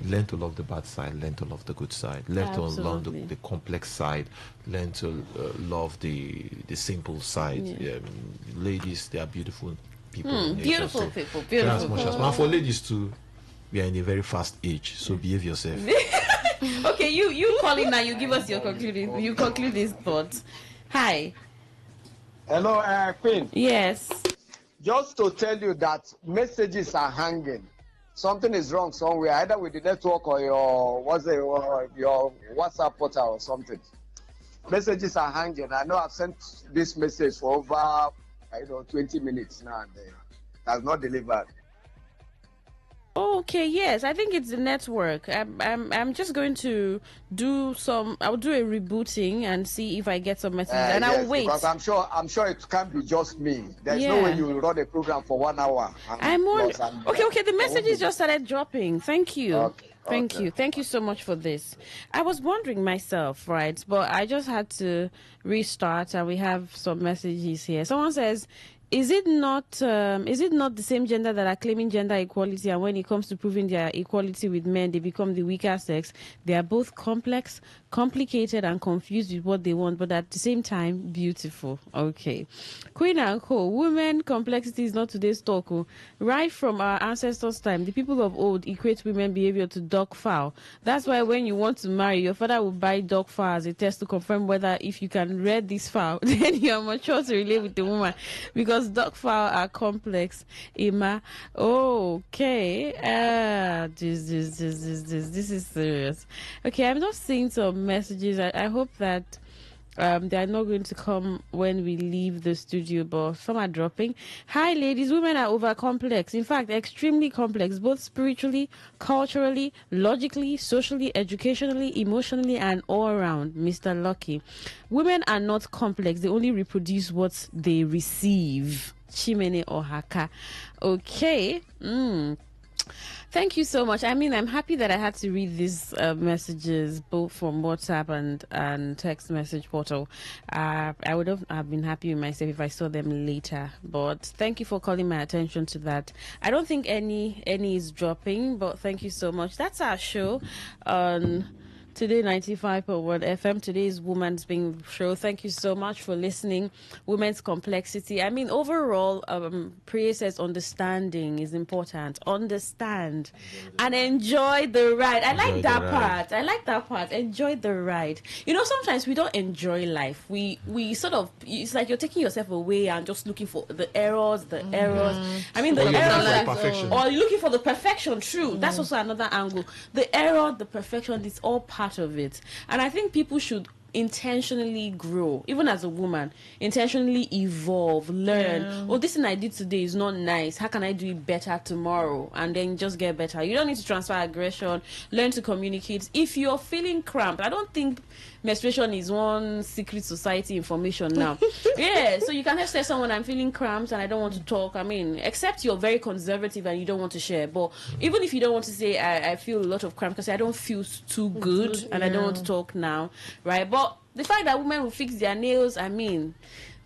Learn to love the bad side, learn to love the good side, learn to love the complex side, learn to love the simple side. Ladies, they are beautiful people. Beautiful people, beautiful. As much as well. For ladies too, we are in a very fast age, so behave yourself. Okay, you call in now. You give us your concluding. You conclude these thoughts. Hi. Hello, Queen. Yes. Just to tell you that messages are hanging. Something is wrong somewhere, either with the network or your WhatsApp portal or something. Messages are hanging. I know I've sent this message for over 20 minutes now, and it has not delivered. Okay, yes, I think it's the network. I'm just going to I'll do a rebooting and see if I get some messages, and yes, I'll wait. Because I'm sure it can't be just me. There's no way you will run a program for 1 hour. Okay, the messages just started dropping. Thank you. Thank you so much for this. I was wondering myself, right? But I just had to restart, and we have some messages here. Someone says, is it not the same gender that are claiming gender equality, and when it comes to proving their equality with men, they become the weaker sex? They are both complex, complicated, and confused with what they want, but at the same time, beautiful. Okay. Queen and Co. Women complexity is not today's talk. Right from our ancestors' time, the people of old equate women behavior to dog fowl. That's why when you want to marry, your father will buy dog fowl as a test to confirm whether if you can read this fowl, then you are mature to relate with the woman, because dog fowl are complex. Emma, okay. This is serious. Okay, I'm just seeing some messages. I hope that they are not going to come when we leave the studio, but some are dropping. Hi, ladies. Women are over complex. In fact, extremely complex, both spiritually, culturally, logically, socially, educationally, emotionally, and all around. Mr. Lucky. Women are not complex. They only reproduce what they receive. Chimene or Haka. Okay. Thank you so much. I mean, I'm happy that I had to read these messages both from WhatsApp and text message portal. I would have been happy with myself if I saw them later. But thank you for calling my attention to that. I don't think any is dropping, but thank you so much. That's our show on Today 95.1 FM. Today's Woman's Being Show. Thank you so much for listening. Women's complexity. I mean, overall, Priya says understanding is important. Understand and enjoy the ride. I like that part. I like that part. Enjoy the ride. You know, sometimes we don't enjoy life. We sort of, it's like you're taking yourself away and just looking for the errors. I mean, the errors. Or you're looking for the perfection. True. That's also another angle. The error, the perfection, it's all part of it. And I think people should intentionally grow, even as a woman, intentionally evolve, learn. Oh, this thing I did today is not nice. How can I do it better tomorrow? And then just get better. You don't need to transfer aggression. Learn to communicate. If you're feeling cramped, I don't think menstruation is one secret society information now. Yeah, so you can just tell someone, I'm feeling cramped and I don't want to talk. I mean, except you're very conservative and you don't want to share. But even if you don't want to say, I feel a lot of cramp because I don't feel too good and I don't want to talk now, right? But the fact that women will fix their nails, I mean,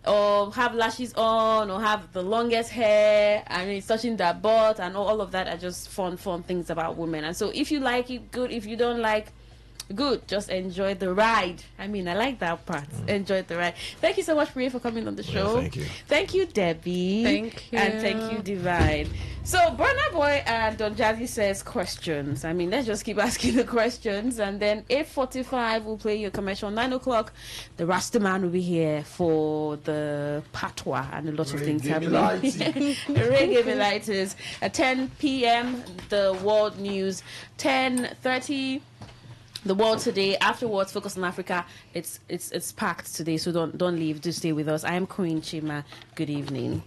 or have lashes on, or have the longest hair, I mean, touching their butt, and all of that are just fun things about women. And so if you like it, good. If you don't like, good. Just enjoy the ride. I mean, I like that part. Enjoy the ride. Thank you so much, Priya, for coming on the show. Thank you. Thank you, Debbie. Thank you. And thank you, Divine. So, Burna Boy and Don Jazzy says questions. I mean, let's just keep asking the questions. And then 8:45, we'll play your commercial. 9 o'clock, the Rasta Man will be here for the patwa and a lot of things happening. Reggae Militers. At 10 p.m., the world news. 10:30. The world today. Afterwards, Focus on Africa. It's packed today, so don't leave. Do stay with us. I am Queen Chima. Good evening.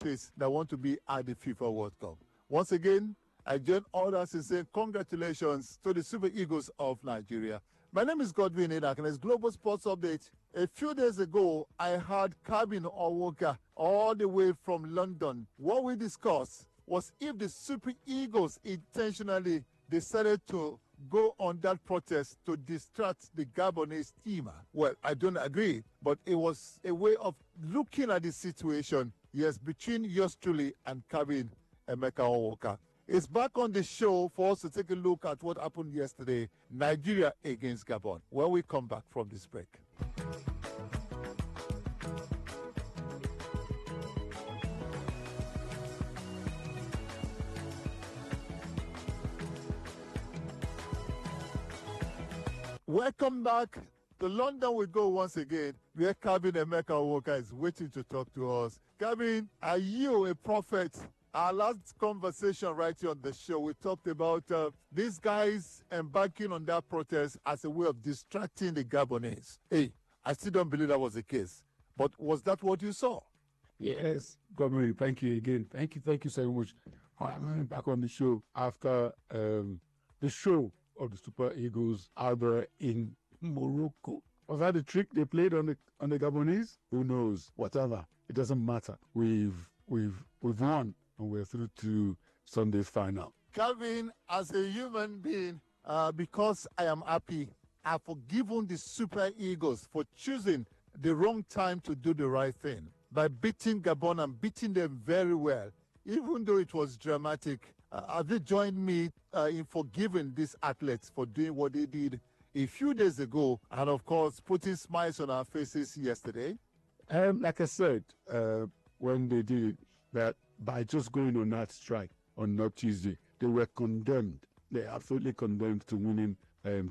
countries that want to be at the FIFA World Cup. Once again, I join others in saying congratulations to the Super Eagles of Nigeria. My name is Godwin Edak, and it's Global Sports Update. A few days ago, I had Cabin Owoka all the way from London. What we discussed was if the Super Eagles intentionally decided to go on that protest to distract the Gabonese team. Well, I don't agree, but it was a way of looking at the situation, yes, between yours truly and Cabin Emeka Owoka. It's back on the show for us to take a look at what happened yesterday, Nigeria against Gabon, when we come back from this break. Welcome back. To London we go once again, where Cabin Emeka Owoka is waiting to talk to us. Cabin, are you a prophet? Our last conversation right here on the show, we talked about these guys embarking on that protest as a way of distracting the Gabonese. Hey, I still don't believe that was the case. But was that what you saw? Yes, Governor, thank you again. Thank you so much. I'm back on the show after the show of the Super Eagles Albert in Morocco. Was that the trick they played on the Gabonese? Who knows? Whatever. It doesn't matter. We've won. And we're through to Sunday's final. Calvin, as a human being, because I am happy, I've forgiven the Super Eagles for choosing the wrong time to do the right thing by beating Gabon and beating them very well. Even though it was dramatic, have they joined me in forgiving these athletes for doing what they did a few days ago and, of course, putting smiles on our faces yesterday? Like I said, when they did that, by just going on that strike on that Tuesday, they were condemned. They're absolutely condemned to winning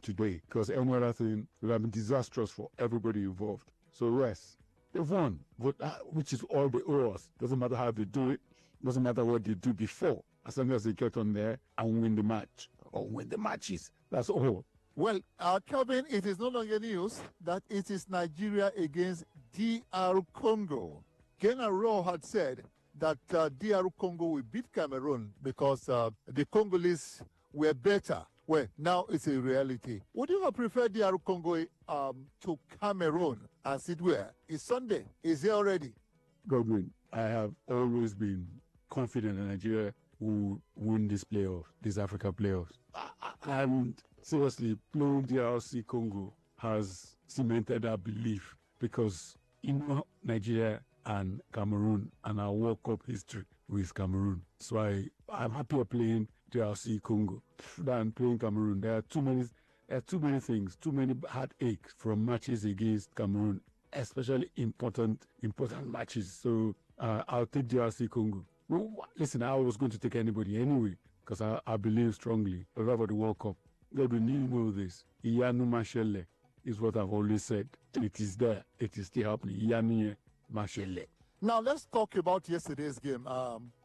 today, because any other thing would have been disastrous for everybody involved. So yes, they've won, which is all they owe us. Doesn't matter how they do it, doesn't matter what they do before, as long as they get on there and win the match or win the matches. That's all. Well, Calvin, it is no longer news that it is Nigeria against DR Congo. Ghana Raw had said that DR Congo will beat Cameroon because the Congolese were better. Well, now it's a reality. Would you have preferred DR Congo to Cameroon, as it were? It's Sunday. Is it already? Godwin, I have always been confident in Nigeria will win this playoff, this Africa playoffs. And seriously, playing DRC Congo has cemented that belief, because Nigeria and Cameroon and our World Cup history with Cameroon. So I'm happier playing DRC Congo than playing Cameroon. There are too many things, too many heartaches from matches against Cameroon, especially important matches. So I'll take DRC Congo. Well, listen, I was going to take anybody anyway, because I believe strongly about the World Cup. They will know this. Iyanu Mashele is what I've always said. It is there. It is still happening. Iyanu Mashele. Now, let's talk about yesterday's game,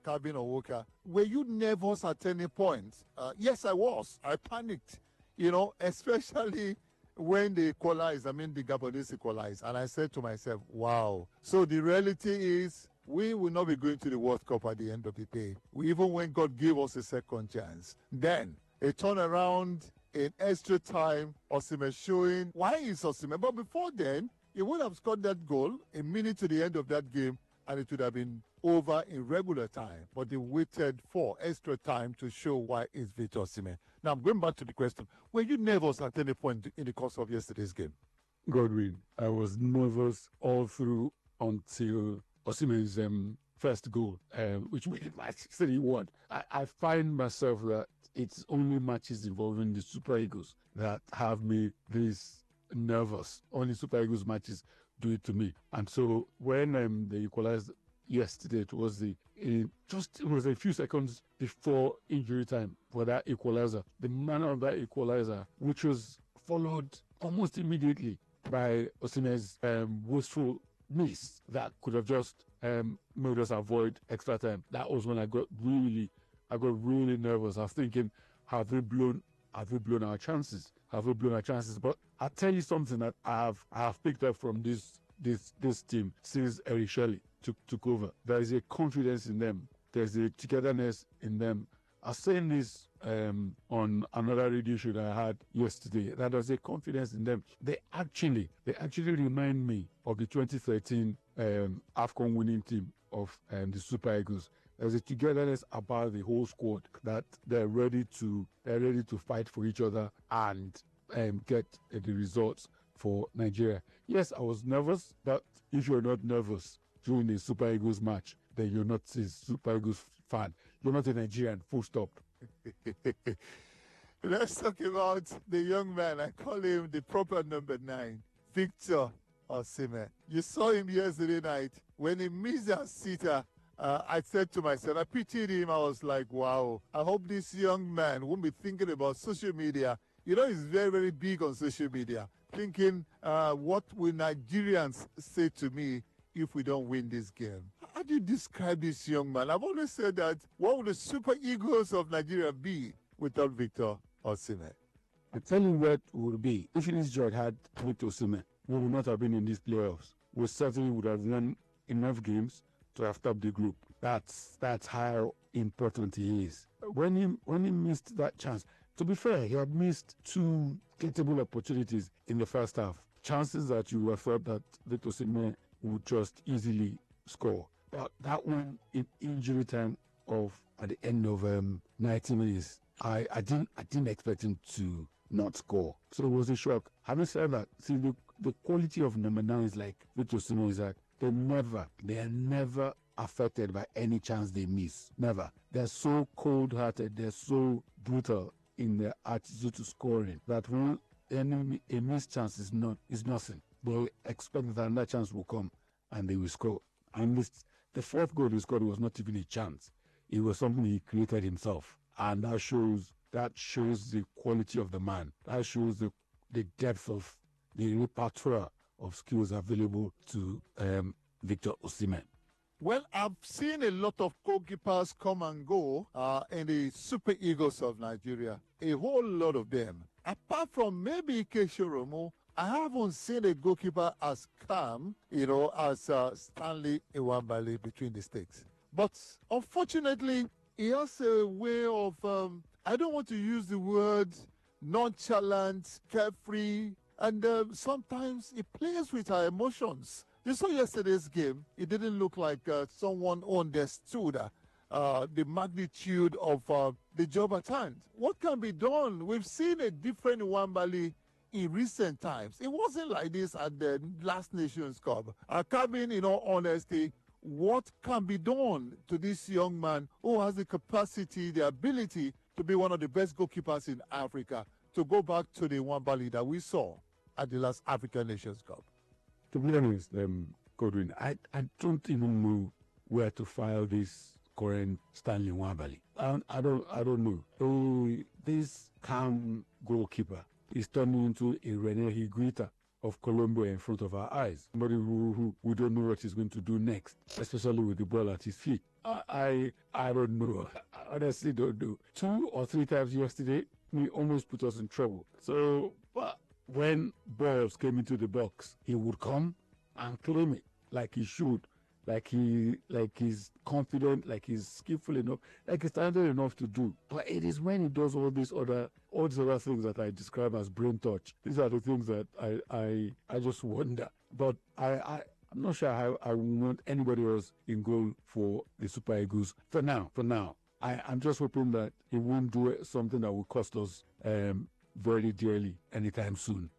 Cabin Owoka. Were you nervous at any point? Yes, I was. I panicked, especially when they equalized. I mean, the Gabonese equalized. And I said to myself, wow. So the reality is, we will not be going to the World Cup at the end of the day. Even when God gave us a second chance. Then, a turnaround in extra time, Osimhen showing why is Osimhen. But before then, he would have scored that goal a minute to the end of that game, and it would have been over in regular time. But they waited for extra time to show why it's Victor Osimhen. Now, I'm going back to the question. Were you nervous at any point in the course of yesterday's game? Godwin, I was nervous all through until Osimhen's first goal, which made it match 3-1. I find myself that it's only matches involving the Super Eagles that have me this nervous. Only Super Eagles matches do it to me. And so when they equalized yesterday, it was it was a few seconds before injury time for that equalizer. The manner of that equalizer, which was followed almost immediately by Osimhen's wasteful miss that could have just made us avoid extra time. That was when I got really nervous. I was thinking, have we blown our chances? But I'll tell you something that I have picked up from this team since Eric Shelley. took over. There is a confidence in them. There's a togetherness in them. I was saying this on another radio show that I had yesterday, that there's a confidence in them. They actually remind me of the 2013 AFCON winning team of the Super Eagles. There's a togetherness about the whole squad that they're ready to fight for each other and get the results for Nigeria. Yes, I was nervous, but if you're not nervous during the Super Eagles match, then you're not a Super Eagles fan. You're not a Nigerian, full stop. Let's talk about the young man. I call him the proper number 9, Victor Osimhen. You saw him yesterday night when he missed that sitter. I said to myself, I pitied him. I was like, wow, I hope this young man won't be thinking about social media. You know, he's very, very big on social media, thinking, what will Nigerians say to me if we don't win this game? How do you describe this young man? I've always said that, what would the Super Eagles of Nigeria be without Victor Osimhen? I tell you what would be. If this George had Victor Osimhen, we would not have been in these playoffs. We certainly would have won enough games to have topped the group. That's how important he is. When he missed that chance, to be fair, he had missed 2 gettable opportunities in the first half. Chances that you were thought that Victor Osimhen would just easily score. But that one in injury time at the end of 90 minutes, I didn't expect him to not score. So it was a shock. Having said that, see the quality of number 9 is like Victor Osimhen is like they are never affected by any chance they miss. Never. They're so cold-hearted, they're so brutal in their attitude to scoring that when a missed chance is nothing. They'll expect that another chance will come and they will score. And the 4th goal he scored was not even a chance. It was something he created himself. And that shows the quality of the man. That shows the depth of the repertoire of skills available to Victor Osimhen. Well, I've seen a lot of goalkeepers come and go in the Super Eagles of Nigeria. A whole lot of them. Apart from maybe Ike Shoromo, I haven't seen a goalkeeper as calm, as Stanley Iwambali between the stakes. But unfortunately, he has a way of, I don't want to use the word nonchalant, carefree, and sometimes he plays with our emotions. You saw yesterday's game, it didn't look like someone understood the magnitude of the job at hand. What can be done? We've seen a different Wambali in recent times. It wasn't like this at the last Nations Cup. Cabin, in all honesty, what can be done to this young man who has the capacity, the ability to be one of the best goalkeepers in Africa, to go back to the Wambali that we saw at the last African Nations Cup? To be honest, Godwin, I don't even know where to file this current Stanley Nwabali. I don't know. So this calm goalkeeper is turning into a Rene Higuita of Colombo in front of our eyes. Somebody who we don't know what he's going to do next, especially with the ball at his feet. I don't know. I honestly don't know. 2 or 3 times yesterday, he almost put us in trouble. So, but when balls came into the box, he would come and claim it like he should, like he's confident, like he's skillful enough, like he's talented enough to do. But it is when he does all these other things that I describe as brain touch. These are the things that I just wonder. But I'm not sure how I want anybody else in goal for the Super Eagles for now. I'm just hoping that he won't do something that will cost us very dearly anytime soon.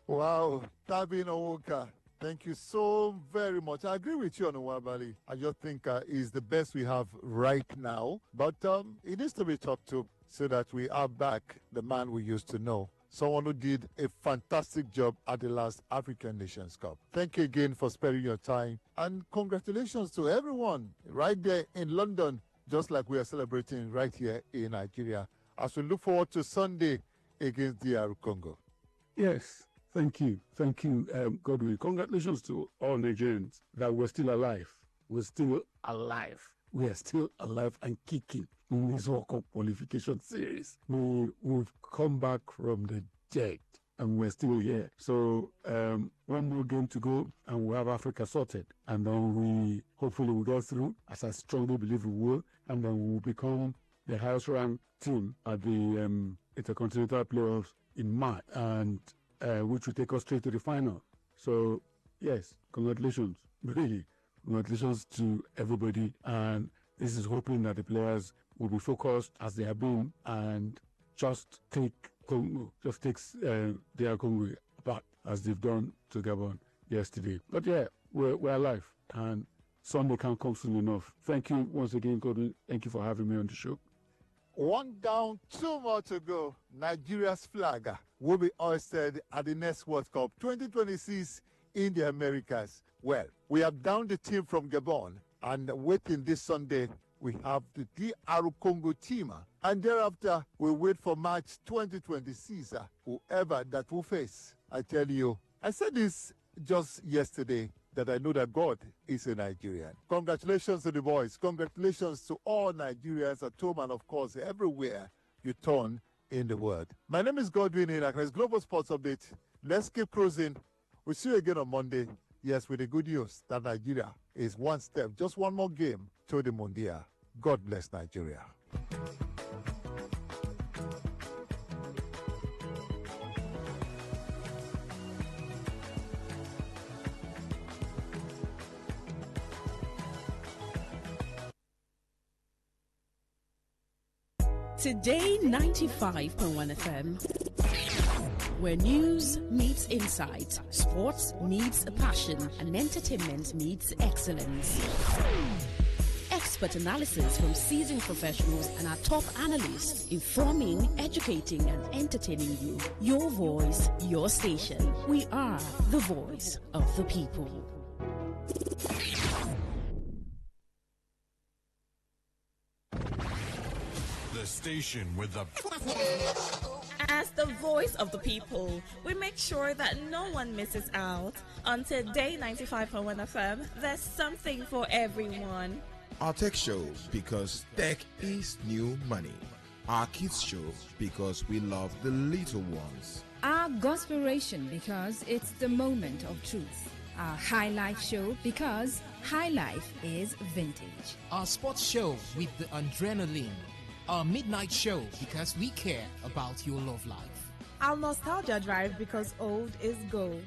Wow, Tabin Owoka, thank you so very much. I agree with you on Nwabali. I just think he's the best we have right now. But it needs to be talked to so that we are back the man we used to know. Someone who did a fantastic job at the last African Nations Cup. Thank you again for sparing your time. And congratulations to everyone right there in London, just like we are celebrating right here in Nigeria, as we look forward to Sunday against DR Congo. Yes, thank you, Godwin. Congratulations to all Nigerians that we're still alive. We're still alive. We are still alive and kicking in this World Cup qualification series. We've come back from the dead. and we're still here. So one more game to go, and we'll have Africa sorted. And then hopefully we'll go through, as I strongly believe we will, and then we'll become the highest ranked team at the Intercontinental Playoffs in March, and which will take us straight to the final. So, yes, congratulations. Really, congratulations to everybody. And this is hoping that the players will be focused as they have been and just take Congo, their Congo back as they've done to Gabon yesterday. But yeah, we're alive, and Sunday can't come soon enough. Thank you once again, Gordon. Thank you for having me on the show. One down, two more to go. Nigeria's flag will be hoisted at the next World Cup 2026 in the Americas. Well, we have downed the team from Gabon, and waiting this Sunday, we have the DR Congo team. And thereafter, we wait for March 2026, whoever that will face. I tell you, I said this just yesterday, that I know that God is a Nigerian. Congratulations to the boys. Congratulations to all Nigerians at home and, of course, everywhere you turn in the world. My name is Godwin Inakres, Global Sports Update. Let's keep cruising. We'll see you again on Monday. Yes, with the good news that Nigeria is one step, just one more game to the Mundial. God bless Nigeria. Today 95.1 FM, where news meets insight, sports meets passion, and entertainment meets excellence. Expert analysis from seasoned professionals and our top analysts, informing, educating, and entertaining you. Your voice, your station. We are the voice of the people. Station with the As the voice of the people, we make sure that no one misses out. On Today 95.1 FM, there's something for everyone. Our tech show, because tech is new money. Our kids show, because we love the little ones. Our Gospiration, because it's the moment of truth. Our High Life show, because high life is vintage. Our sports show with the adrenaline. Our midnight show, because we care about your love life. Our nostalgia drive, because old is gold.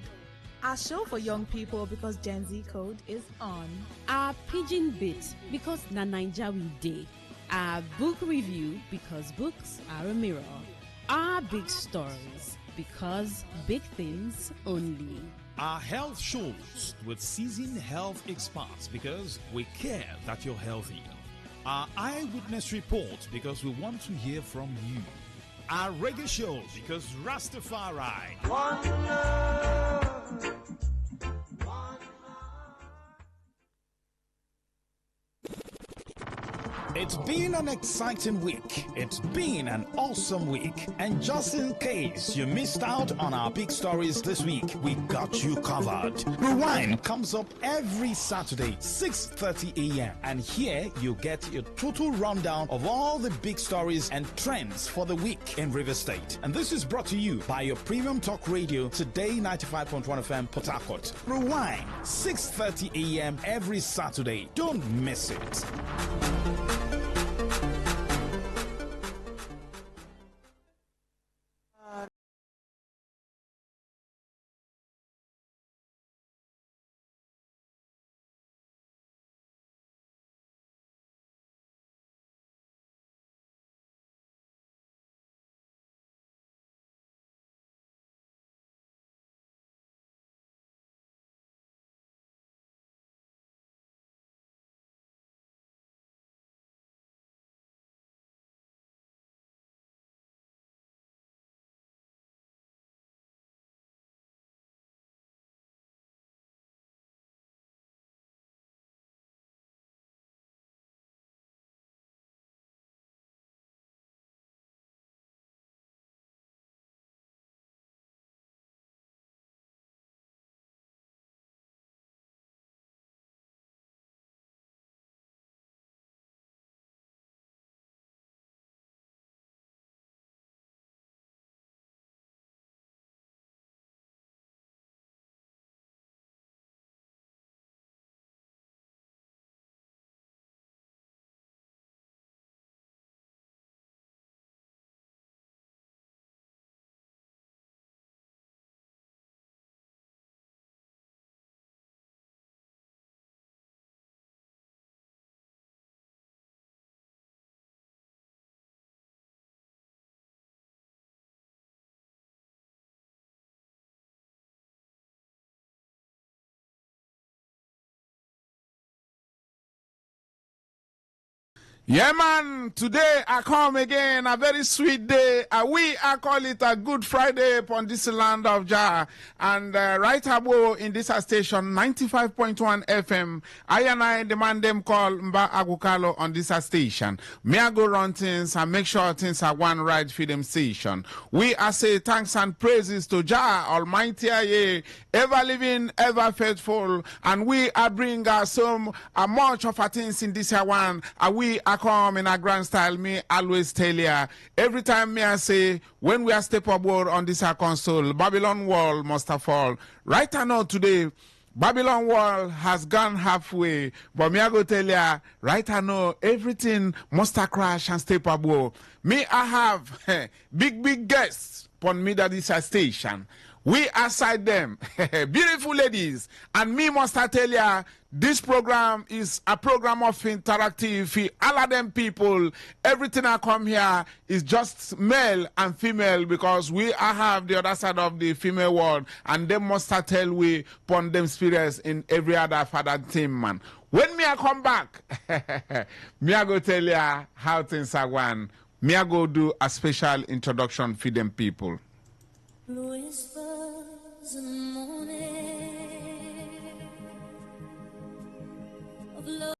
Our show for young people, because Gen Z code is on. Our Pidgin Bit, because na Naija we dey. Our book review, because books are a mirror. Our big stories, because big things only. Our health shows with seasoned health experts, because we care that you're healthy. Our eyewitness report, because we want to hear from you. Our reggae show, because Rastafari. One love. It's been an exciting week. It's been an awesome week. And just in case you missed out on our big stories this week, we got you covered. Rewind comes up every Saturday, 6:30 a.m. And here you get your total rundown of all the big stories and trends for the week in River State. And this is brought to you by your premium talk radio, Today 95.1 FM, Port Harcourt. Rewind, 6:30 a.m. every Saturday. Don't miss it. Yeah, man, today I come again, a very sweet day. I call it a Good Friday upon this land of Jah. And right above in this station, 95.1 FM, I demand them call Mba Agukalo on this station. Me I go run things and make sure things are one right for them station. We are say thanks and praises to Jah Almighty, ever living, ever faithful. And we are bring some much of a things in this one. We are come in a grand style. Me always tell ya every time me I say when we are step aboard on this console, Babylon wall must have fall. Right now today, Babylon wall has gone halfway, but me I go tell ya right now everything must have crash and step aboard. Me I have big guests upon me that is a station. We aside them, beautiful ladies, and me must tell ya, this program is a program of interactive. All of them people, everything I come here is just male and female because we have the other side of the female world, and they must tell we upon them spirits in every other father team, man. When me I come back, me I go tell ya how things are going. Me I go do a special introduction for them people. Whispers in the morning of love.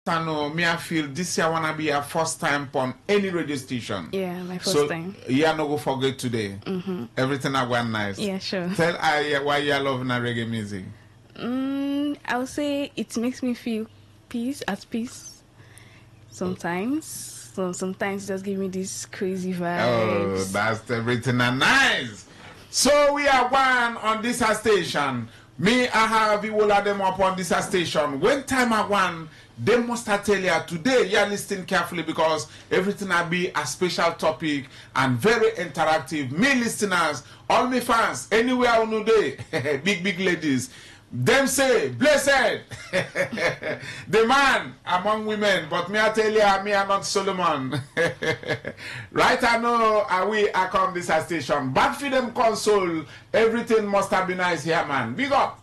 I know me I feel this year wanna be a first time on any radio station. Yeah, my first time. Yeah, no go forget today. Everything I went nice. Yeah, sure. Tell I why you love reggae music. I'll say it makes me feel at peace. Sometimes. So sometimes it just give me these crazy vibes. Oh, that's everything nice. So we are one on this station. Me, I have you all of them up on this station. When time I one, they must tell you today. You are listening carefully because everything will be a special topic and very interactive. Me listeners, all me fans, anywhere on day, big ladies. Them say, blessed, the man among women, but me I tell you, me I'm not Solomon. Right, I know I come this station. But for them console, everything must have been nice here, man. Big up.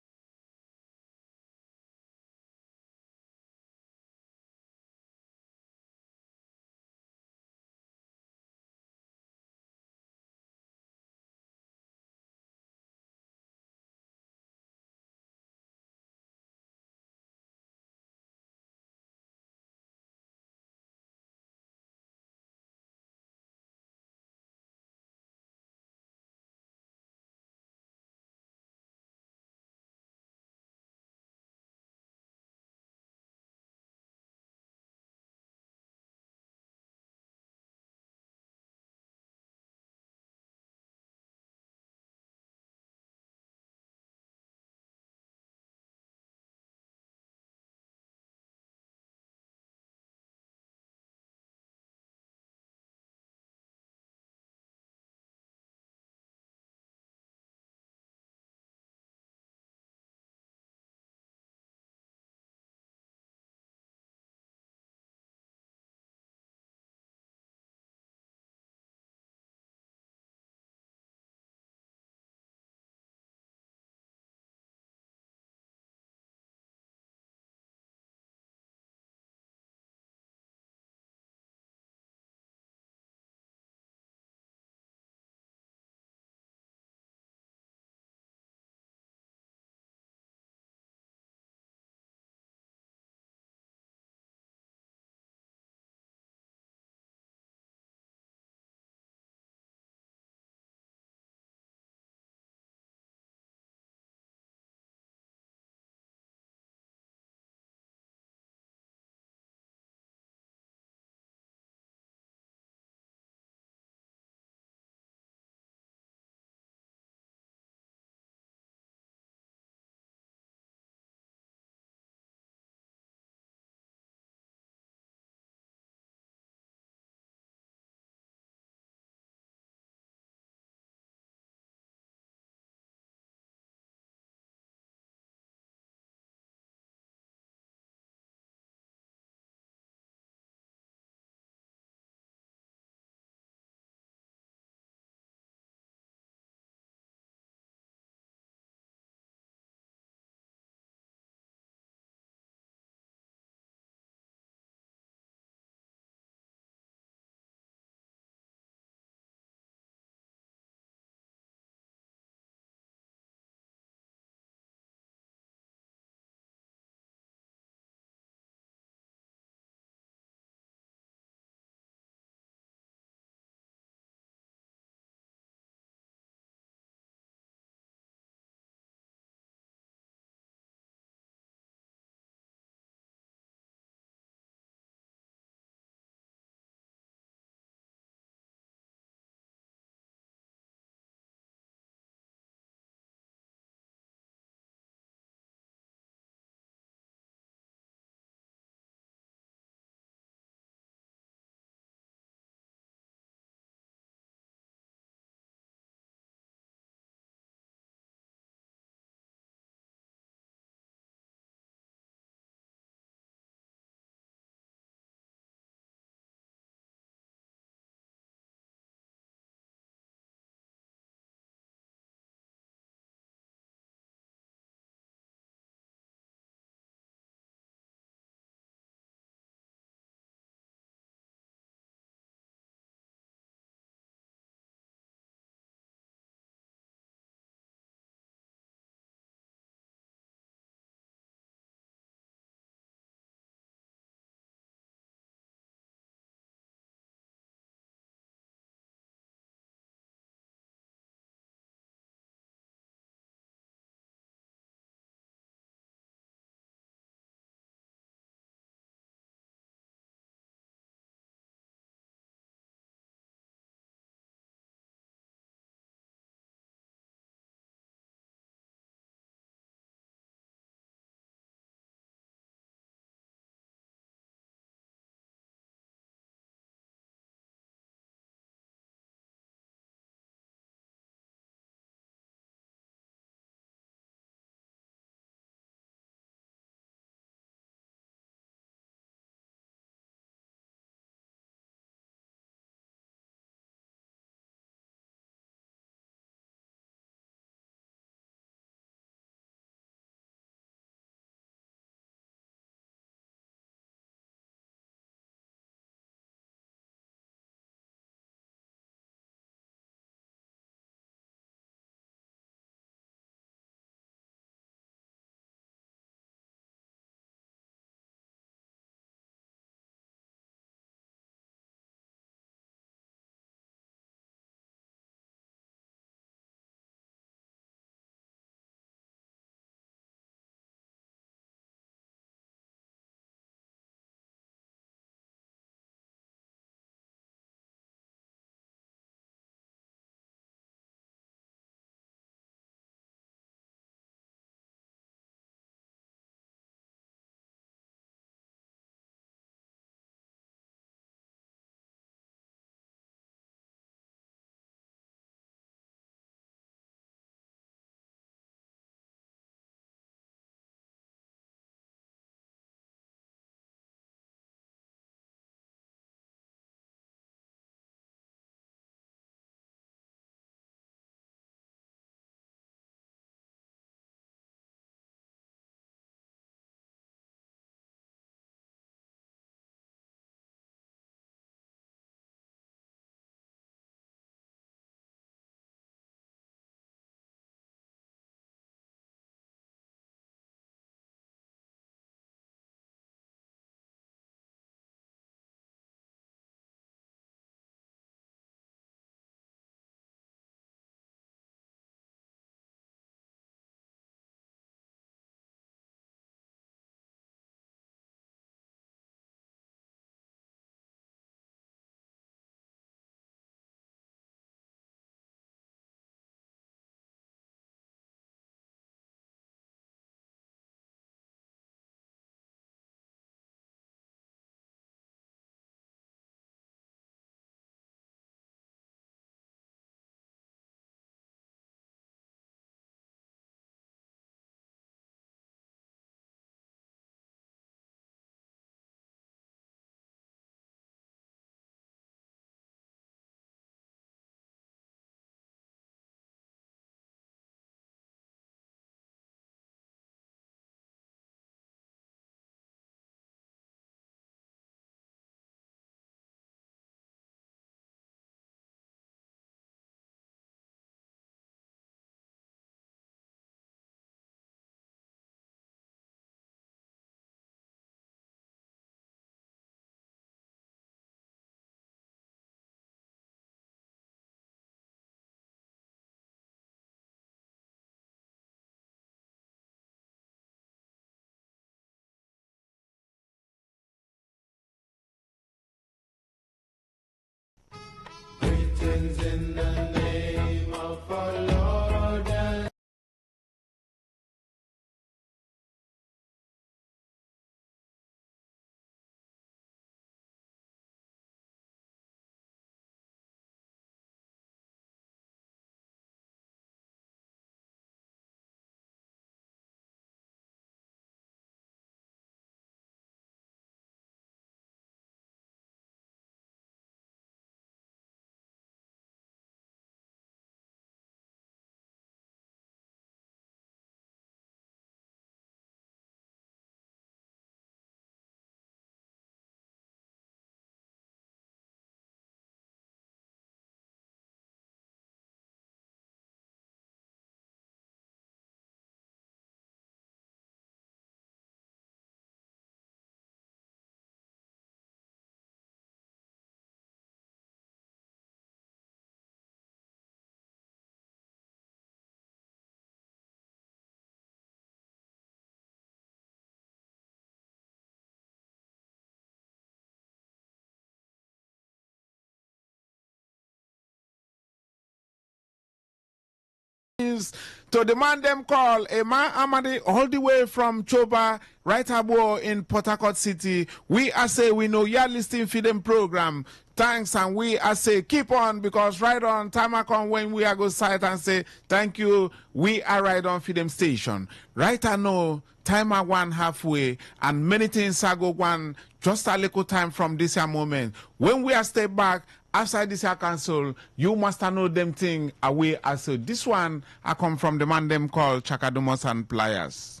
To the man them call Emma Amadi all the way from Choba, right abo in Port Harcourt City. We are say we know you're listening for them program. Thanks, and we are say keep on, because right on time I come when we are go site and say thank you. We are right on for them station. Right I know time I one halfway and many things are go one just a little time from this here moment. When we are step back outside this here console, you must know them thing away as so. This one I come from the man them called Chakadomos and Pliers.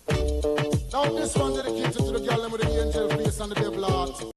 Now this one dedicated to the girl with the angel face and the devil heart.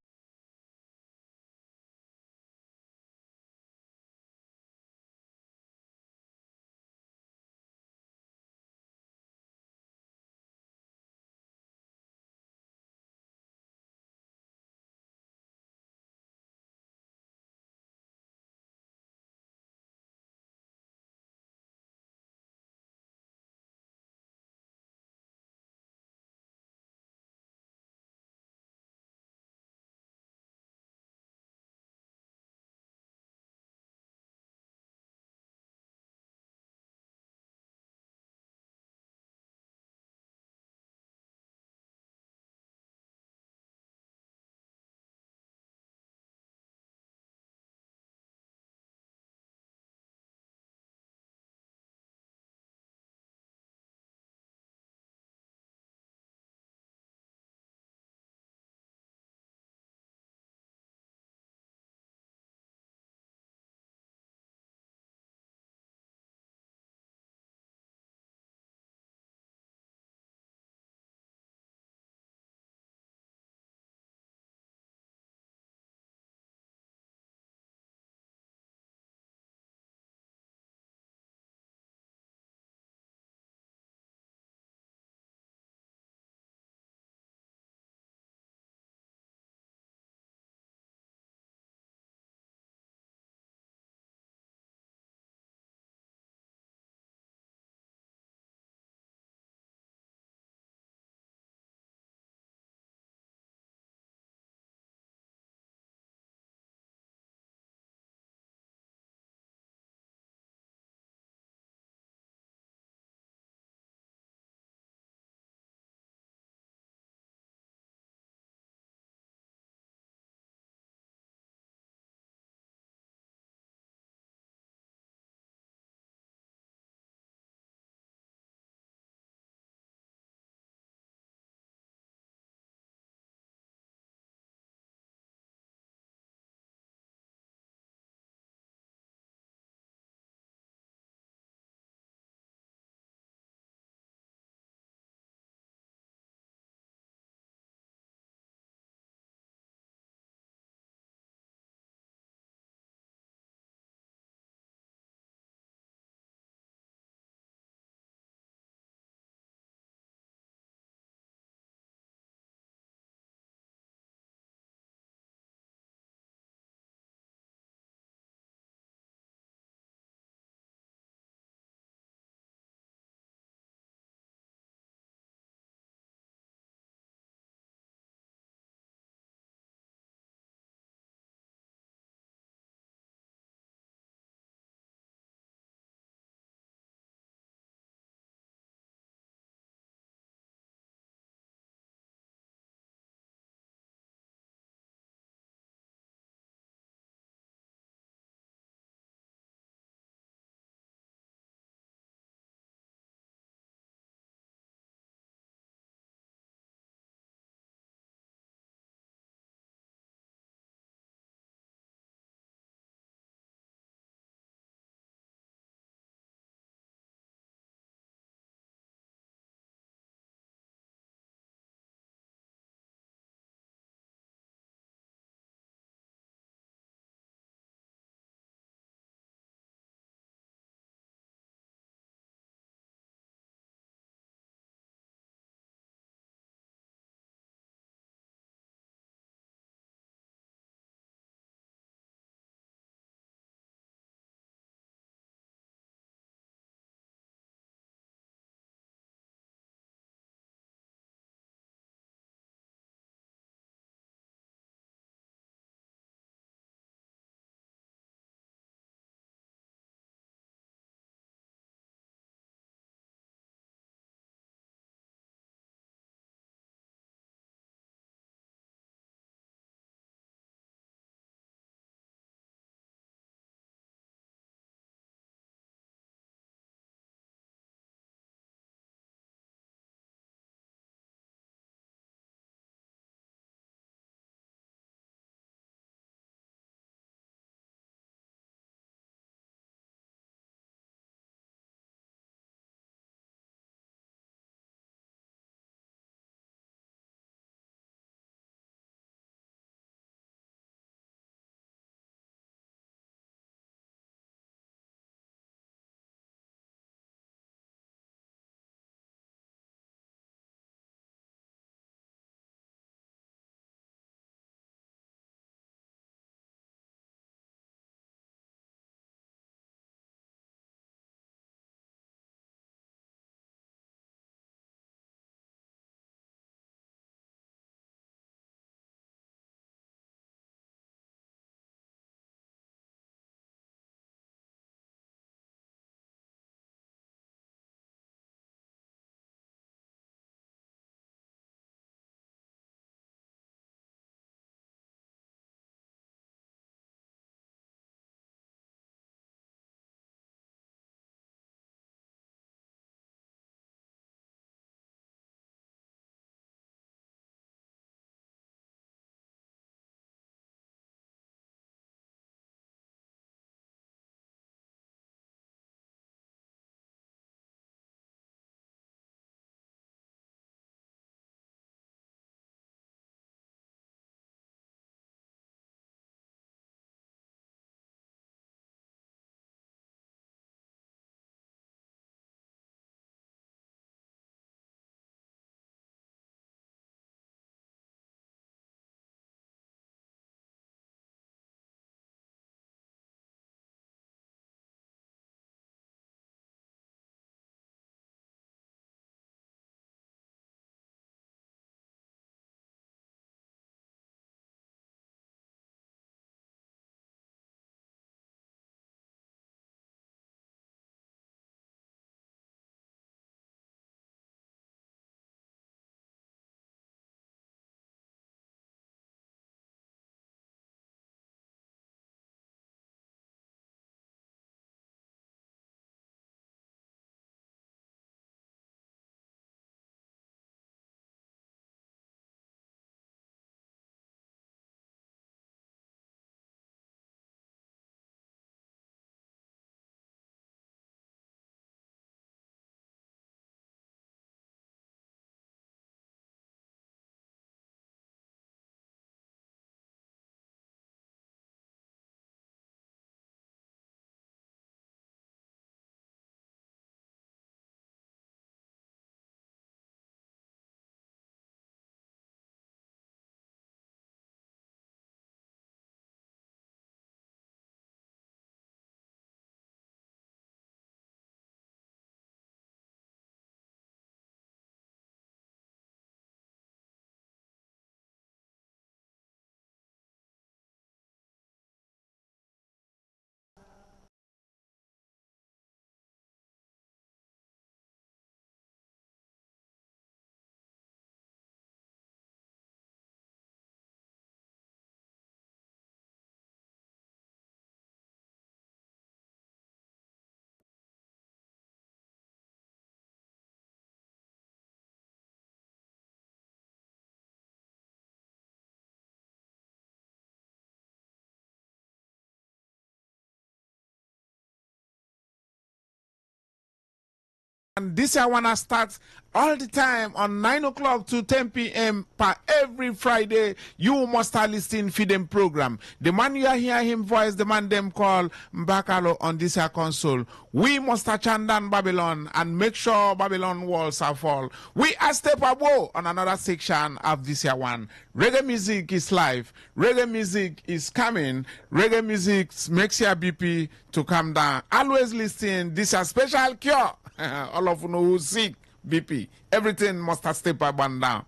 And this I wanna start all the time on 9 o'clock to 10 p.m. per every Friday. You must start listening for them program. The man you hear him voice, the man them call Mbakalo on this console. We must touch down Babylon and make sure Babylon walls are fall. We are step above on another section of this year one. Reggae music is live. Reggae music is coming. Reggae music makes your BP to come down. Always listen. This is a special cure. All of you know who's sick, BP. Everything must have step up and down.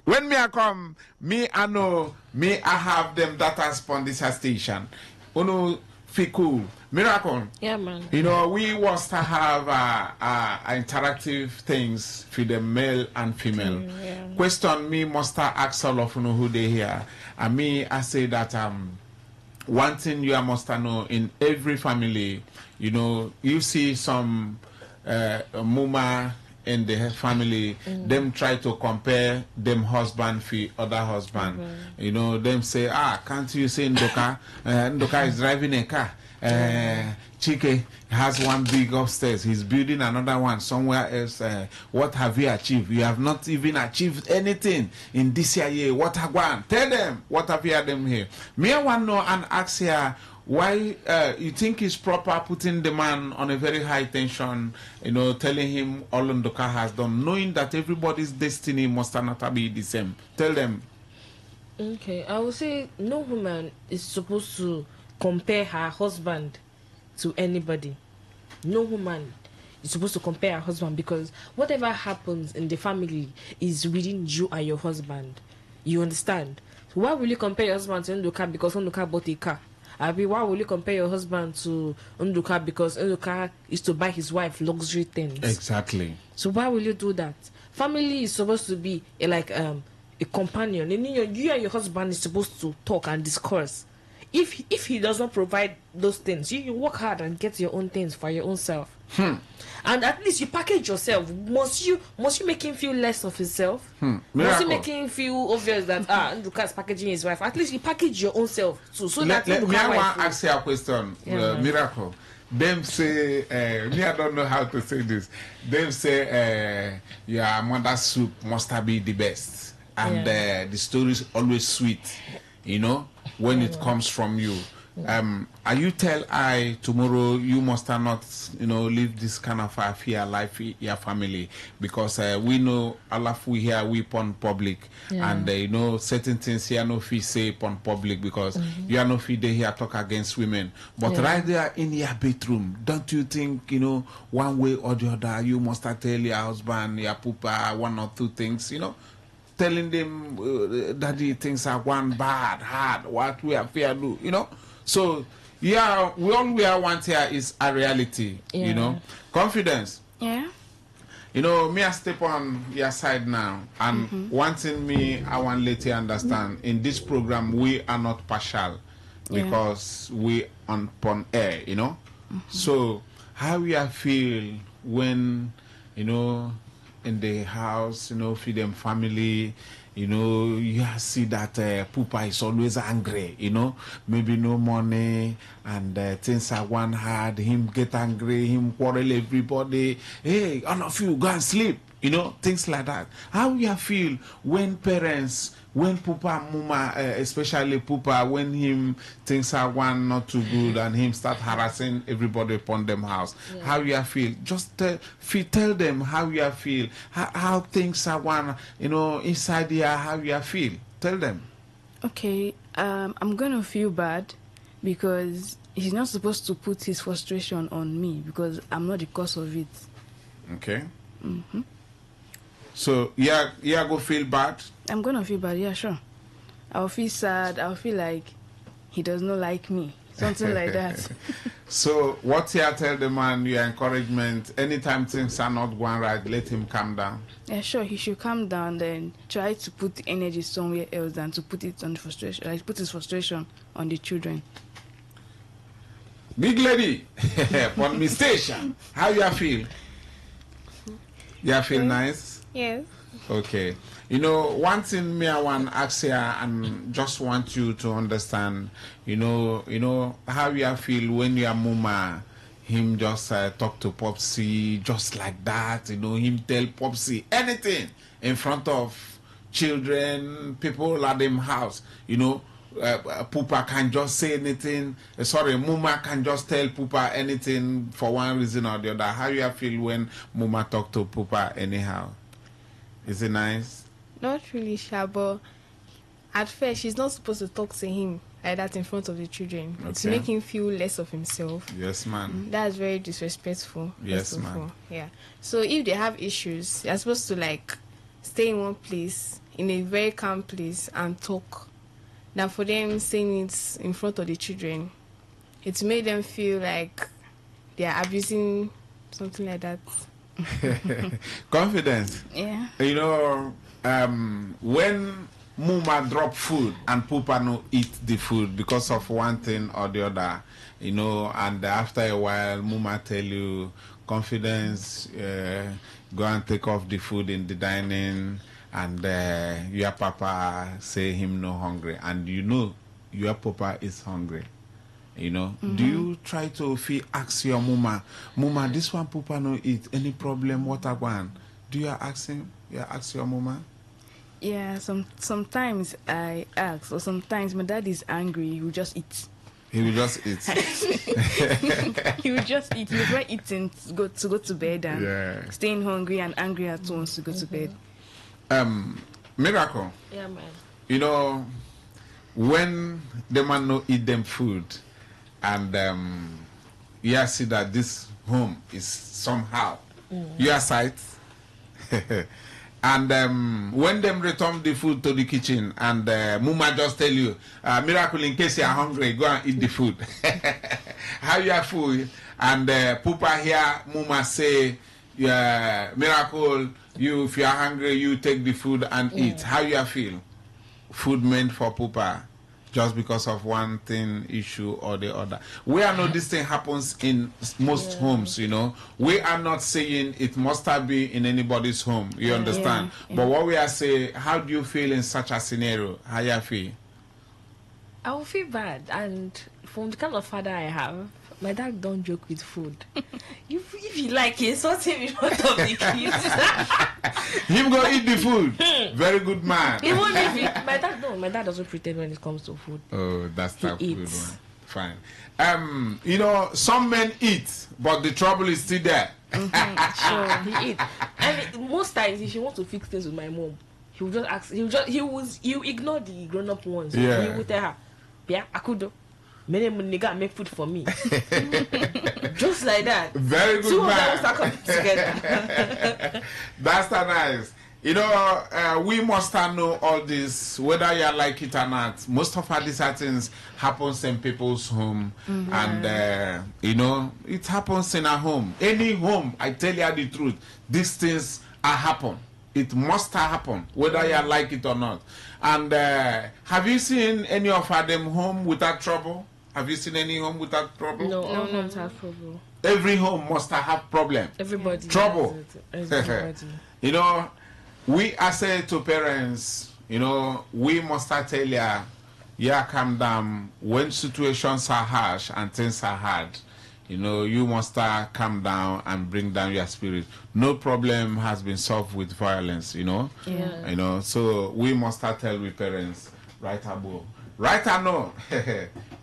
When me I come, I know, I have them data on this station. Uno cool. Miracle. Yeah, man. You know, we want to have interactive things for the male and female. Yeah. Question me must ask all of you know who they hear. And I say that one thing you must know in every family, you know, you see some mama in the family, them try to compare them husband for other husband. You know, them say, can't you say Ndoka? Ndoka is driving a car. Chike has one big upstairs. He's building another one somewhere else. What have you achieved? You have not even achieved anything in this year. What have gone? Tell them what have you had them here. Me, I want to know and ask here. Why you think it's proper putting the man on a very high tension, you know, telling him all Ndoka has done, knowing that everybody's destiny must not be the same? Tell them. Okay, I would say no woman is supposed to compare her husband to anybody. No woman is supposed to compare her husband, because whatever happens in the family is within you and your husband. You understand? So why will you compare your husband to Ndoka because Ndoka bought a car? Why will you compare your husband to Nduka because Nduka is to buy his wife luxury things? Exactly. So why will you do that? Family is supposed to be a companion. And you and your husband is supposed to talk and discuss. If he does not provide those things, you work hard and get your own things for your own self. And at least you package yourself. Must you make him feel less of himself? Must you make him feel obvious that Nduka is packaging his wife? At least you package your own self too. So let me ask you a question, Miracle. Them say, me I don't know how to say this. Them say your mother's soup must be the best, and the story is always sweet. You know, when it comes from you. Are you tell I tomorrow you must not, you know, live this kind of fear life in your family, because we know all of we here we upon public, and you know certain things here no fee say upon public because you are no fee they here talk against women, but right there in your bedroom, don't you think, you know, one way or the other you must tell your husband, your pupa, one or two things, you know, telling them daddy things are one bad, hard, what we have fear do, you know. So, yeah, all we want here is a reality, you know. Confidence. Yeah. You know, me I step on your side now. And one thing me, I want to let you understand. In this program, we are not partial. Because we on air, you know. So, how you feel when, you know, in the house, you know, feed them family, you know, you see that Pupa is always angry, you know, maybe no money, and things are one hard, him get angry, him quarrel everybody, hey, all of you, go and sleep, you know, things like that. How you feel when parents, when Pupa, Mama, especially Pupa, when him things are one not too good and him start harassing everybody upon them house, how you feel? Just tell them how you feel, how things are one, you know, inside here, how you feel. Tell them. Okay, I'm gonna feel bad because he's not supposed to put his frustration on me because I'm not the cause of it. Okay. So, yeah, go feel bad? I'm gonna feel bad, yeah, sure. I'll feel sad, I'll feel like he does not like me. Something like that. So, what you tell the man, your encouragement, anytime things are not going right, let him calm down? Yeah, sure, he should calm down, then try to put the energy somewhere else than to put it on the frustration, like put his frustration on the children. Big lady, on me station, how you feel? You feel nice? Yes. Okay. You know, one thing me I want to ask you and just want you to understand, you know how you feel when your mama him just talk to Popsy just like that, him tell Popsy anything in front of children, people at them house, Pupa can just say anything. Muma can just tell Pupa anything for one reason or the other. How you feel when Muma talk to Pupa anyhow? Is it nice? Not really sure, but at first she's not supposed to talk to him like that in front of the children. Okay. To make him feel less of himself. Yes, man. That's very disrespectful. Yes, man. Yeah. So if they have issues, they're supposed to like stay in one place, in a very calm place, and talk. Now for them saying it in front of the children, it made them feel like they are abusing something like that. Confidence. Yeah. When Muma drop food and Pupa no eat the food because of one thing or the other, and after a while Muma tell you, Confidence, go and take off the food in the dining, and your papa say him no hungry, and your papa is hungry. Do you try to ask your Muma, this one Papa no eat, any problem, what I want? Do you ask him? You ask your Muma? Yeah, sometimes I ask, or sometimes my dad is angry, he will just eat. He will just eat. He will just eat. He will try eating to go to bed and staying hungry and angry at once to go to bed. Miracle. Yeah, man. When the man no eat them food, and you see that this home is somehow your sight. And when them return the food to the kitchen, and Muma just tell you, Miracle, in case you're hungry, go and eat the food. How you are full, and Pupa here, Muma say, Miracle, if you are hungry, you take the food and eat. How you feel? Food meant for Pupa, just because of one thing, issue or the other. We are not, this thing happens in most homes, We are not saying it must be in anybody's home, you understand? But what we are saying, how do you feel in such a scenario? How you feel? I will feel bad, and from the kind of father I have, my dad don't joke with food. If you like it, sort him in front of the kids. Him go eat the food. Very good man. Even if my dad doesn't pretend when it comes to food. Oh, that's the good one. Fine. Some men eat, but the trouble is still there. Sure, he eats. Most times, if he wants to fix things with my mom, he will just ask. He'll ignore the grown-up ones. Yeah. He will tell her, "Yeah, I could do. Many nigga make food for me." Just like that. Very good. Two man. of them start coming together. That's nice. We must know all this, whether you like it or not. Most of these things happens in people's home, and it happens in a home. Any home, I tell you the truth, these things are happen. It must happen, whether you like it or not. And have you seen any of them home without trouble? Have you seen any home without trouble? No, not have trouble. Every home must have problem. Everybody. Trouble. Everybody. We are saying to parents, we must tell you, calm down. When situations are harsh and things are hard, you must calm down and bring down your spirit. No problem has been solved with violence, Yeah. So we must tell we parents, right above. Right now,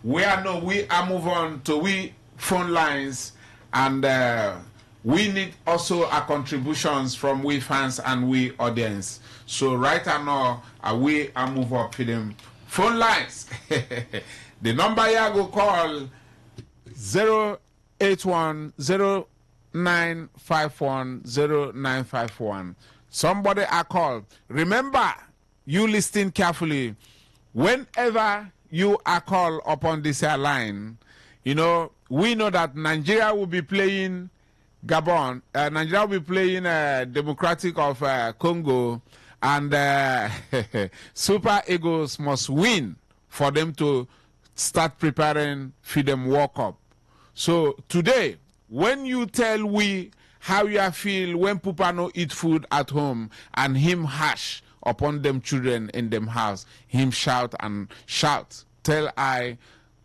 we are move on to we phone lines, and we need also a contributions from we fans and we audience. So right now, we are move up to them phone lines. The number you go call 08109510951. Somebody I call. Remember, you listen carefully. Whenever you are called upon this line, we know that Nigeria will be playing Gabon. Nigeria will be playing Democratic of Congo, and Super Eagles must win for them to start preparing for them World Cup. So today, when you tell we how you feel when Papa no eat food at home and him hash upon them children in them house, him shout and shout. Tell I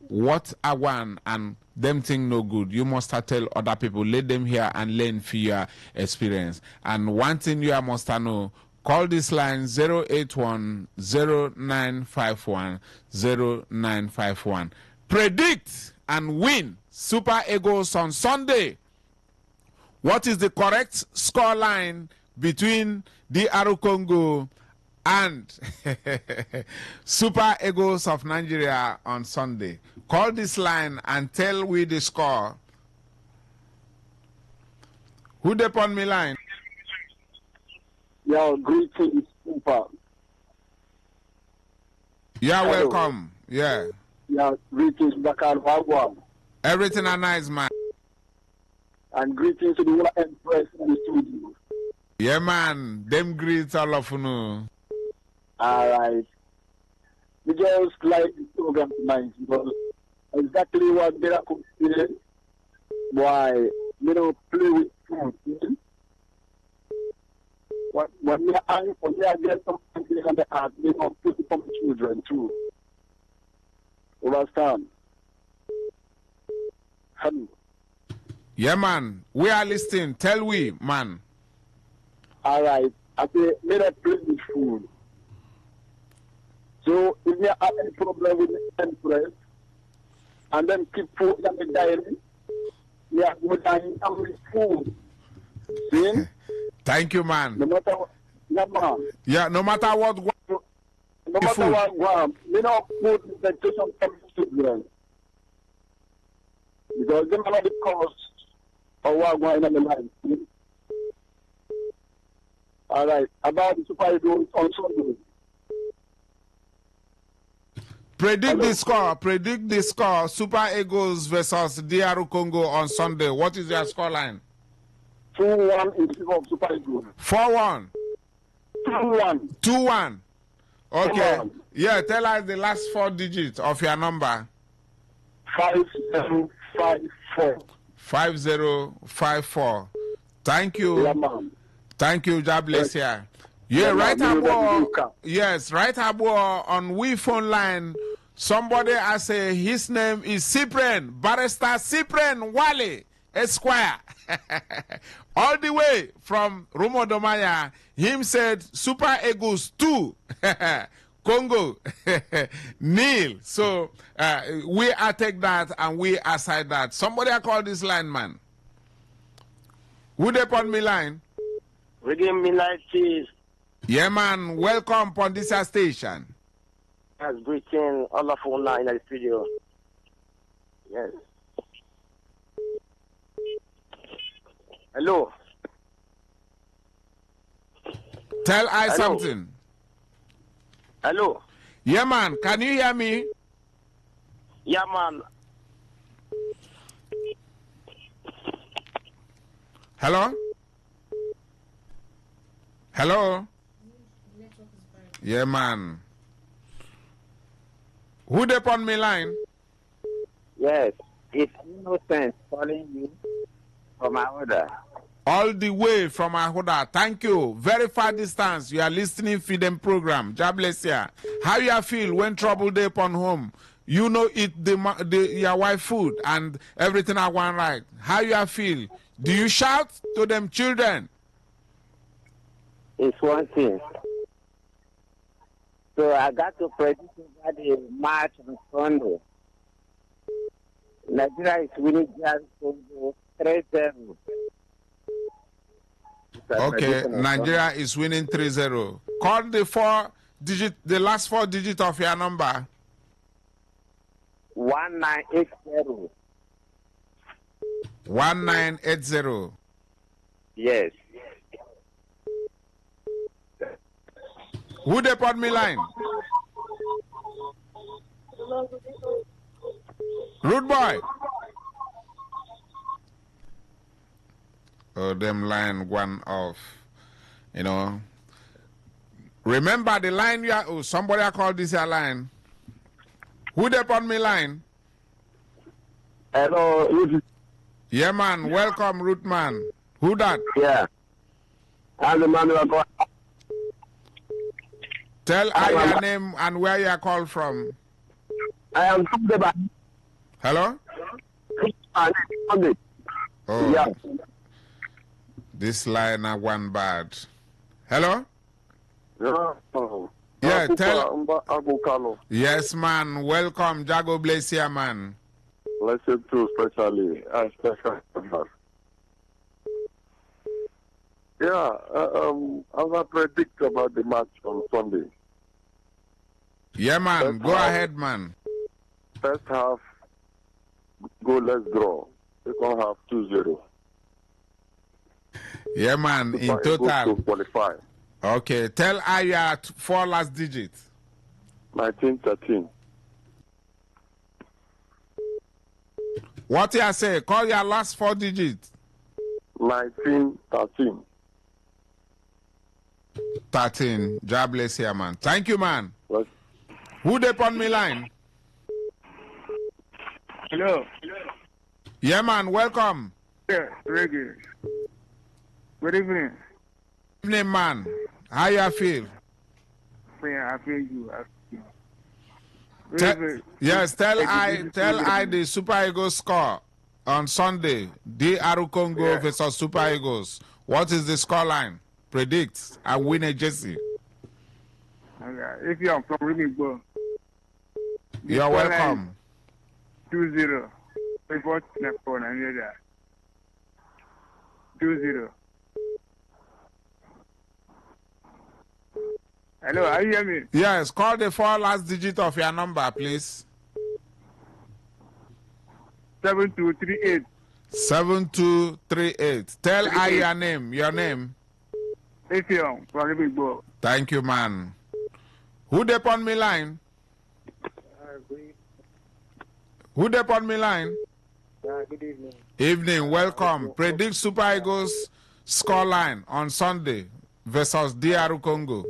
what I want and them thing no good. You must tell other people, let them hear and learn for your experience. And one thing you must know, call this line 081-0951-0951. Predict and win Super Eagles on Sunday. What is the correct score line between DR Congo and Super Eagles of Nigeria on Sunday? Call this line and tell we the score. Who dey on me line? Yeah, greetings, Super. Yeah, welcome. Yeah. Yeah, greetings, Bakar Wagwan. Everything are nice, man. And greetings to the whole Empress in the studio. Yeah, man. Them greets all of you. All right. We just like the program tonight because exactly what Miracle said. Why, we don't play with food. When we are angry for me, I get something on the heart, we don't put it from children too. Understand? Hello. Yeah, man. We are listening. Tell we, man. All right. I say, let us play with food. So, if you have any problem with the Empress, and then keep food in the diary, we are good and with food. See? Thank you, man. No matter what, yeah, man. Yeah, no matter what. No matter what, we don't put the temptation from children. Because they are the cost of what going on in the life. All right. About the Super Eagles on Sunday. Predict the score. Predict the score. Super Eagles versus DR Congo on Sunday. What is your score line? 2-1 in favor of Super Eagles. 4-1. 2-1. 2-1. Okay. 2-1. Yeah, tell us the last 4 digits of your number. 5054. 5054. Thank you. Yeah, man. Thank you, God bless you. Yeah, right about, yes, right about on we phone line. Somebody I say his name is Cyprian, Barrister Cyprian Wale Esquire. All the way from Rumodomaya, him said Super Eagles 2, Congo nil. So we are take that and we aside that. Somebody I call this line, man. Who they on me line? We give me like cheese. Yeah, man. Welcome on this station. Yes, greeting all of you now in the studio. Yes. Hello. Tell I something. Hello. Yeah, man. Can you hear me? Yeah, man. Hello? Hello? Yeah, man. Who they on me line? Yes. It's Innocent calling you from my order. All the way from Ahoda. Thank you. Very far distance. You are listening to them program. God bless you. How you feel when trouble day upon home? You know eat your wife food and everything I want right. How you feel? Do you shout to them children? It's one thing. So I got to predict about the match on Sunday. Nigeria is winning just 3-0. Okay, Nigeria is winning 3-0. Call the last 4 digits of your number. 1980. 1980. Yes. Who they on me line? Rude boy. Oh, them line one off. You know. Remember the line somebody I called this your line. Who they on me line? Hello. Yeah, man. Welcome, Root man. Who that? Yeah. I'm the man who I call. Tell I your name and where you are called from. I am from the back. Hello? Oh, Yeah. this line are one bad. Hello? Yeah. Yeah, tell. Yes, man. Welcome, Jago Blasia, man. Blessed too, especially. Yeah, as I predict about the match on Sunday. Yeah, man. Go ahead, man. First half, goalless draw. Second half, 2-0. Yeah, man. In total. To qualify. Okay. Tell Aya 4 last digits. 1913. What you say? Call your last 4 digits. 1913. 13. God bless you, man. Thank you, man. What? Who they on me line? Hello. Yeah, man. Welcome. Yeah, Reggae. Good evening. Evening, man. How you feel? Yeah, I feel you. Yes, tell I the Super Eagles score on Sunday. DR Congo versus Super Eagles. What is the score line? Predict and win a jersey. Okay. If you are from Rimigbo, you're welcome. 2-0. Report for Nigeria. 2-0. Hello, are you hear me? Yes, call the 4 last digit of your number, please. 7238. 7238. Tell I your name. Your name. Efion from Rimigbo. Thank you, man. Who dey on me line? Who dey on me line? Good evening. Evening, welcome. Predict Super Eagles score line on Sunday versus DR Congo.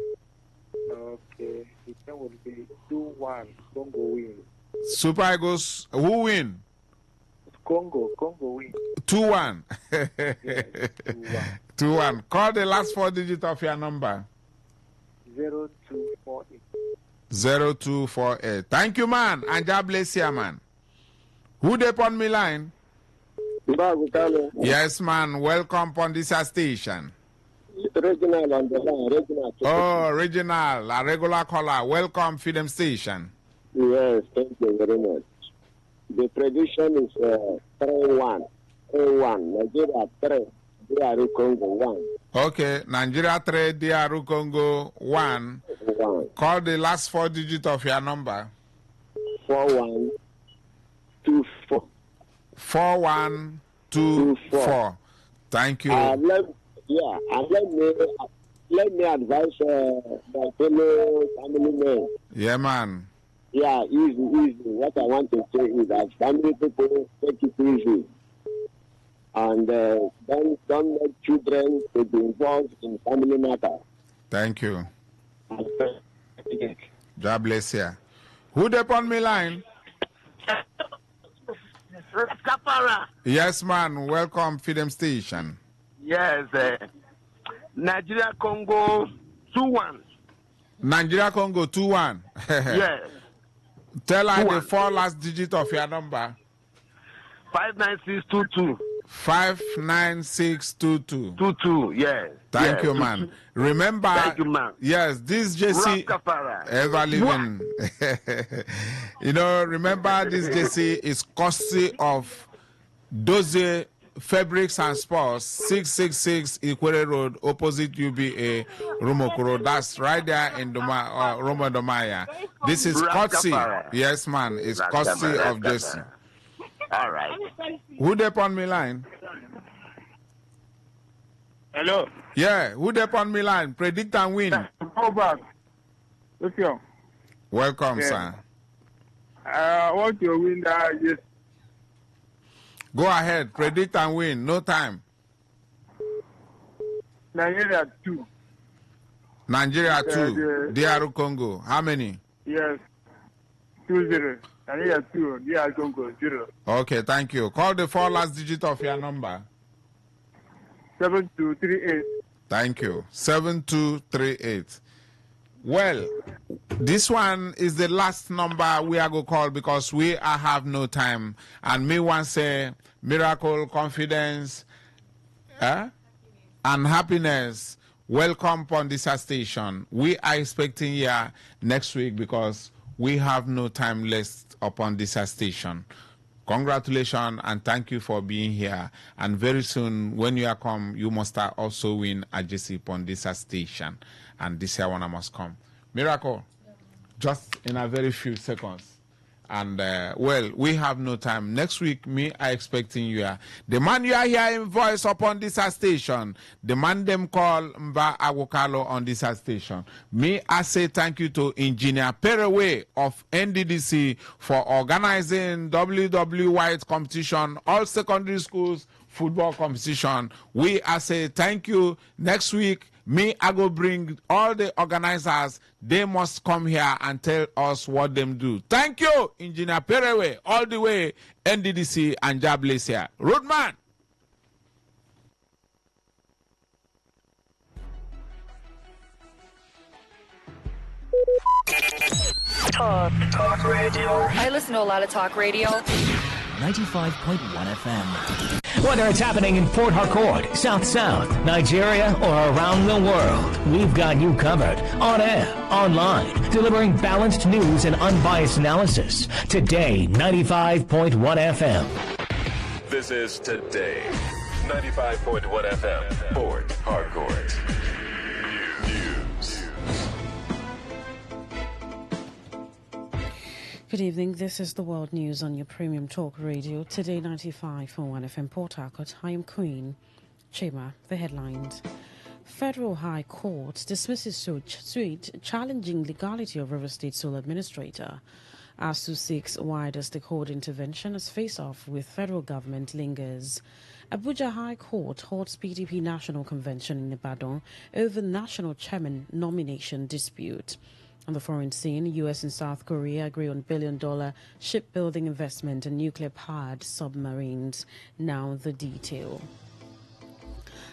Okay, the game will be 2-1. Congo win. Super Eagles, who win? Congo win. 2-1. Yes, 2-1. 2-1. Call the last 4 digits of your number. 0248. 0248. Thank you, man. And God bless you, man. Who dey on me line? Yes, man. Welcome on this station. Regional on the line. Regional. Oh, Regional. A regular caller. Welcome, Freedom Station. Yes, thank you very much. The prediction is 3-1. 3-1. Nigeria 3. DR Congo 1. Okay. Nigeria 3, DR Congo 1. 1. Call the last 4 digits of your number. 4124. 4124. Thank you. And let me advise my fellow family men. Yeah, man. Yeah, easy. What I want to say is that family people take it easy. And don't let children to be involved in family matters. Thank you. God bless you. Who dey on me line? Kapara. Yes, man. Welcome, Freedom Station. Yes, Nigeria Congo 2-1. Nigeria Congo 2-1. Yes. Tell her the 4 last digit of your number. 59622. 59622. 22, yes. Thank you, man. Remember, thank you, man. Yes, this JC ever living. Remember this JC is courtesy of Dozie Fabrics and Sports, 666 Ikwere Road, opposite UBA, Rumokoro. That's right there in Roma Domaya. This is courtesy. Yes, man. It's courtesy of JC. All right. Who dey on me line? Hello. Yeah, who dey on me line? Predict and win. Go back. Okay. Welcome, sir. I want to win that. Yes. Go ahead. Predict and win. No time. Nigeria 2. Nigeria 2. DR Congo. How many? Yes. 2-0. Nigeria 2. DR Congo 0. Okay, thank you. Call the 4 last digit of your number. 7238. Thank you. 7238. Well, this one is the last number we are going to call because we have no time. And me want to say miracle, confidence, and happiness. Welcome on this station. We are expecting you next week because we have no time left upon this station. Congratulations and thank you for being here. And very soon, when you are come, you must also win a JC upon this station. And this year one must come. Miracle, just in a very few seconds. And well, we have no time. Next week, me, I expecting you here. The man you are hearing voice upon this station, the man them call Mba Agokalo on this station. Me, I say thank you to Engineer Perewe of NDDC for organizing WW White competition, all secondary schools football competition. We, I say thank you. Next week, me, I go bring all the organizers. They must come here and tell us what them do. Thank you, Engineer Perewe, all the way, NDDC and Jables here. Roadman. Talk radio. I listen to a lot of talk radio. 95.1 FM. Whether it's happening in Port Harcourt, South South, Nigeria, or around the world, we've got you covered. On air, online, delivering balanced news and unbiased analysis. Today, 95.1 FM. This is Today, 95.1 FM, Port Harcourt. News. Good evening. This is the World News on your premium talk radio. Today, 95.1 FM Port Harcourt. I am Queen Chema. The headlines. Federal High Court dismisses suit challenging legality of River State Sole Administrator. ASU seeks wider stakeholder intervention as face-off with federal government lingers. Abuja High Court holds PDP National Convention in Ibadan over national chairman nomination dispute. On the foreign scene, U.S. and South Korea agree on billion-dollar shipbuilding investment and nuclear-powered submarines. Now the detail.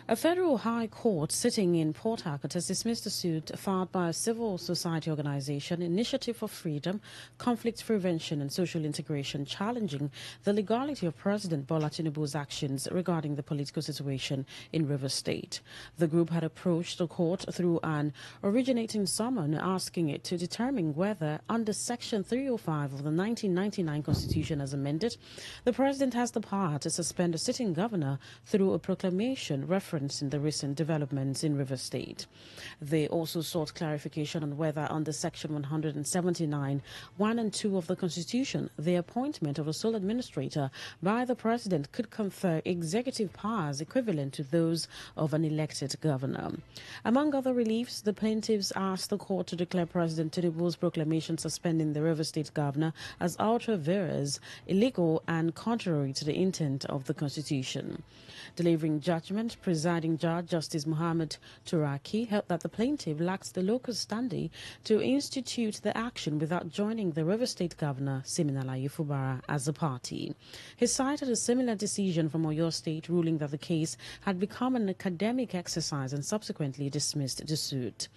A federal high court sitting in Port Harcourt has dismissed a suit filed by a civil society organization, Initiative for Freedom, Conflict Prevention and Social Integration, challenging the legality of President Bola Tinubu's actions regarding the political situation in Rivers State. The group had approached the court through an originating summons asking it to determine whether, under Section 305 of the 1999 Constitution as amended, the president has the power to suspend a sitting governor through a proclamation referencing the recent developments in River State. They also sought clarification on whether under Section 179, 1 and 2 of the Constitution, the appointment of a sole administrator by the president could confer executive powers equivalent to those of an elected governor. Among other reliefs, the plaintiffs asked the court to declare President Tinubu's proclamation suspending the River State governor as ultra vires, illegal and contrary to the intent of the Constitution. Delivering judgment, presiding judge Justice Muhammad Turaki held that the plaintiff lacks the local standing to institute the action without joining the River State Governor Siminala Yufubara as a party. He cited a similar decision from Oyo State ruling that the case had become an academic exercise and subsequently dismissed the suit.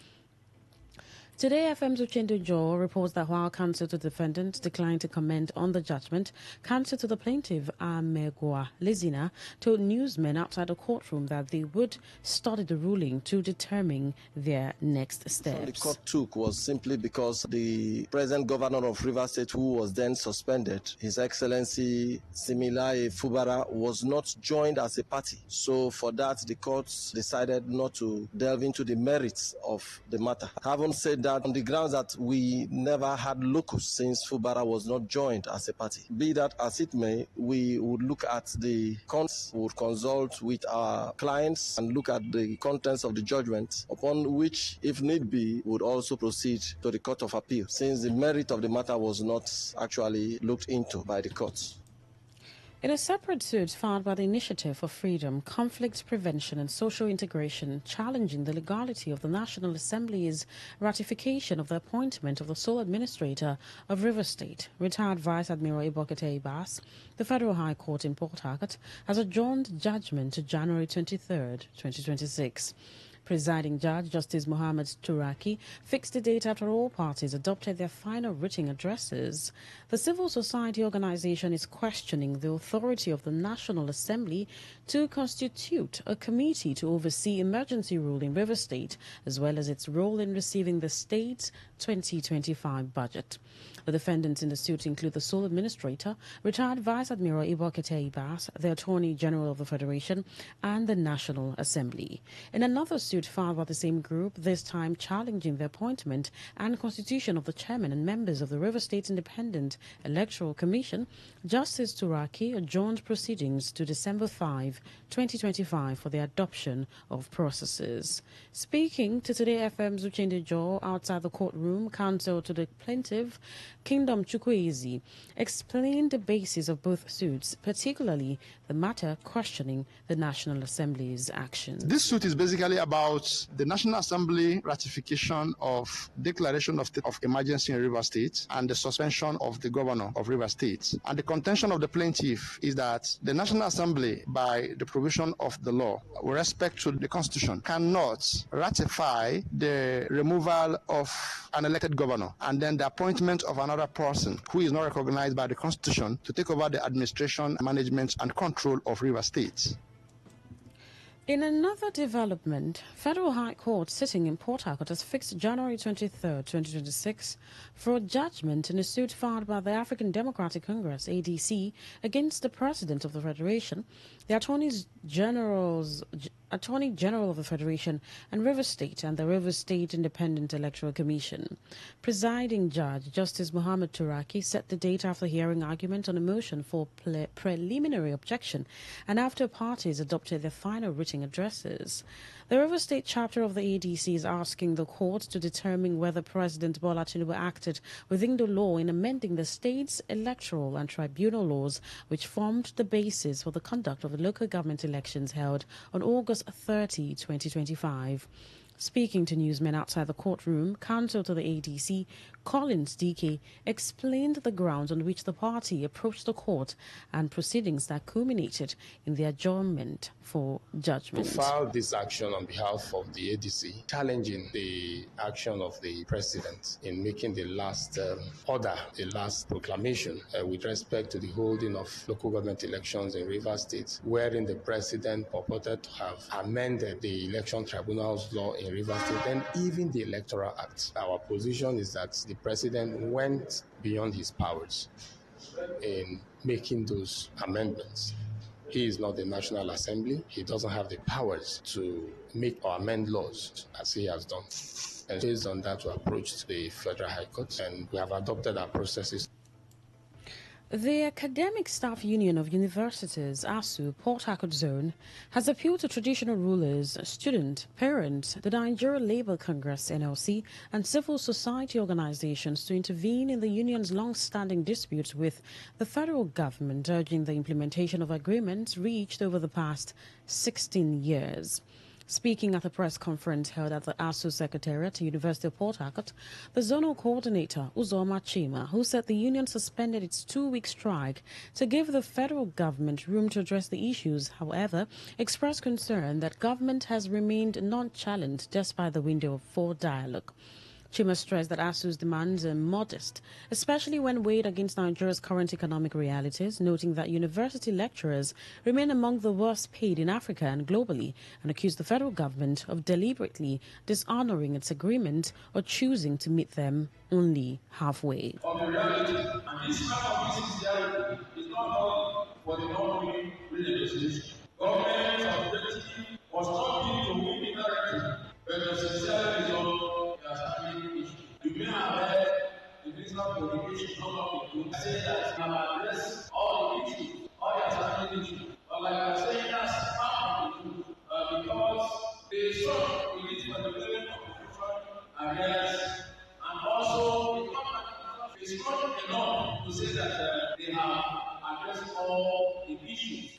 Today, FM's Uchendo Joe reports that while counsel to defendants declined to comment on the judgment, counsel to the plaintiff, Amegwa Lezina, told newsmen outside the courtroom that they would study the ruling to determine their next steps. The court took was simply because the present governor of Rivers State, who was then suspended, His Excellency Similaye Fubara, was not joined as a party. So for that, the courts decided not to delve into the merits of the matter. Having said that, on the grounds that we never had locus since Fubara was not joined as a party. Be that as it may, we would look at the contents, would consult with our clients and look at the contents of the judgment, upon which, if need be, would also proceed to the Court of Appeal, since the merit of the matter was not actually looked into by the courts. In a separate suit filed by the Initiative for Freedom, Conflict Prevention and Social Integration, challenging the legality of the National Assembly's ratification of the appointment of the sole administrator of River State, retired Vice Admiral Ibokete Ibas, the Federal High Court in Port Harcourt has adjourned judgment to January 23, 2026. Presiding Judge Justice Mohammed Turaki fixed the date after all parties adopted their final written addresses. The civil society organization is questioning the authority of the National Assembly to constitute a committee to oversee emergency rule in River State, as well as its role in receiving the state's 2025 budget. The defendants in the suit include the sole administrator, retired Vice Admiral Ibokete Ibas, the Attorney General of the Federation, and the National Assembly. In another suit filed by the same group, this time challenging the appointment and constitution of the chairman and members of the River State Independent Electoral Commission, Justice Turaki adjourned proceedings to December 5, 2025 for the adoption of processes. Speaking to Today FM's Uchende Jo outside the courtroom, counsel to the plaintiff, Kingdom Chukwueze, explained the basis of both suits, particularly the matter questioning the National Assembly's actions. This suit is basically about the National Assembly ratification of declaration of state of emergency in River State and the suspension of the governor of River State. And the contention of the plaintiff is that the National Assembly, by the provision of the law with respect to the Constitution, cannot ratify the removal of an elected governor and then the appointment of another person who is not recognized by the Constitution to take over the administration, management, and control of River State. In another development, Federal High Court sitting in Port Harcourt has fixed January 23, 2026 for a judgment in a suit filed by the African Democratic Congress, ADC, against the President of the Federation, the Attorney General of the Federation, and River State and the River State Independent Electoral Commission. Presiding Judge Justice Mohammed Turaki set the date after hearing argument on a motion for preliminary objection and after parties adopted their final written addresses. The River State chapter of the ADC is asking the court to determine whether President Bola Tinubu acted within the law in amending the state's electoral and tribunal laws, which formed the basis for the conduct of the local government elections held on August 30, 2025. Speaking to newsmen outside the courtroom, counsel to the ADC, Collins DK, explained the grounds on which the party approached the court and proceedings that culminated in the adjournment for judgment. We filed this action on behalf of the ADC, challenging the action of the president in making the last order, the last proclamation with respect to the holding of local government elections in Rivers State, wherein the president purported to have amended the election tribunal's law in Rivers State and even the Electoral Act. Our position is that the president went beyond his powers in making those amendments. He is not the National Assembly. He doesn't have the powers to make or amend laws as he has done. And based on that, we approached the Federal High Court and we have adopted our processes. The Academic Staff Union of Universities, ASU, Port Harcourt Zone, has appealed to traditional rulers, students, parents, the Nigeria Labour Congress, NLC, and civil society organizations to intervene in the union's long-standing disputes with the federal government, urging the implementation of agreements reached over the past 16 years. Speaking at a press conference held at the ASU Secretariat, University of Port Harcourt, the zonal coordinator, Uzoma Chima, who said the union suspended its 2-week strike to give the federal government room to address the issues, however, expressed concern that government has remained nonchalant despite the window for dialogue. Chima stressed that ASU's demands are modest, especially when weighed against Nigeria's current economic realities, noting that university lecturers remain among the worst paid in Africa and globally, and accused the federal government of deliberately dishonoring its agreement or choosing to meet them only halfway. Of the reality, and this kind of sincerity is not done for the non-winning renegotiation. Government objective was not being to win the narrative, but the sincerity is on the standing issue. You may have heard the minister of communication come up with you say that you have addressed all the issues, all the standing issues. But like I was saying, that's part of the truth, because they sought to lead for the development of the future areas, and also the government is not enough to say that they have addressed all the issues.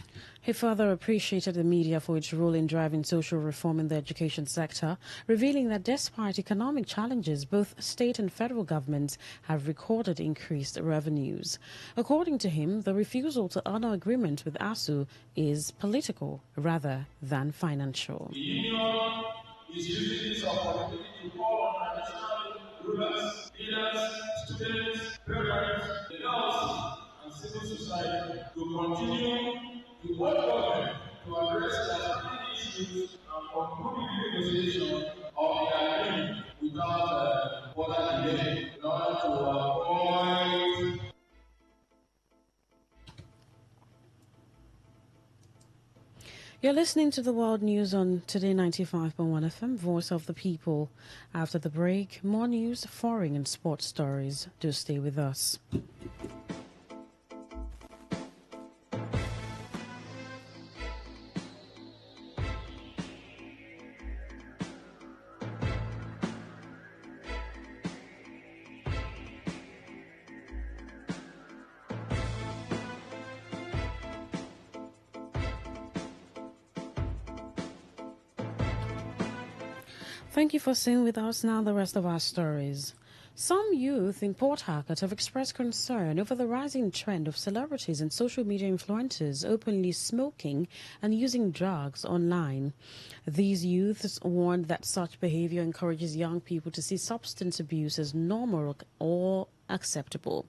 He further appreciated the media for its role in driving social reform in the education sector, revealing that despite economic challenges, both state and federal governments have recorded increased revenues. According to him, the refusal to honor agreement with ASU is political rather than financial. The union is using this opportunity to call on national rulers, leaders, students, parents, the council, and civil society to continue to work government to address their security issues and conclude the negotiation of the agreement without further delay in order to avoid. You're listening to the World News on Today 95.1 FM, Voice of the People. After the break, more news, foreign and sports stories. Do stay with us. Thank you for staying with us. Now the rest of our stories. Some youth in Port Harcourt have expressed concern over the rising trend of celebrities and social media influencers openly smoking and using drugs online. These youths warned that such behavior encourages young people to see substance abuse as normal or acceptable.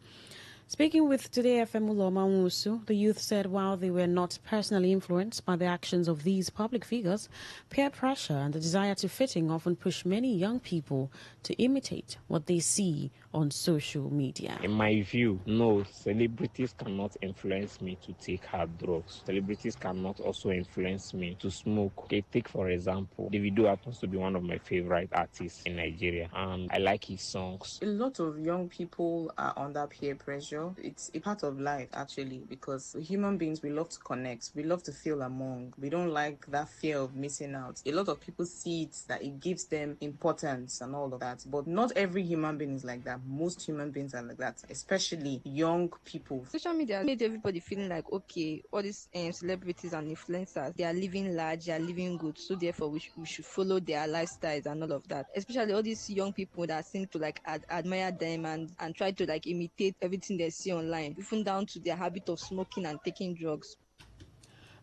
Speaking with Today FM Uloma Musu, the youth said while they were not personally influenced by the actions of these public figures, peer pressure and the desire to fit in often push many young people to imitate what they see on social media. In my view, no, celebrities cannot influence me to take hard drugs. Celebrities cannot also influence me to smoke. Okay, take for example, Davido happens to be one of my favorite artists in Nigeria, and I like his songs. A lot of young people are under peer pressure. It's a part of life, actually, because human beings, we love to connect. We love to feel among. We don't like that fear of missing out. A lot of people see it, that it gives them importance and all of that. But not every human being is like that. Most human beings are like that, especially young people. Social media made everybody feeling like, okay, all these celebrities and influencers, they are living large, they are living good. So therefore, we should follow their lifestyles and all of that. Especially all these young people that seem to like admire them and try to like imitate everything they see online, even down to their habit of smoking and taking drugs.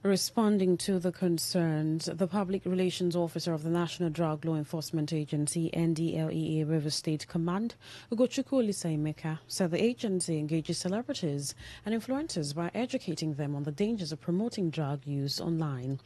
Responding to the concerns, the Public Relations Officer of the National Drug Law Enforcement Agency, NDLEA Rivers State Command, Ugochukwu Olisaemeka, said the agency engages celebrities and influencers by educating them on the dangers of promoting drug use online.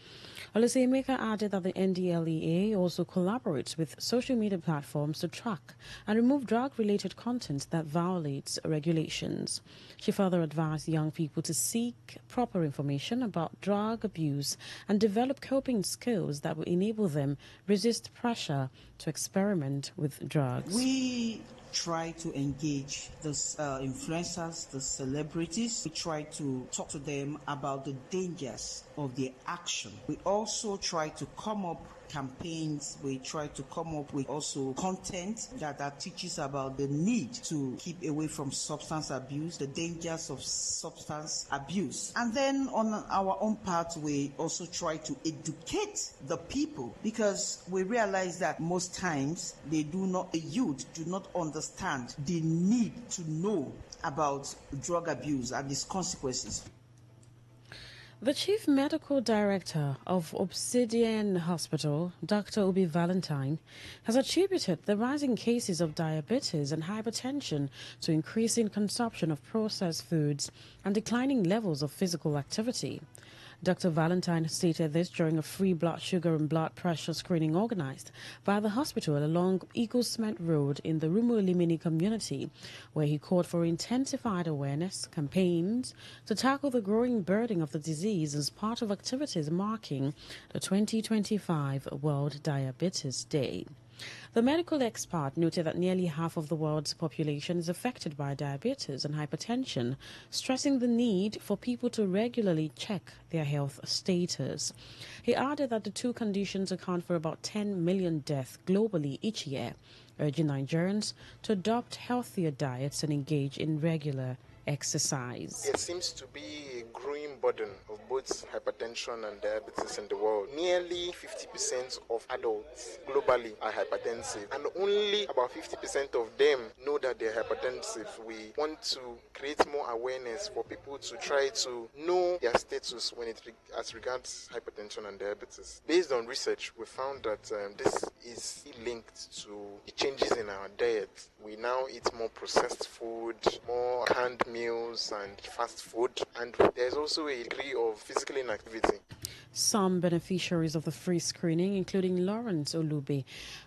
Olisaemeka added that the NDLEA also collaborates with social media platforms to track and remove drug-related content that violates regulations. She further advised young people to seek proper information about drug abuse and develop coping skills that will enable them resist pressure to experiment with drugs. We try to engage the influencers, the celebrities. We try to talk to them about the dangers of their action. We also try to come up campaigns. We try to come up with also content that teaches about the need to keep away from substance abuse, the dangers of substance abuse. And then on our own part, we also try to educate the people, because we realize that most times the youth do not understand the need to know about drug abuse and its consequences. The Chief Medical Director of Obsidian Hospital, Dr. Obi Valentine, has attributed the rising cases of diabetes and hypertension to increasing consumption of processed foods and declining levels of physical activity. Dr. Valentine stated this during a free blood sugar and blood pressure screening organized by the hospital along Eagle Cement Road in the Rumu Elimini community, where he called for intensified awareness campaigns to tackle the growing burden of the disease as part of activities marking the 2025 World Diabetes Day. The medical expert noted that nearly half of the world's population is affected by diabetes and hypertension, stressing the need for people to regularly check their health status. He added that the two conditions account for about 10 million deaths globally each year, urging Nigerians to adopt healthier diets and engage in regular exercise. There seems to be a growing growing burden of both hypertension and diabetes in the world. Nearly 50% of adults globally are hypertensive, and only about 50% of them know that they're hypertensive. We want to create more awareness for people to try to know their status when as regards hypertension and diabetes. Based on research, we found that this is linked to the changes in our diet. We now eat more processed food, more canned meals and fast food, and there's also a degree of physical inactivity. Some beneficiaries of the free screening, including Lawrence Olube,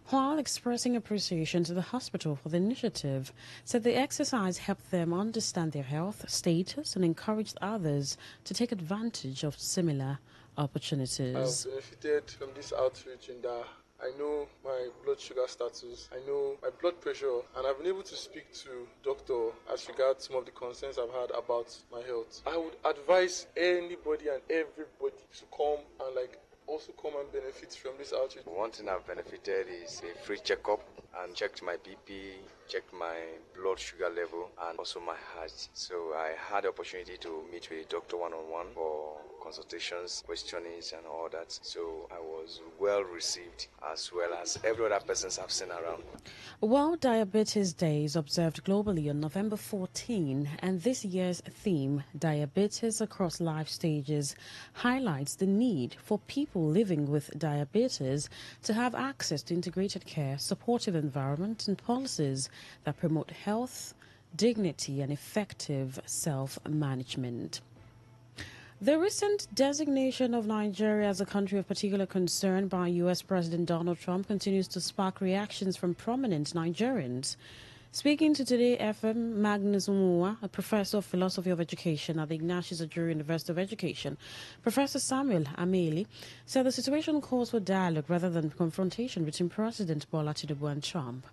while expressing appreciation to the hospital for the initiative, said the exercise helped them understand their health status and encouraged others to take advantage of similar opportunities. I've benefited from this outreach in that I know my blood sugar status, I know my blood pressure, and I've been able to speak to doctor as regards some of the concerns I've had about my health. I would advise anybody and everybody to come and also come and benefit from this outreach. One thing I've benefited is a free checkup and checked my BP, checked my blood sugar level and also my heart. So I had the opportunity to meet with a doctor one-on-one for consultations, questionings and all that. So I was well received as well as every other person I've seen around. World Diabetes Day is observed globally on November 14, and this year's theme, Diabetes Across Life Stages, highlights the need for people living with diabetes to have access to integrated care, supportive environment and policies that promote health, dignity and effective self-management. The recent designation of Nigeria as a country of particular concern by U.S. President Donald Trump continues to spark reactions from prominent Nigerians. Speaking to Today FM, Magnus Umua, a professor of philosophy of education at the Ignatius Ajuri University of Education, Professor Samuel Ameli, said the situation calls for dialogue rather than confrontation between President Bola Tinubu and Trump.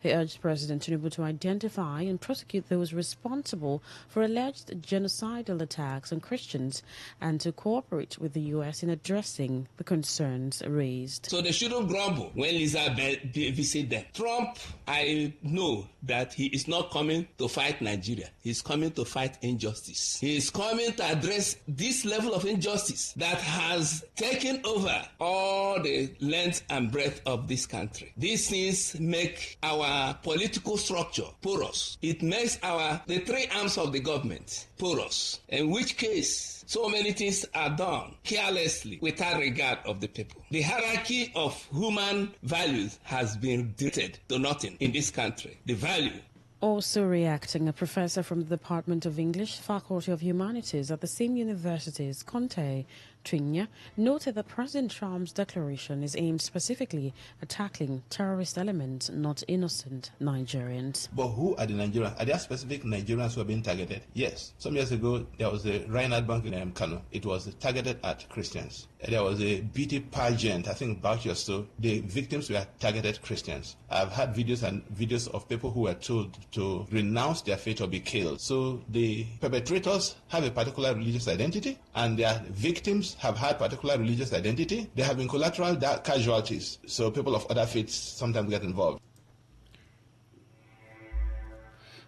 He urged President Tinubu to identify and prosecute those responsible for alleged genocidal attacks on Christians and to cooperate with the U.S. in addressing the concerns raised. So they shouldn't grumble when Lisa visit them. Trump, I know that he is not coming to fight Nigeria. He is coming to fight injustice. He is coming to address this level of injustice that has taken over all the length and breadth of this country. These things make our political structure porous. It makes the three arms of the government porous, in which case so many things are done carelessly without regard of the people. The hierarchy of human values has been reduced to nothing in this country. The value. Also reacting, a professor from the Department of English, Faculty of Humanities at the same universities, Conte Trinya, noted that President Trump's declaration is aimed specifically at tackling terrorist elements, not innocent Nigerians. But who are the Nigerians? Are there specific Nigerians who are being targeted? Yes. Some years ago, there was a Reinhard Bank in Kano. It was targeted at Christians. There was a beauty pageant, I think about years so. The victims were targeted Christians. I've had videos of people who were told to renounce their faith or be killed. So the perpetrators have a particular religious identity, and their victims have had particular religious identity. There have been collateral casualties, so people of other faiths sometimes get involved.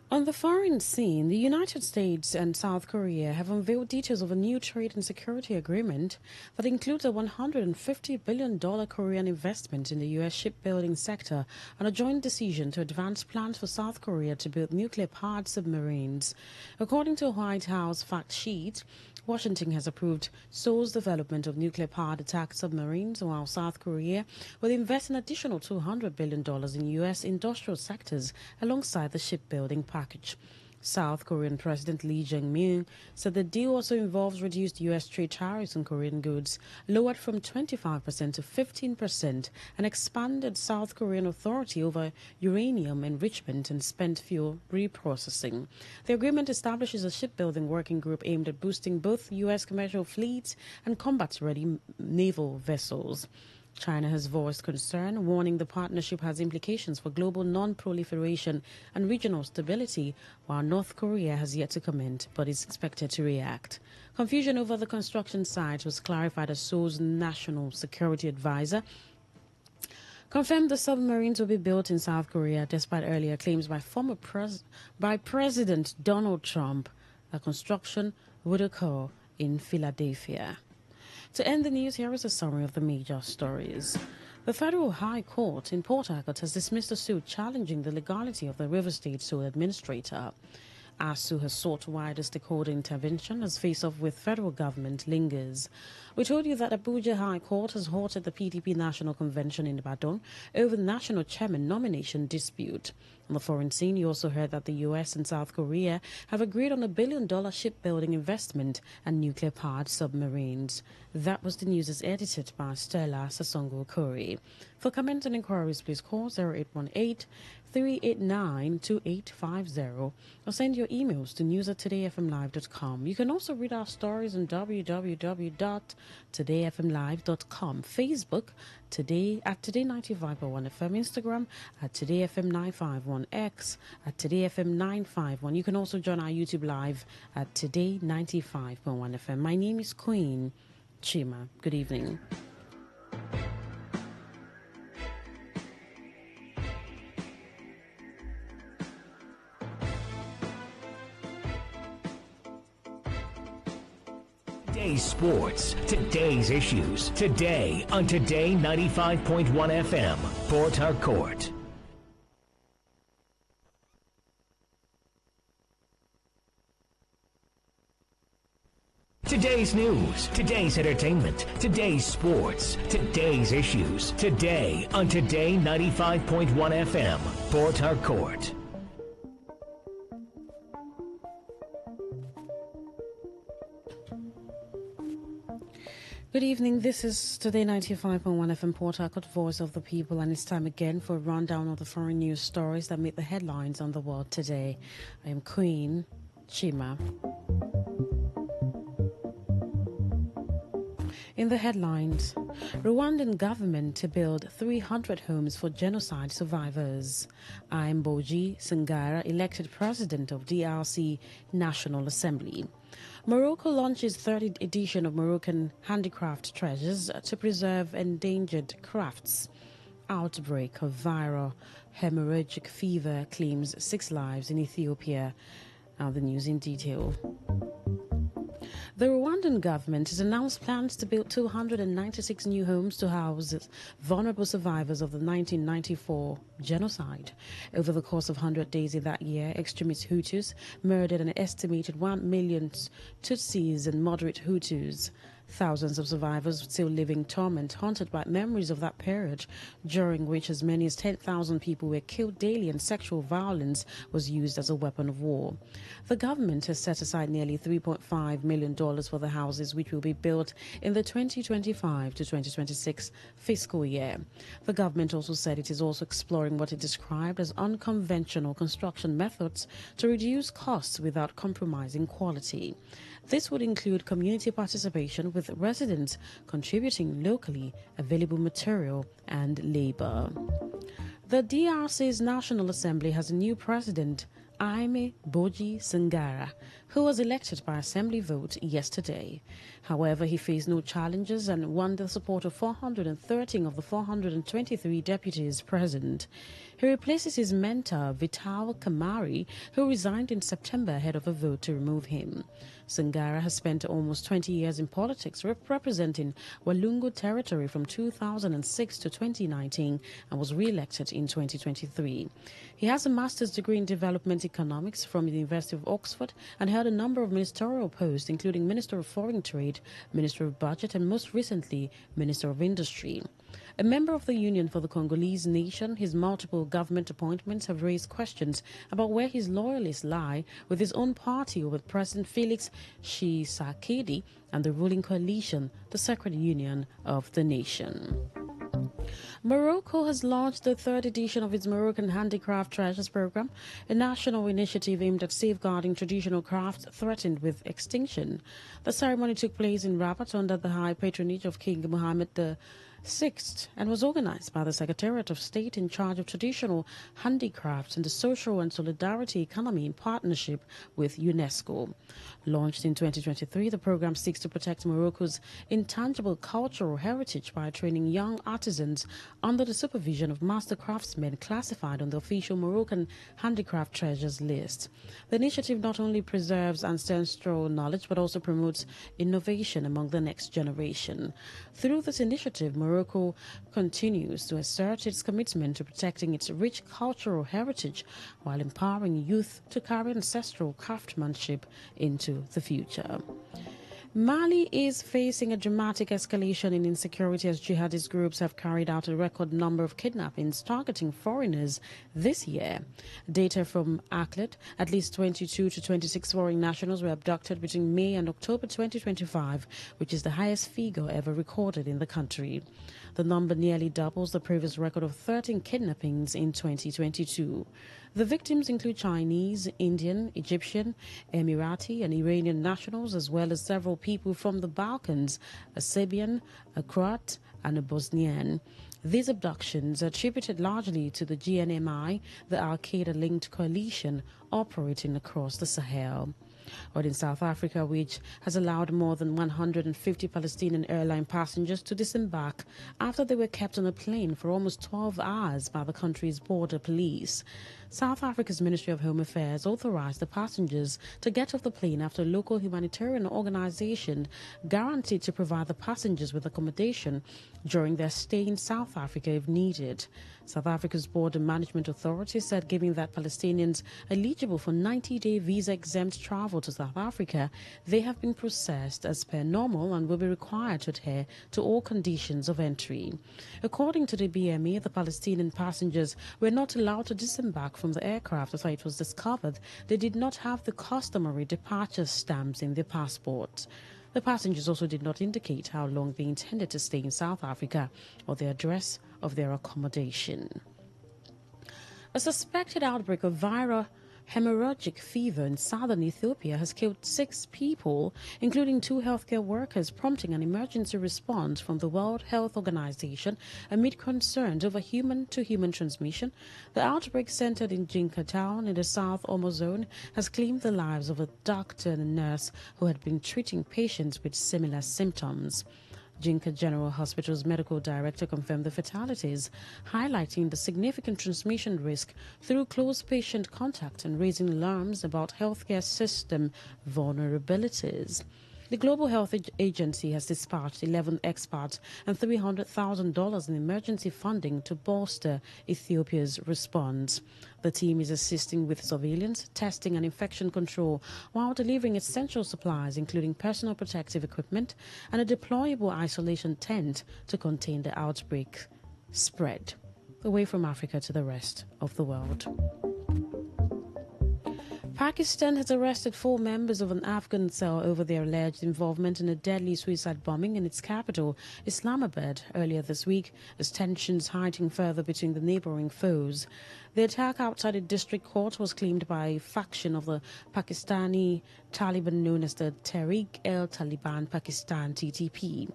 On the foreign scene, the United States and South Korea have unveiled details of a new trade and security agreement that includes a $150 billion Korean investment in the U.S. shipbuilding sector and a joint decision to advance plans for South Korea to build nuclear-powered submarines. According to a White House fact sheet, Washington has approved Seoul's development of nuclear-powered attack submarines, while South Korea will invest an additional $200 billion in U.S. industrial sectors alongside the shipbuilding package. South Korean President Lee Jae-myung said the deal also involves reduced U.S. trade tariffs on Korean goods, lowered from 25% to 15%, and expanded South Korean authority over uranium enrichment and spent fuel reprocessing. The agreement establishes a shipbuilding working group aimed at boosting both U.S. commercial fleets and combat-ready naval vessels. China has voiced concern, warning the partnership has implications for global non-proliferation and regional stability, while North Korea has yet to comment but is expected to react. Confusion over the construction site was clarified as Seoul's national security advisor confirmed the submarines will be built in South Korea despite earlier claims by President Donald Trump that construction would occur in Philadelphia. To end the news, here is a summary of the major stories. The Federal High Court in Port Harcourt has dismissed a suit challenging the legality of the River State Sole Administrator. ASU has sought wider stakeholder intervention as face-off with federal government lingers. We told you that Abuja High Court has halted the PDP National Convention in Ibadan over the national chairman nomination dispute. On the foreign scene, you also heard that the US and South Korea have agreed on $1 billion shipbuilding investment and nuclear-powered submarines. That was the news as edited by Stella Sasongo-Kuri. For comments and inquiries, please call 0818-389-2850 or send your emails to news@todayfmlive.com. You can also read our stories on www.todayfmlive.com, Facebook, Today at Today95.1fm, Instagram at TodayFM951, X at TodayFM951. You can also join our YouTube live at Today95.1fm. My name is Queen Chima. Good evening. Today's sports, today's issues, today on Today 95.1 FM, Port Harcourt. Today's news, today's entertainment, today's sports, today's issues, today on Today 95.1 FM, Port Harcourt. Good evening, this is Today 95.1 FM Port Harcourt, Voice of the People, and it's time again for a rundown of the foreign news stories that made the headlines on the world today. I am Queen Chima. In the headlines, Rwandan government to build 300 homes for genocide survivors. Boji Sangara elected president of DRC National Assembly. Morocco launches 30th edition of Moroccan handicraft treasures to preserve endangered crafts. Outbreak of viral hemorrhagic fever claims 6 lives in Ethiopia. Now the news in detail. The Rwandan government has announced plans to build 296 new homes to house vulnerable survivors of the 1994 genocide. Over the course of 100 days in that year, extremist Hutus murdered an estimated 1 million Tutsis and moderate Hutus. Thousands of survivors still live in torment, haunted by memories of that period, during which as many as 10,000 people were killed daily and sexual violence was used as a weapon of war. The government has set aside nearly $3.5 million for the houses, which will be built in the 2025 to 2026 fiscal year. The government also said it is also exploring what it described as unconventional construction methods to reduce costs without compromising quality. This would include community participation, with residents contributing locally available material and labor. The DRC's National Assembly has a new president, Boji Sangara, who was elected by assembly vote yesterday. However, he faced no challenges and won the support of 413 of the 423 deputies present. He replaces his mentor, Vital Kamari, who resigned in September ahead of a vote to remove him. Sangara has spent almost 20 years in politics, representing Walungu territory from 2006 to 2019 and was re-elected in 2023. He has a master's degree in development economics from the University of Oxford and held a number of ministerial posts, including Minister of Foreign Trade, Minister of Budget, and most recently, Minister of Industry. A member of the Union for the Congolese Nation, his multiple government appointments have raised questions about where his loyalists lie with his own party or with President Felix Tshisekedi and the ruling coalition, the Sacred Union of the Nation. Morocco has launched the 3rd edition of its Moroccan Handicraft Treasures Program, a national initiative aimed at safeguarding traditional crafts threatened with extinction. The ceremony took place in Rabat under the high patronage of King Mohammed Sixth, and was organized by the Secretariat of State in charge of traditional handicrafts and the social and solidarity economy in partnership with UNESCO. Launched in 2023, the program seeks to protect Morocco's intangible cultural heritage by training young artisans under the supervision of master craftsmen classified on the official Moroccan handicraft treasures list. The initiative not only preserves ancestral knowledge but also promotes innovation among the next generation. Through this initiative, Morocco continues to assert its commitment to protecting its rich cultural heritage while empowering youth to carry ancestral craftsmanship into the future. Mali is facing a dramatic escalation in insecurity as jihadist groups have carried out a record number of kidnappings targeting foreigners this year. Data from ACLED, at least 22 to 26 foreign nationals were abducted between May and October 2025, which is the highest figure ever recorded in the country. The number nearly doubles the previous record of 13 kidnappings in 2022. The victims include Chinese, Indian, Egyptian, Emirati, and Iranian nationals, as well as several people from the Balkans, a Serbian, a Croat, and a Bosnian. These abductions are attributed largely to the GNMI, the Al-Qaeda-linked coalition operating across the Sahel. Or in South Africa, which has allowed more than 150 Palestinian airline passengers to disembark after they were kept on a plane for almost 12 hours by the country's border police. South Africa's Ministry of Home Affairs authorized the passengers to get off the plane after a local humanitarian organization guaranteed to provide the passengers with accommodation during their stay in South Africa if needed. South Africa's Border Management Authority said given that Palestinians eligible for 90-day visa-exempt travel to South Africa, they have been processed as per normal and will be required to adhere to all conditions of entry. According to the BME, the Palestinian passengers were not allowed to disembark from the aircraft after it was discovered they did not have the customary departure stamps in their passports. The passengers also did not indicate how long they intended to stay in South Africa or the address of their accommodation. A suspected outbreak of viral hemorrhagic fever in southern Ethiopia has killed 6 people, including 2 healthcare workers, prompting an emergency response from the World Health Organization amid concerns over human-to-human transmission. The outbreak, centered in Jinka town in the South Omo zone, has claimed the lives of a doctor and a nurse who had been treating patients with similar symptoms. Jinka General Hospital's medical director confirmed the fatalities, highlighting the significant transmission risk through close patient contact and raising alarms about healthcare system vulnerabilities. The Global Health Agency has dispatched 11 experts and $300,000 in emergency funding to bolster Ethiopia's response. The team is assisting with surveillance, testing, and infection control while delivering essential supplies, including personal protective equipment and a deployable isolation tent to contain the outbreak spread. Away from Africa to the rest of the world. Pakistan has arrested 4 members of an Afghan cell over their alleged involvement in a deadly suicide bombing in its capital, Islamabad, earlier this week, as tensions heightened further between the neighboring foes. The attack outside a district court was claimed by a faction of the Pakistani Taliban known as the Tehreek-e-Taliban Pakistan (TTP).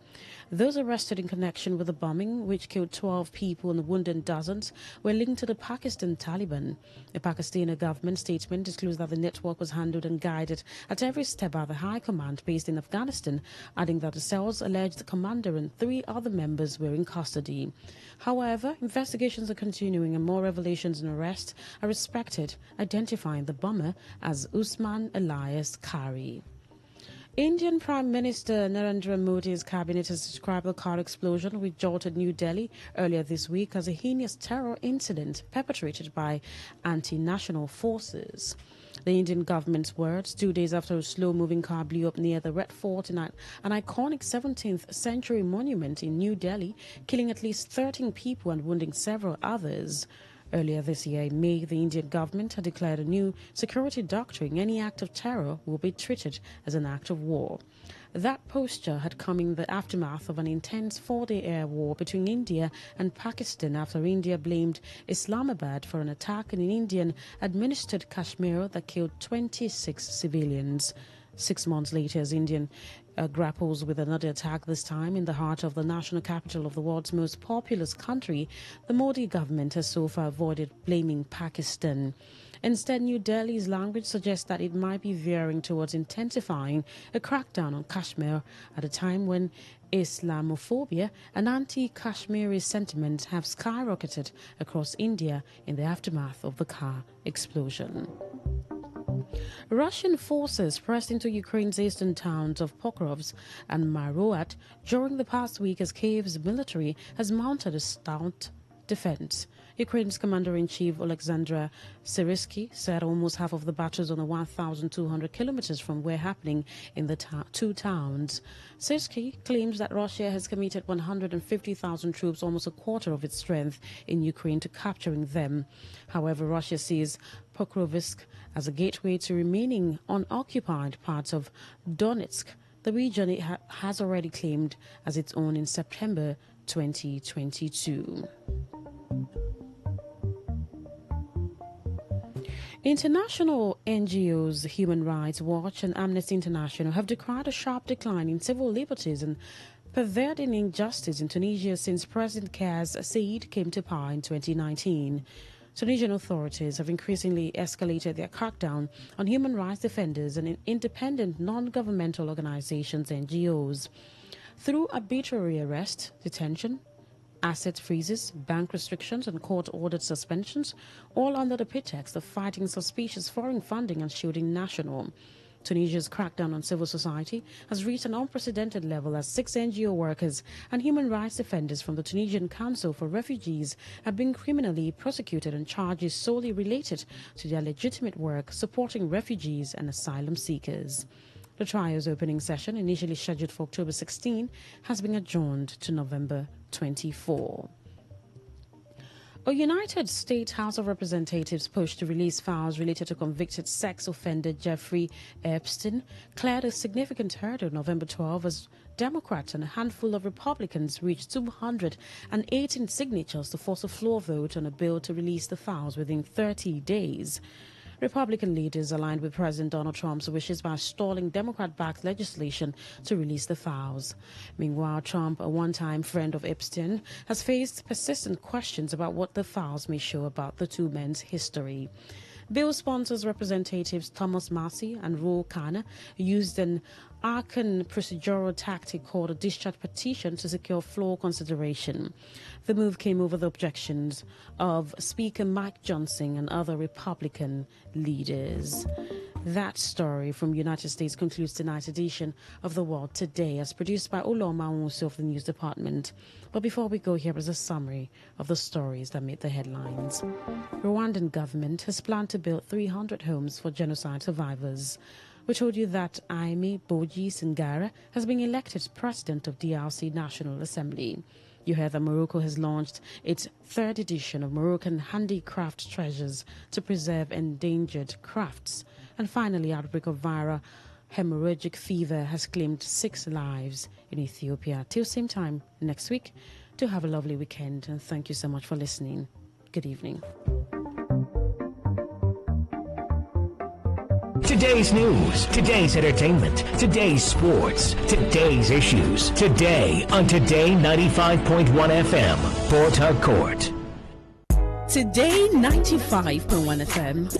Those arrested in connection with the bombing, which killed 12 people and wounded dozens, were linked to the Pakistan Taliban. The Pakistani government statement disclosed that the network was handled and guided at every step by the High Command based in Afghanistan, adding that the cell's alleged commander and 3 other members were in custody. However, investigations are continuing and more revelations and arrests are expected, identifying the bomber as Usman Elias Kari. Indian Prime Minister Narendra Modi's cabinet has described the car explosion which jolted New Delhi earlier this week as a heinous terror incident perpetrated by anti-national forces. The Indian government's words, 2 days after a slow-moving car blew up near the Red Fort in an iconic 17th century monument in New Delhi, killing at least 13 people and wounding several others. Earlier this year, in May, the Indian government had declared a new security doctrine: any act of terror will be treated as an act of war. That posture had come in the aftermath of an intense 4-day air war between India and Pakistan after India blamed Islamabad for an attack in Indian-administered Kashmir that killed 26 civilians. 6 months later, as Indian grapples with another attack, this time in the heart of the national capital of the world's most populous country. The Modi government has so far avoided blaming Pakistan. Instead, New Delhi's language suggests that it might be veering towards intensifying a crackdown on Kashmir at a time when Islamophobia and anti-Kashmiri sentiments have skyrocketed across India in the aftermath of the car explosion. Russian forces pressed into Ukraine's eastern towns of Pokrovsk and Maroat during the past week as Kyiv's military has mounted a stout defense. Ukraine's commander-in-chief Alexander Syrsky said almost half of the battles on the 1,200 kilometers from were happening in the two towns. Syrsky claims that Russia has committed 150,000 troops, almost a quarter of its strength, in Ukraine to capturing them. However, Russia sees Pokrovsk as a gateway to remaining unoccupied parts of Donetsk, the region it has already claimed as its own in September 2022. International NGOs Human Rights Watch and Amnesty International have decried a sharp decline in civil liberties and pervading injustice in Tunisia since President Kais Saied came to power in 2019. Tunisian authorities have increasingly escalated their crackdown on human rights defenders and independent non-governmental organizations, NGOs, through arbitrary arrest, detention, asset freezes, bank restrictions and court-ordered suspensions, all under the pretext of fighting suspicious foreign funding and shielding national. Tunisia's crackdown on civil society has reached an unprecedented level as 6 NGO workers and human rights defenders from the Tunisian Council for Refugees have been criminally prosecuted on charges solely related to their legitimate work supporting refugees and asylum seekers. The trial's opening session, initially scheduled for October 16, has been adjourned to November 24. A United States House of Representatives push to release files related to convicted sex offender Jeffrey Epstein cleared a significant hurdle November 12 as Democrats and a handful of Republicans reached 218 signatures to force a floor vote on a bill to release the files within 30 days. Republican leaders aligned with President Donald Trump's wishes by stalling Democrat-backed legislation to release the files. Meanwhile, Trump, a one-time friend of Epstein, has faced persistent questions about what the files may show about the two men's history. Bill sponsors Representatives Thomas Massey and Ro Khanna used an arcane procedural tactic called a discharge petition to secure floor consideration. The move came over the objections of Speaker Mike Johnson and other Republican leaders. That story from United States concludes tonight's edition of The World Today, as produced by Oloma Onwusi of the News Department. But before we go, here is a summary of the stories that made the headlines. Rwandan government has planned to build 300 homes for genocide survivors. We told you that Aimé Boji Singara has been elected president of DRC National Assembly. You heard that Morocco has launched its 3rd edition of Moroccan handicraft treasures to preserve endangered crafts. And finally, outbreak of viral hemorrhagic fever has claimed 6 lives in Ethiopia. Till same time next week, do have a lovely weekend, and thank you so much for listening. Good evening. Today's news, today's entertainment, today's sports, today's issues. Today on Today 95.1 FM, Port Harcourt. Today 95.1 FM,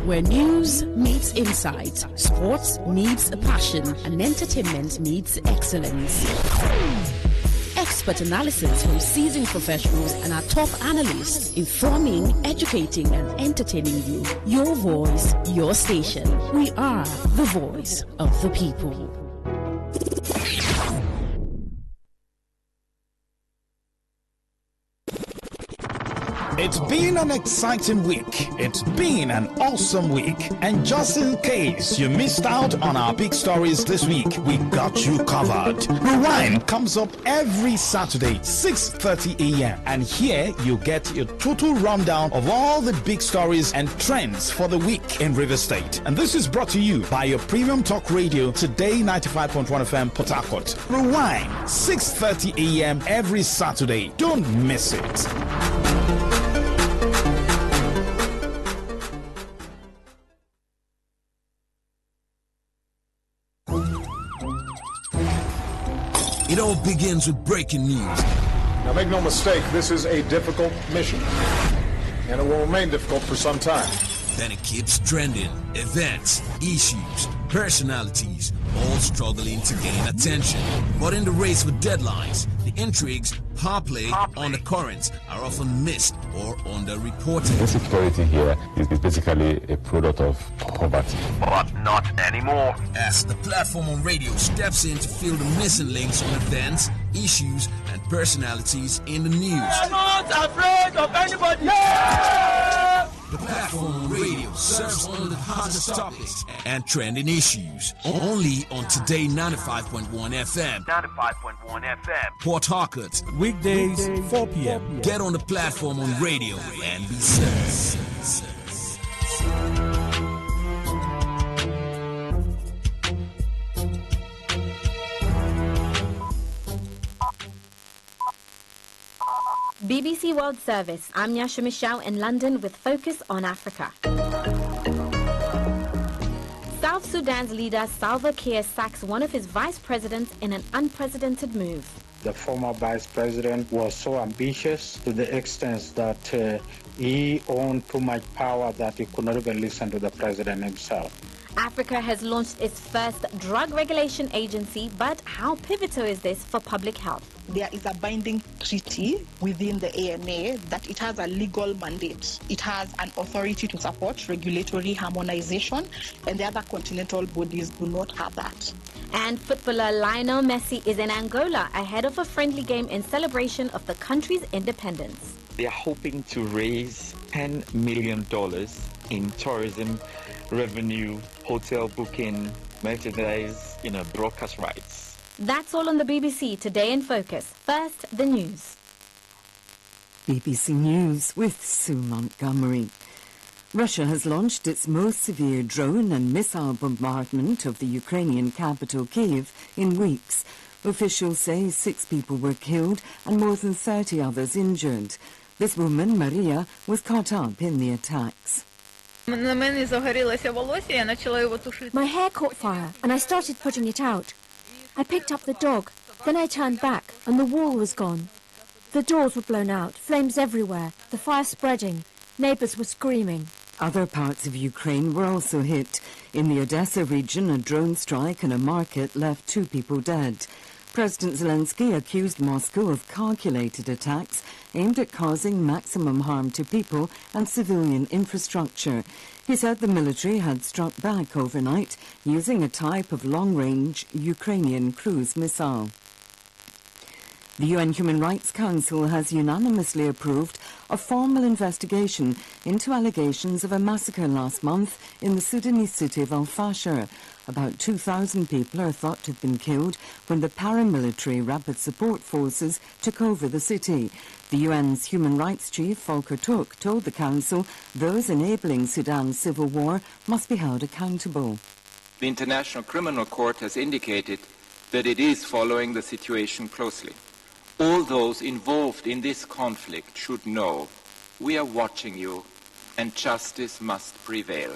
where news meets insight, sports meets passion, and entertainment meets excellence. Expert analysis from seasoned professionals and our top analysts, informing, educating, and entertaining you. Your voice, your station. We are the voice of the people. It's been an exciting week. It's been an awesome week. And just in case you missed out on our big stories this week, we got you covered. Rewind comes up every Saturday, 6:30 a.m. And here you get your total rundown of all the big stories and trends for the week in River State. And this is brought to you by your premium talk radio, Today 95.1 FM, Port Harcourt. Rewind, 6:30 a.m. every Saturday. Don't miss it. It all begins with breaking news. Now make no mistake, this is a difficult mission, and it will remain difficult for some time. Then it keeps trending. Events, issues, personalities, all struggling to gain attention. But in the race with deadlines, the intrigues, power play, undercurrents are often missed or underreported. Insecurity here is basically a product of poverty. But not anymore. As the platform on radio steps in to fill the missing links on events, issues, and personalities in the news. We are not afraid of anybody. Yeah! The platform on radio serves only the hottest topics and trending issues. Only on Today 95.1 FM. 95.1 FM. Port Harcourt. Weekdays, 4 p.m. Get on the platform on radio and be served. BBC World Service. I'm Yasha Michelle in London with Focus on Africa. South Sudan's leader Salva Kiir sacks one of his vice presidents in an unprecedented move. The former vice president was so ambitious to the extent that he owned too much power that he could not even listen to the president himself. Africa has launched its first drug regulation agency, but how pivotal is this for public health? There is a binding treaty within the AMA that it has a legal mandate. It has an authority to support regulatory harmonization, and the other continental bodies do not have that. And footballer Lionel Messi is in Angola ahead of a friendly game in celebration of the country's independence. They are hoping to raise $10 million in tourism revenue, hotel booking, merchandise, broadcast rights. That's all on the BBC Today in Focus. First, the news. BBC News with Sue Montgomery. Russia has launched its most severe drone and missile bombardment of the Ukrainian capital Kyiv in weeks. Officials say 6 people were killed and more than 30 others injured. This woman, Maria, was caught up in the attacks. My hair caught fire and I started putting it out. I picked up the dog, then I turned back and the wall was gone. The doors were blown out, flames everywhere, the fire spreading. Neighbors were screaming. Other parts of Ukraine were also hit. In the Odessa region, a drone strike in a market left 2 people dead. President Zelensky accused Moscow of calculated attacks aimed at causing maximum harm to people and civilian infrastructure. He said the military had struck back overnight using a type of long-range Ukrainian cruise missile. The UN Human Rights Council has unanimously approved a formal investigation into allegations of a massacre last month in the Sudanese city of Al-Fashir. About 2,000 people are thought to have been killed when the paramilitary Rapid Support Forces took over the city. The UN's Human Rights Chief, Volker Turk, told the Council those enabling Sudan's civil war must be held accountable. The International Criminal Court has indicated that it is following the situation closely. All those involved in this conflict should know we are watching you and justice must prevail.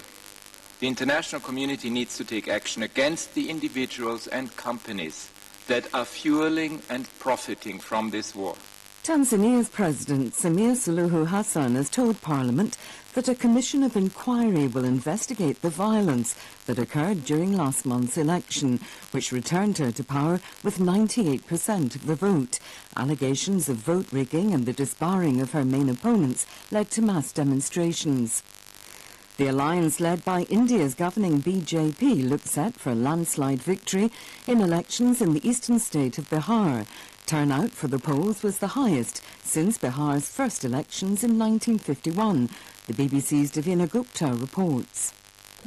The international community needs to take action against the individuals and companies that are fueling and profiting from this war. Tanzania's President Samia Suluhu Hassan has told Parliament that a commission of inquiry will investigate the violence that occurred during last month's election, which returned her to power with 98% of the vote. Allegations of vote rigging and the disbarring of her main opponents led to mass demonstrations. The alliance led by India's governing BJP looks set for a landslide victory in elections in the eastern state of Bihar. Turnout for the polls was the highest since Bihar's first elections in 1951. The BBC's Davina Gupta reports.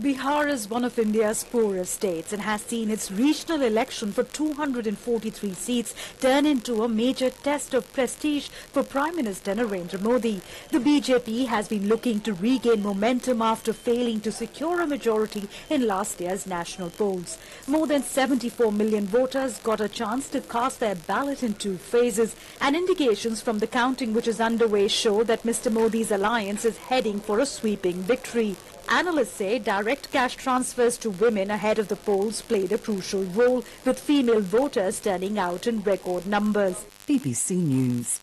Bihar is one of India's poorest states and has seen its regional election for 243 seats turn into a major test of prestige for Prime Minister Narendra Modi. The BJP has been looking to regain momentum after failing to secure a majority in last year's national polls. More than 74 million voters got a chance to cast their ballot in 2 phases, and indications from the counting which is underway show that Mr. Modi's alliance is heading for a sweeping victory. Analysts say direct direct cash transfers to women ahead of the polls played a crucial role, with female voters turning out in record numbers. BBC News.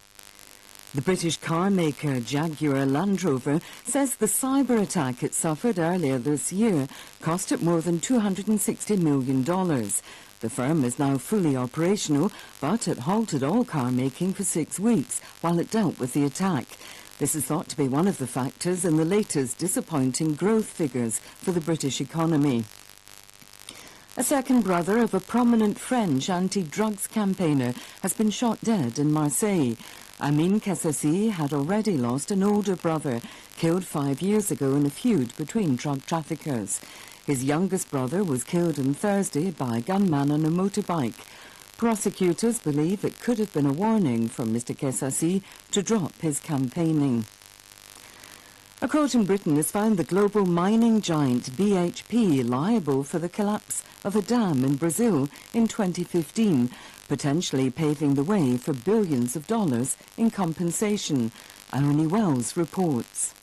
The British car maker Jaguar Land Rover says the cyber attack it suffered earlier this year cost it more than $260 million. The firm is now fully operational, but it halted all car making for 6 weeks while it dealt with the attack. This is thought to be one of the factors in the latest disappointing growth figures for the British economy. A second brother of a prominent French anti-drugs campaigner has been shot dead in Marseille. Amin Kassassi had already lost an older brother, killed 5 years ago in a feud between drug traffickers. His youngest brother was killed on Thursday by a gunman on a motorbike. Prosecutors believe it could have been a warning from Mr. Kassassi to drop his campaigning. A court in Britain has found the global mining giant BHP liable for the collapse of a dam in Brazil in 2015, potentially paving the way for billions of dollars in compensation. Irony Wells reports.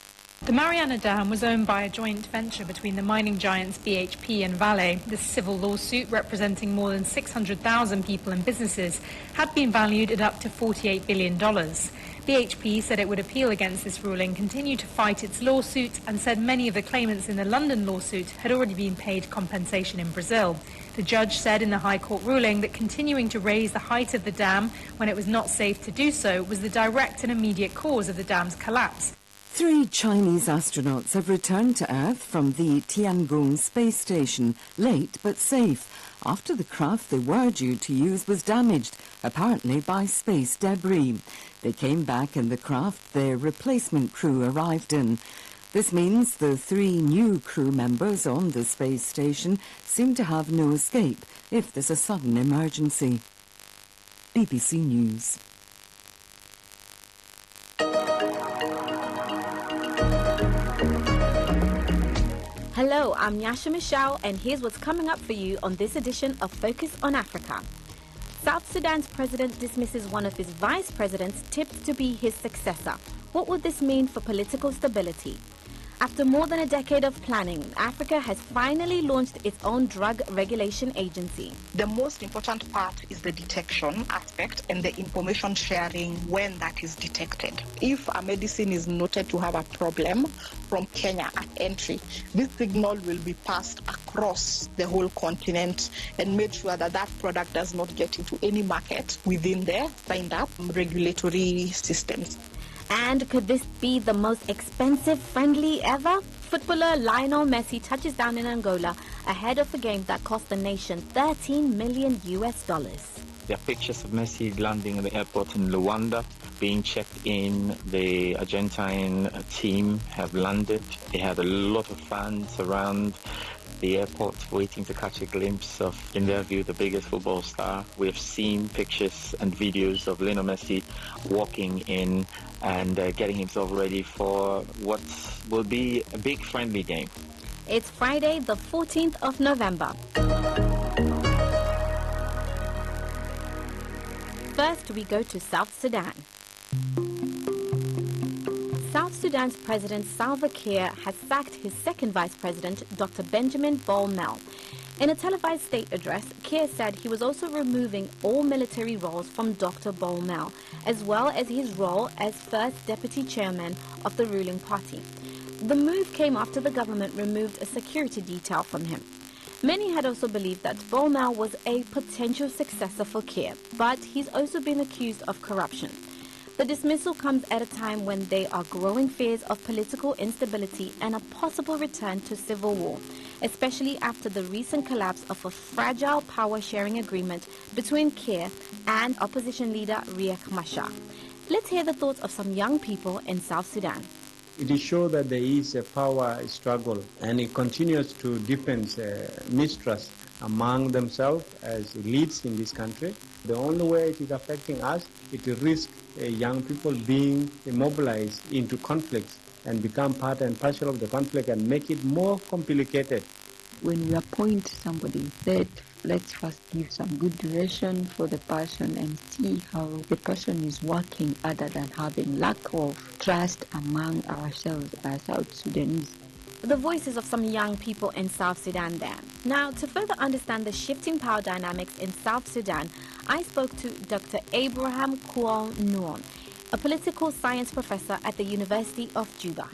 The Mariana Dam was owned by a joint venture between the mining giants BHP and Vale. This civil lawsuit, representing more than 600,000 people and businesses, had been valued at up to $48 billion. BHP said it would appeal against this ruling, continue to fight its lawsuit, and said many of the claimants in the London lawsuit had already been paid compensation in Brazil. The judge said in the High Court ruling that continuing to raise the height of the dam when it was not safe to do so was the direct and immediate cause of the dam's collapse. 3 Chinese astronauts have returned to Earth from the Tiangong space station, late but safe, after the craft they were due to use was damaged, apparently by space debris. They came back in the craft their replacement crew arrived in. This means the 3 new crew members on the space station seem to have no escape if there's a sudden emergency. BBC News. Hello, I'm Nyasha Michelle, and here's what's coming up for you on this edition of Focus on Africa. South Sudan's president dismisses one of his vice presidents tipped to be his successor. What would this mean for political stability? After more than a decade of planning, Africa has finally launched its own drug regulation agency. The most important part is the detection aspect and the information sharing when that is detected. If a medicine is noted to have a problem from Kenya at entry, this signal will be passed across the whole continent and made sure that that product does not get into any market within the signed up regulatory systems. And could this be the most expensive friendly ever? Footballer Lionel Messi touches down in Angola ahead of a game that cost the nation $13 million. There are pictures of Messi landing at the airport in Luanda, being checked in. The Argentine team have landed. They had a lot of fans around the airport waiting to catch a glimpse of, in their view, the biggest football star. We have seen pictures and videos of Lionel Messi walking in and getting himself ready for what will be a big friendly game. It's Friday, the 14th of November. First, we go to South Sudan. South Sudan's President Salva Kiir has sacked his second vice president, Dr. Benjamin Bol-mel. In a televised state address, Kiir said he was also removing all military roles from Dr. Bol-mel, as well as his role as first deputy chairman of the ruling party. The move came after the government removed a security detail from him. Many had also believed that Bol-mel was a potential successor for Kiir, but he's also been accused of corruption. The dismissal comes at a time when there are growing fears of political instability and a possible return to civil war, especially after the recent collapse of a fragile power-sharing agreement between Kiir and opposition leader Riek Machar. Let's hear the thoughts of some young people in South Sudan. It is sure that there is a power struggle, and it continues to deepen mistrust among themselves as elites in this country. The only way it is affecting us, it risks young people being immobilized into conflicts and become part and parcel of the conflict and make it more complicated. When we appoint somebody, let's first give some good duration for the person and see how the person is working, other than having lack of trust among ourselves as South Sudanese. the voices of some young people in South Sudan there. Now, to further understand the shifting power dynamics in South Sudan, I spoke to Dr. Abraham Kual Nuon, a political science professor at the University of Juba.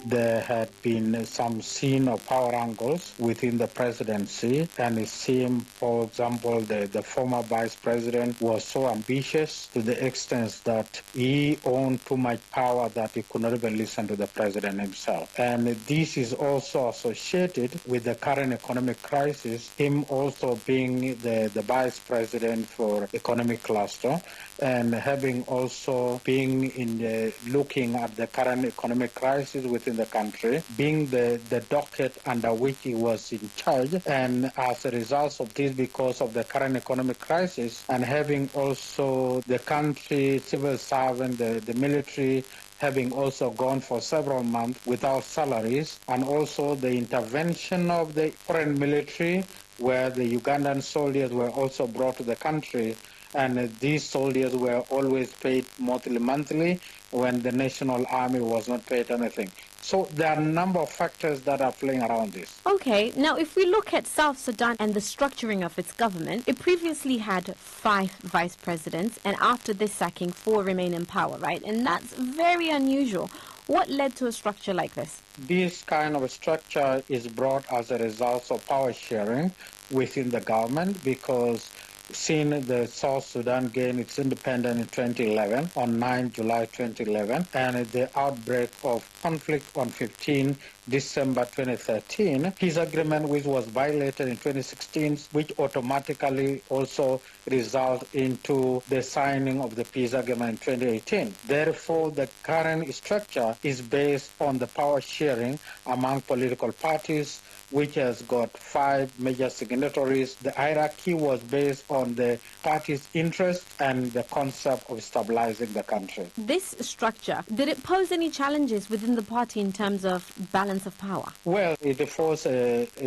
There had been some seen of power angles within the presidency, and it seemed, for example, the former vice president was so ambitious to the extent that he owned too much power that he could not even listen to the president himself. And this is also associated with the current economic crisis, him also being the vice president for economic cluster, and having also been looking at the current economic crisis within the country, being the docket under which he was in charge, and as a result of this, because of the current economic crisis, and having also the country civil servant, the military, having also gone for several months without salaries, and also the intervention of the foreign military, where the Ugandan soldiers were also brought to the country, and these soldiers were always paid monthly when the national army was not paid anything. So there are a number of factors that are playing around this. Okay, now if we look at South Sudan and the structuring of its government, it previously had 5 vice presidents, and after this sacking, 4 remain in power, right? And that's very unusual. What led to a structure like this? This kind of structure is brought as a result of power sharing within the government, because since the South Sudan gained its independence in 2011, on 9 July 2011, and the outbreak of conflict on 15 December 2013, peace agreement which was violated in 2016, which automatically also resulted into the signing of the peace agreement in 2018. Therefore, the current structure is based on the power sharing among political parties, which has got 5 major signatories. The hierarchy was based on the party's interest and the concept of stabilizing the country. This structure, did it pose any challenges within the party in terms of balance of power? Well, it forced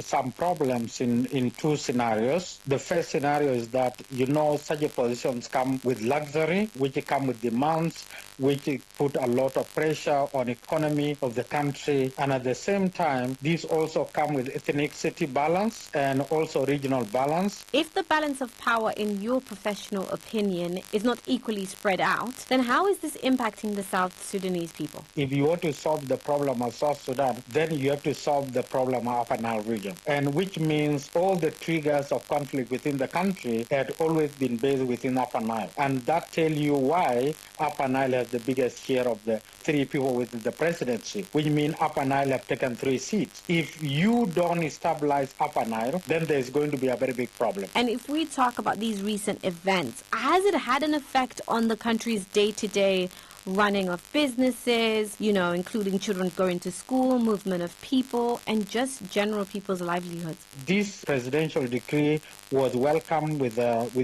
some problems in 2 scenarios. The first scenario is that, such positions come with luxury, which come with demands, which put a lot of pressure on economy of the country. And at the same time, these also come with ethnicity balance and also regional balance. If the balance of power, in your professional opinion, is not equally spread out, then how is this impacting the South Sudanese people? If you want to solve the problem of South Sudan, then you have to solve the problem of Upper Nile region, and which means all the triggers of conflict within the country had always been based within Upper Nile. And that tells you why Upper Nile has the biggest share of the 3 people within the presidency, which means Upper Nile have taken 3 seats. If you don't stabilize Upper Nile, then there's going to be a very big problem. And if we talk about these recent events, has it had an effect on the country's day-to-day running of businesses, including children going to school, movement of people, and just general people's livelihoods? This presidential decree was welcomed with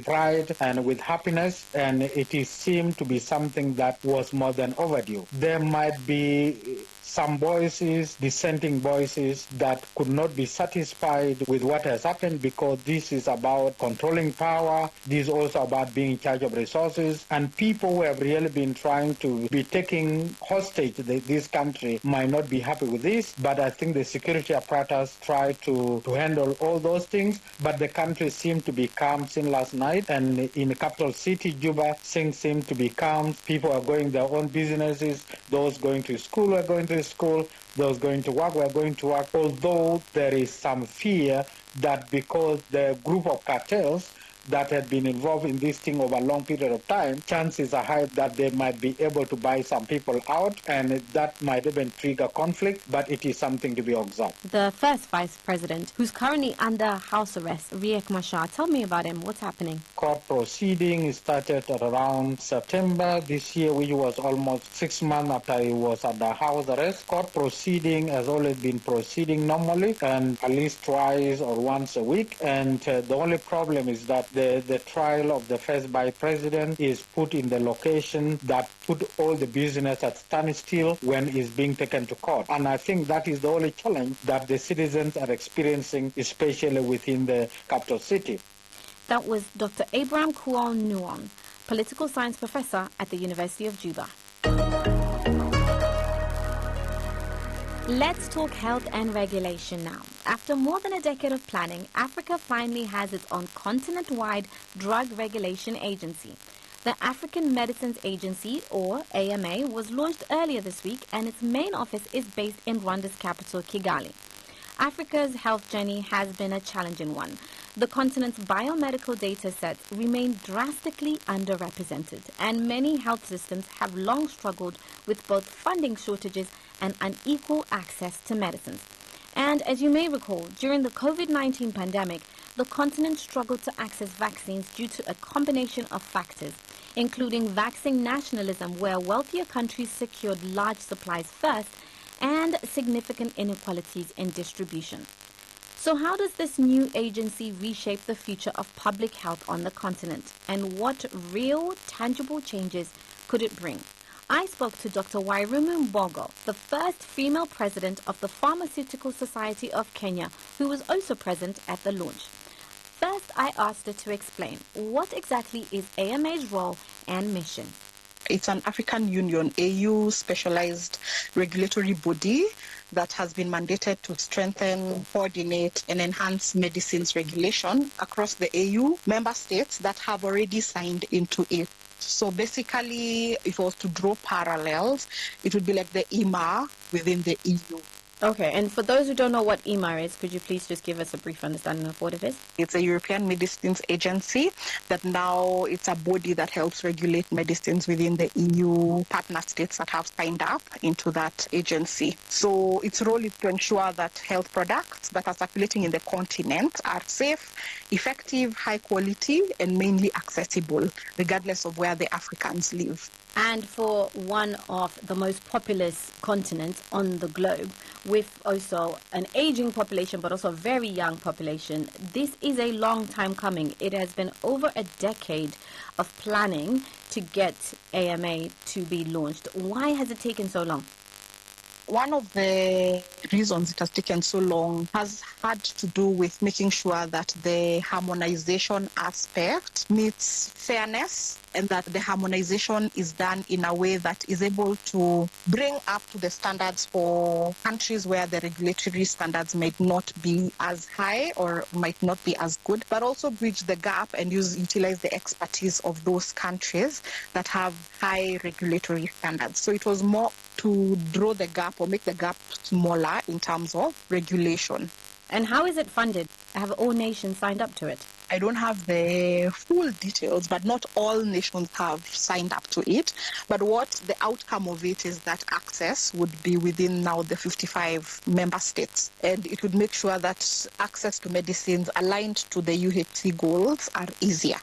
pride and with happiness, and it seemed to be something that was more than overdue. There might be some voices, dissenting voices, that could not be satisfied with what has happened, because this is about controlling power, this is also about being in charge of resources, and people who have really been trying to be taking hostage this country might not be happy with this, but I think the security apparatus try to handle all those things, but the country seemed to be calm since last night, and in the capital city, Juba, things seem to be calm. People are going their own businesses, those going to school are going to school, those going to work were going to work, although there is some fear that because the group of cartels that had been involved in this thing over a long period of time, chances are high that they might be able to buy some people out, and that might even trigger conflict, but it is something to be observed. The first vice president, who's currently under house arrest, Riek Machar, tell me about him. What's happening? Court proceeding started at around September this year, which was almost 6 months after he was under house arrest. Court proceeding has always been proceeding normally, and at least twice or once a week, and the only problem is that the trial of the first vice president is put in the location that put all the business at standstill when it's being taken to court. And I think that is the only challenge that the citizens are experiencing, especially within the capital city. That was Dr. Abraham Kual Nuon, political science professor at the University of Juba. Let's talk health and regulation now. After more than a decade of planning, Africa finally has its own continent-wide drug regulation agency. The African Medicines Agency, or AMA, was launched earlier this week, and its main office is based in Rwanda's capital, Kigali. Africa's health journey has been a challenging one. The continent's biomedical data sets remain drastically underrepresented, and many health systems have long struggled with both funding shortages and unequal access to medicines. And as you may recall, during the COVID-19 pandemic, the continent struggled to access vaccines due to a combination of factors, including vaccine nationalism, where wealthier countries secured large supplies first, and significant inequalities in distribution. So how does this new agency reshape the future of public health on the continent? And what real, tangible changes could it bring? I spoke to Dr. Wairumu Mbogo, the first female president of the Pharmaceutical Society of Kenya, who was also present at the launch. First, I asked her to explain what exactly is AMA's role and mission. It's an African Union, AU specialized regulatory body that has been mandated to strengthen, coordinate, and enhance medicines regulation across the AU member states that have already signed into it. So basically, if it was to draw parallels, it would be like the EMA within the EU. Okay, and for those who don't know what EMA is, could you please just give us a brief understanding of what it is? It's a European Medicines Agency that now it's a body that helps regulate medicines within the EU partner states that have signed up into that agency. So its role is to ensure that health products that are circulating in the continent are safe, effective, high quality, and mainly accessible, regardless of where the Africans live. And for one of the most populous continents on the globe, with also an aging population, but also a very young population, this is a long time coming. It has been over a decade of planning to get AMA to be launched. Why has it taken so long? One of the reasons it has taken so long has had to do with making sure that the harmonization aspect meets fairness, and that the harmonization is done in a way that is able to bring up to the standards for countries where the regulatory standards might not be as high or might not be as good, but also bridge the gap and utilize the expertise of those countries that have high regulatory standards. So it was more to draw the gap or make the gap smaller in terms of regulation. And how is it funded? Have all nations signed up to it? I don't have the full details, but not all nations have signed up to it. But what the outcome of it is that access would be within now the 55 member states. And it would make sure that access to medicines aligned to the UHC goals are easier.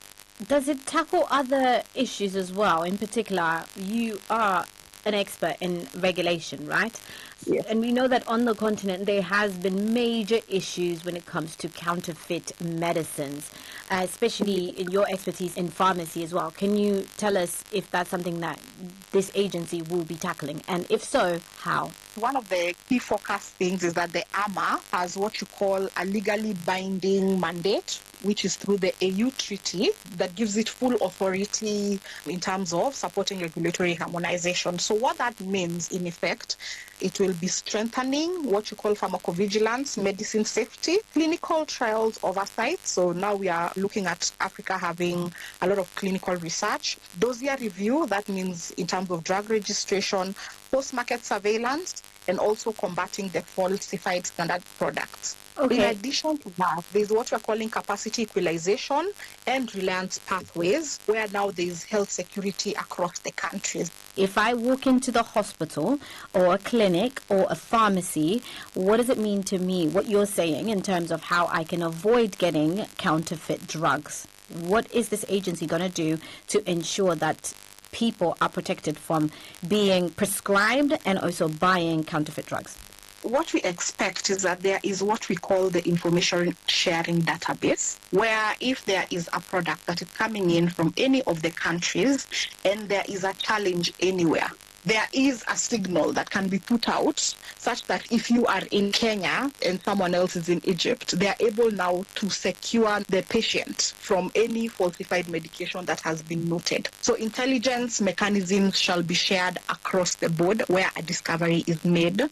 Does it tackle other issues as well? In particular, you are an expert in regulation, right? Yes. And we know that on the continent there has been major issues when it comes to counterfeit medicines, especially in your expertise in pharmacy as well. Can you tell us if that's something that this agency will be tackling? And if so, how? One of the key focus things is that the AMA has what you call a legally binding mandate, which is through the AU treaty that gives it full authority in terms of supporting regulatory harmonization. So what that means, in effect, it will be strengthening what you call pharmacovigilance, medicine safety, clinical trials oversight. So now we are looking at Africa having a lot of clinical research. Dossier review, that means in terms of drug registration, post-market surveillance, and also combating the falsified standard products. Okay. In addition to that, there's what we're calling capacity equalization and reliance pathways, where now there's health security across the countries. If I walk into the hospital or a clinic or a pharmacy, what does it mean to me, what you're saying in terms of how I can avoid getting counterfeit drugs? What is this agency going to do to ensure that people are protected from being prescribed and also buying counterfeit drugs? What we expect is that there is what we call the information sharing database, where if there is a product that is coming in from any of the countries and there is a challenge anywhere, there is a signal that can be put out such that if you are in Kenya and someone else is in Egypt, they are able now to secure the patient from any falsified medication that has been noted. So intelligence mechanisms shall be shared across the board where a discovery is made,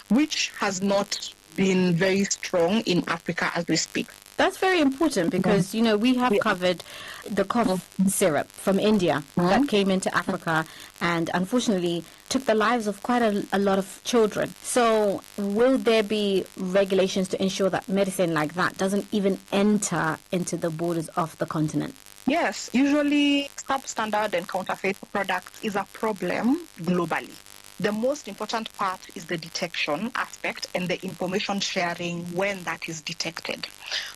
which has not been very strong in Africa as we speak. That's very important because, you know, we have covered the cough syrup from India that came into Africa and unfortunately took the lives of quite a lot of children. So will there be regulations to ensure that medicine like that doesn't even enter into the borders of the continent? Yes, usually substandard and counterfeit products is a problem globally. The most important part is the detection aspect and the information sharing when that is detected.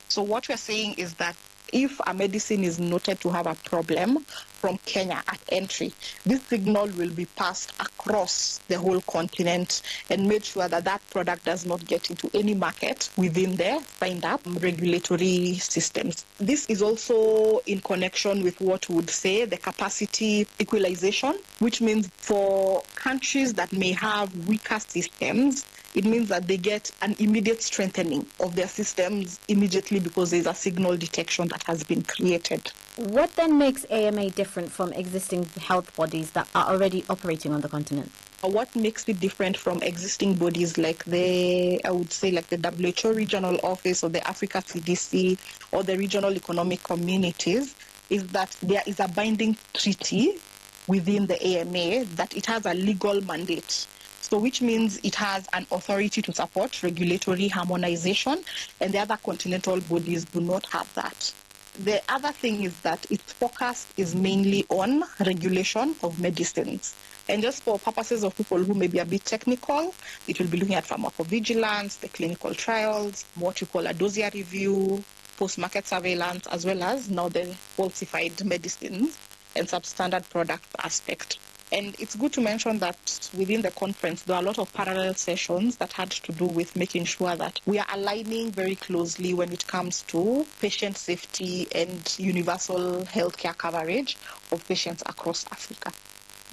So what we're saying is that if a medicine is noted to have a problem from Kenya at entry, this signal will be passed across the whole continent and made sure that that product does not get into any market within the signed-up regulatory systems. This is also in connection with what we would say the capacity equalization, which means for countries that may have weaker systems, it means that they get an immediate strengthening of their systems immediately because there's a signal detection that has been created. What then makes AMA different from existing health bodies that are already operating on the continent? What makes it different from existing bodies like the WHO Regional Office or the Africa CDC or the regional economic communities is that there is a binding treaty within the AMA that it has a legal mandate. So which means it has an authority to support regulatory harmonization, and the other continental bodies do not have that. The other thing is that its focus is mainly on regulation of medicines. And just for purposes of people who may be a bit technical, it will be looking at pharmacovigilance, the clinical trials, what you call a dossier review, post-market surveillance, as well as now the falsified medicines and substandard product aspect. And it's good to mention that within the conference, there are a lot of parallel sessions that had to do with making sure that we are aligning very closely when it comes to patient safety and universal healthcare coverage of patients across Africa.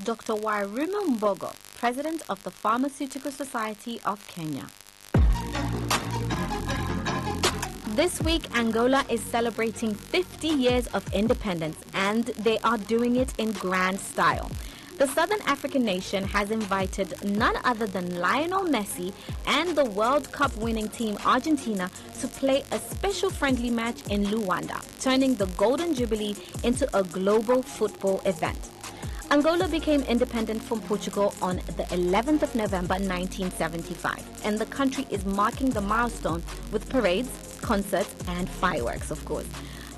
Dr. Wairuma Mbogo, President of the Pharmaceutical Society of Kenya. This week, Angola is celebrating 50 years of independence, and they are doing it in grand style. The Southern African nation has invited none other than Lionel Messi and the World Cup winning team Argentina to play a special friendly match in Luanda, turning the Golden Jubilee into a global football event. Angola became independent from Portugal on the 11th of November 1975, and the country is marking the milestone with parades, concerts, and fireworks, of course.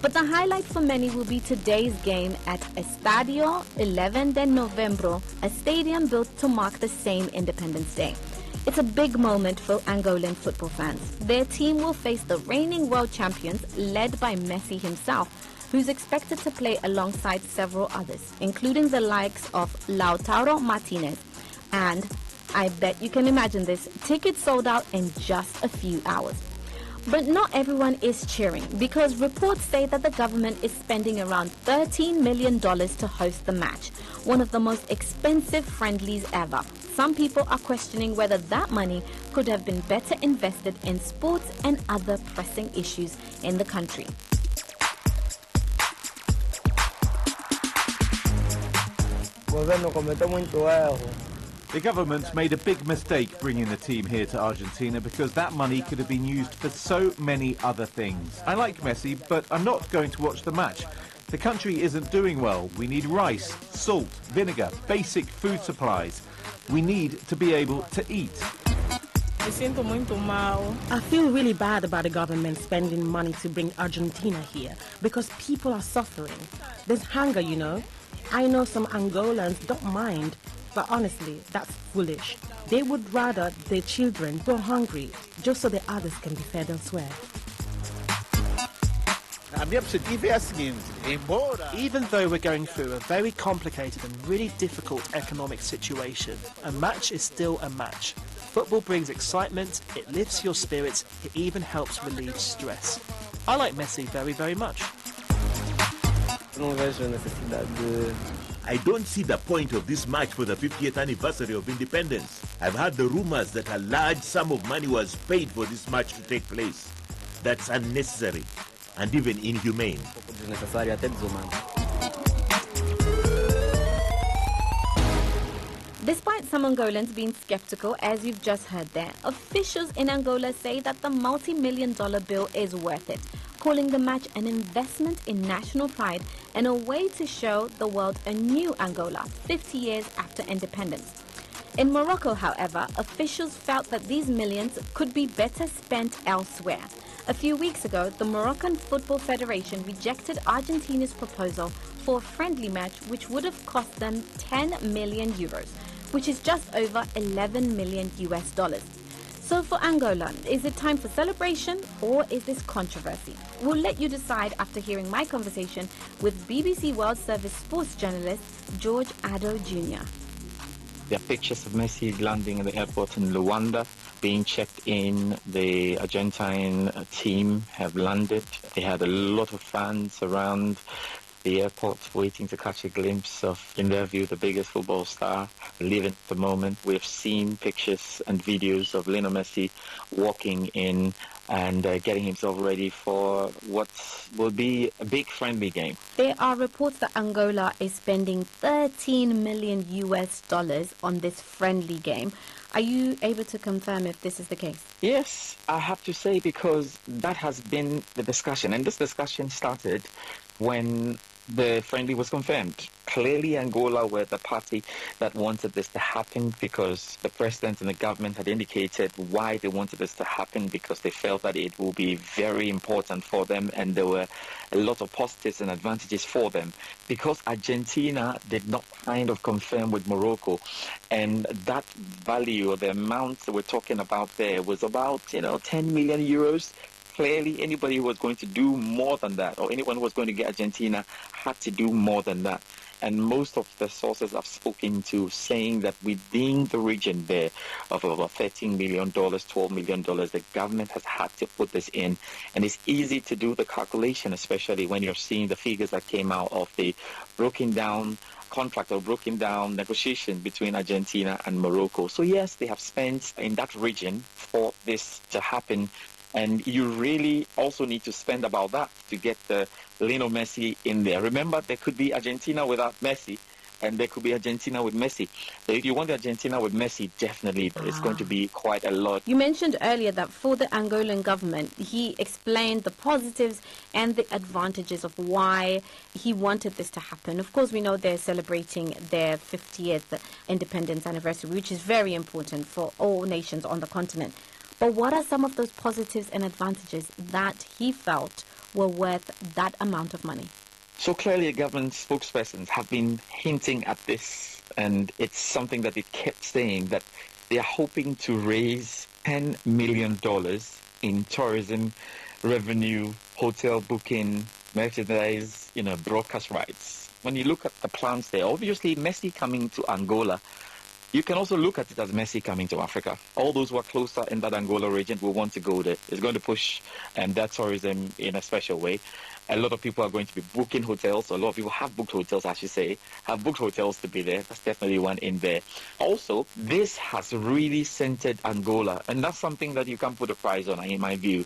But the highlight for many will be today's game at Estadio 11 de Novembro, a stadium built to mark the same Independence Day. It's a big moment for Angolan football fans. Their team will face the reigning world champions, led by Messi himself, who's expected to play alongside several others, including the likes of Lautaro Martinez. And I bet you can imagine this, tickets sold out in just a few hours. But not everyone is cheering, because reports say that the government is spending around $13 million to host the match, one of the most expensive friendlies ever. Some people are questioning whether that money could have been better invested in sports and other pressing issues in the country. The government made a big mistake bringing the team here to Argentina because that money could have been used for so many other things. I like Messi, but I'm not going to watch the match. The country isn't doing well. We need rice, salt, vinegar, basic food supplies. We need to be able to eat. I feel really bad about the government spending money to bring Argentina here because people are suffering. There's hunger, you know. I know some Angolans don't mind. But honestly, that's foolish. They would rather their children go hungry just so the others can be fed elsewhere. Even though we're going through a very complicated and really difficult economic situation, a match is still a match. Football brings excitement, it lifts your spirits, it even helps relieve stress. I like Messi very, very much. I don't see the point of this match for the 50th anniversary of independence. I've heard the rumors that a large sum of money was paid for this match to take place. That's unnecessary and even inhumane. Despite some Angolans being skeptical, as you've just heard there, officials in Angola say that the multi-million-dollar bill is worth it, calling the match an investment in national pride and a way to show the world a new Angola 50 years after independence. In Morocco, however, officials felt that these millions could be better spent elsewhere. A few weeks ago, the Moroccan Football Federation rejected Argentina's proposal for a friendly match which would have cost them 10 million euros, which is just over 11 million US dollars. So for Angola, is it time for celebration or is this controversy? We'll let you decide after hearing my conversation with BBC World Service sports journalist George Addo Jr. There are pictures of Messi landing at the airport in Luanda, being checked in. The Argentine team have landed. They had a lot of fans around the airport waiting to catch a glimpse of, in their view, the biggest football star living at the moment. We've seen pictures and videos of Lionel Messi walking in and getting himself ready for what will be a big friendly game. There are reports that Angola is spending 13 million US dollars on this friendly game. Are you able to confirm if this is the case? Yes, I have to say, because that has been the discussion. And this discussion started when the friendly was confirmed. Clearly, Angola were the party that wanted this to happen because the president and the government had indicated why they wanted this to happen, because they felt that it will be very important for them and there were a lot of positives and advantages for them. Because Argentina did not kind of confirm with Morocco, and that value or the amount that we're talking about there was about, 10 million euros. Clearly, anybody who was going to do more than that, or anyone who was going to get Argentina, had to do more than that. And most of the sources I've spoken to saying that within the region there of about $13 million, $12 million, the government has had to put this in. And it's easy to do the calculation, especially when you're seeing the figures that came out of the broken down contract or broken down negotiation between Argentina and Morocco. So yes, they have spent in that region for this to happen. And you really also need to spend about that to get the Lionel Messi in there. Remember, there could be Argentina without Messi, and there could be Argentina with Messi. So if you want Argentina with Messi, definitely it's going to be quite a lot. You mentioned earlier that for the Angolan government, he explained the positives and the advantages of why he wanted this to happen. Of course, we know they're celebrating their 50th independence anniversary, which is very important for all nations on the continent. But what are some of those positives and advantages that he felt were worth that amount of money? So clearly, government spokespersons have been hinting at this, and it's something that they kept saying, that they are hoping to raise $10 million in tourism revenue, hotel booking, merchandise, broadcast rights. When you look at the plans there, obviously Messi coming to Angola, you can also look at it as Messi coming to Africa. All those who are closer in that Angola region will want to go there. It's going to push that tourism in a special way. A lot of people are going to be booking hotels. A lot of people have booked hotels, I should say, have booked hotels to be there. That's definitely one in there. Also, this has really centered Angola, and that's something that you can't put a price on, in my view,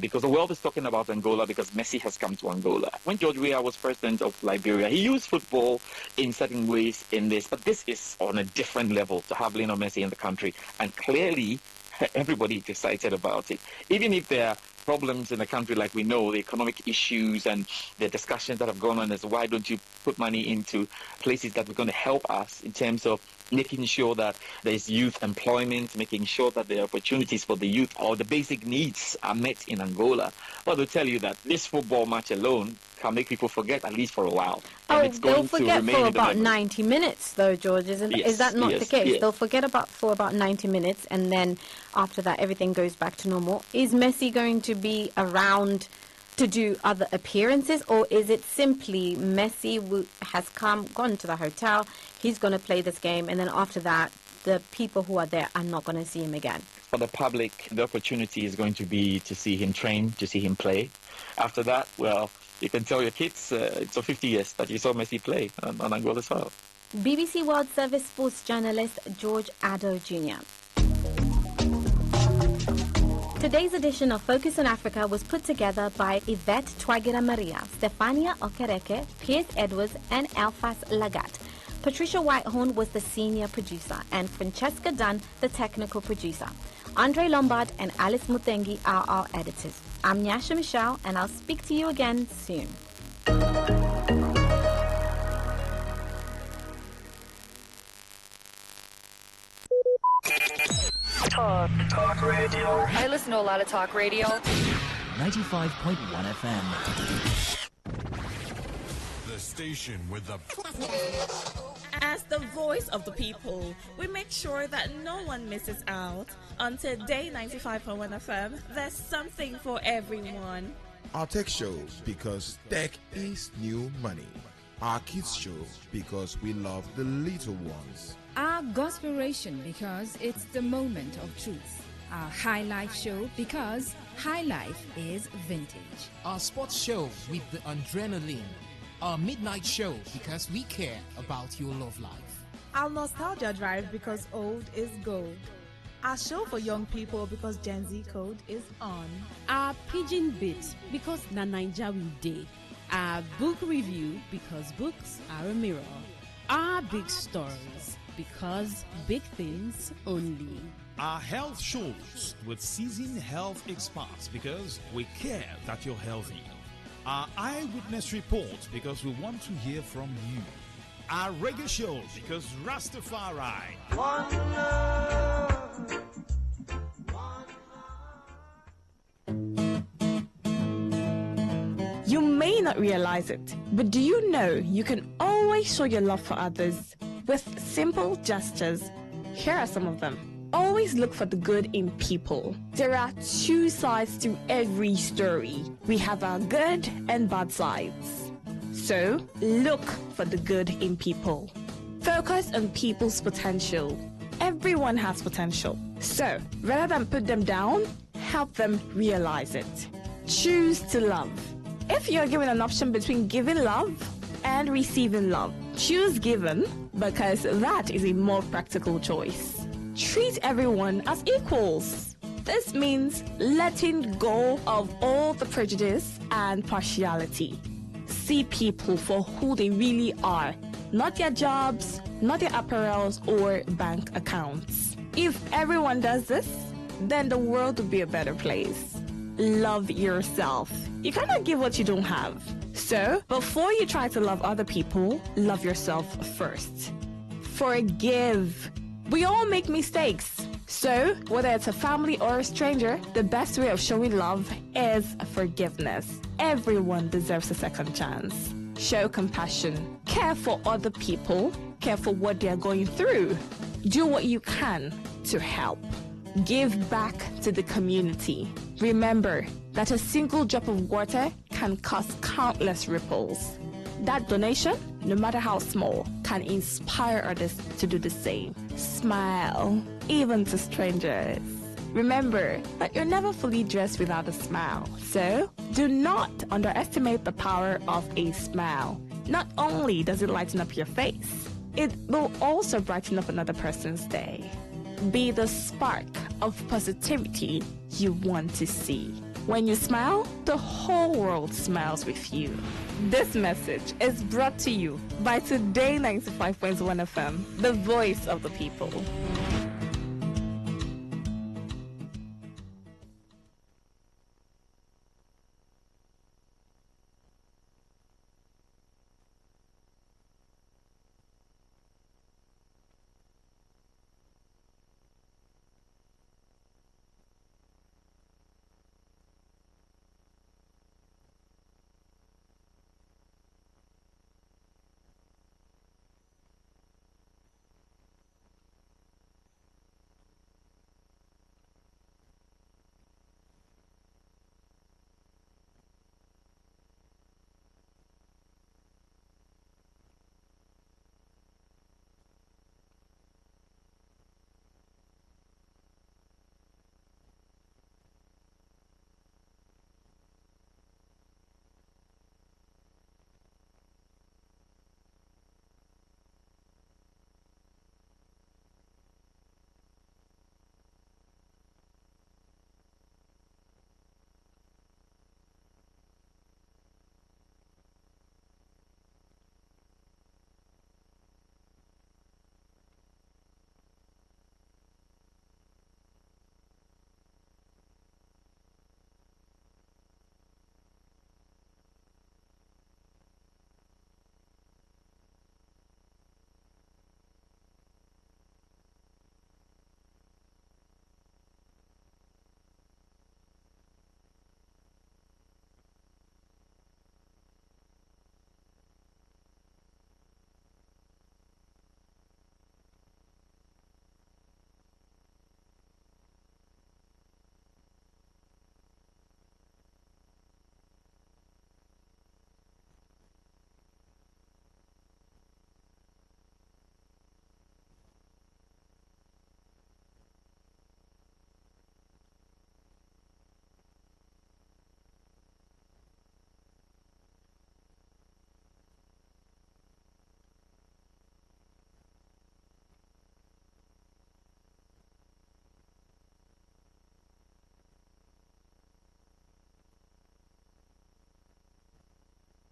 because the world is talking about Angola because Messi has come to Angola. When George Weah was president of Liberia, he used football in certain ways in this, but this is on a different level to have Lionel Messi in the country, and clearly everybody is excited about it. Even if there are problems in the country, like we know, the economic issues and the discussions that have gone on as why don't you put money into places that are going to help us in terms of making sure that there's youth employment, making sure that there are opportunities for the youth or the basic needs are met in Angola. Well, they'll tell you that this football match alone can make people forget at least for a while. Oh, and it's going they'll forget to remain for in the about memory. 90 minutes, though, George, is that not the case? Yes. They'll forget for about 90 minutes, and then after that, everything goes back to normal. Is Messi going to be around to do other appearances, or is it simply Messi has gone to the hotel, he's going to play this game, and then after that, the people who are there are not going to see him again? For the public, the opportunity is going to be to see him train, to see him play. After that, well, You can tell your kids it's for 50 years that you saw Messi play on Angola soil. BBC World Service sports journalist George Addo Jr. Today's edition of Focus on Africa was put together by Yvette Twagira Maria, Stefania Okereke, Piers Edwards, and Alphas Lagat. Patricia Whitehorn was the senior producer, and Francesca Dunn, the technical producer. Andre Lombard and Alice Mutengi are our editors. I'm Nyasha Michelle, and I'll speak to you again soon. Talk radio. I listen to a lot of talk radio. 95.1 FM. The station with the... As the voice of the people, we make sure that no one misses out. On Today 95.1 FM, there's something for everyone. Our tech show, because tech is new money. Our kids show, because we love the little ones. Our Gospelration, because it's the moment of truth. Our High Life show, because high life is vintage. Our sports show with the adrenaline. Our midnight show, because we care about your love life. Our Nostalgia Drive, because old is gold. Our show for young people, because Gen Z code is on. Our Pidgin Bit, because na Naija we dey. Our book review, because books are a mirror. Our big stories, because big things only. Our health shows with seasoned health experts, because we care that you're healthy. Our eyewitness report, because we want to hear from you. Our reggae show, because Rastafari. One love. You may not realize it, but do you know you can always show your love for others with simple gestures? Here are some of them. Always look for the good in people. There are two sides to every story. We have our good and bad sides. So, look for the good in people. Focus on people's potential. Everyone has potential. So, rather than put them down, help them realize it. Choose to love. If you're given an option between giving love and receiving love, choose giving because that is a more practical choice. Treat everyone as equals. This means letting go of all the prejudice and partiality. See people for who they really are, not their jobs, not their apparels or bank accounts. If everyone does this, then the world will be a better place. Love yourself. You cannot give what you don't have. So, before you try to love other people, love yourself first. Forgive. We all make mistakes. So, whether it's a family or a stranger, the best way of showing love is forgiveness. Everyone deserves a second chance. Show compassion. Care for other people. Care for what they are going through. Do what you can to help. Give back to the community. Remember that a single drop of water can cause countless ripples. That donation, no matter how small, can inspire others to do the same. Smile, even to strangers. Remember that you're never fully dressed without a smile. So, do not underestimate the power of a smile. Not only does it lighten up your face, it will also brighten up another person's day. Be the spark of positivity you want to see. When you smile, the whole world smiles with you. This message is brought to you by Today 95.1 FM, the voice of the people.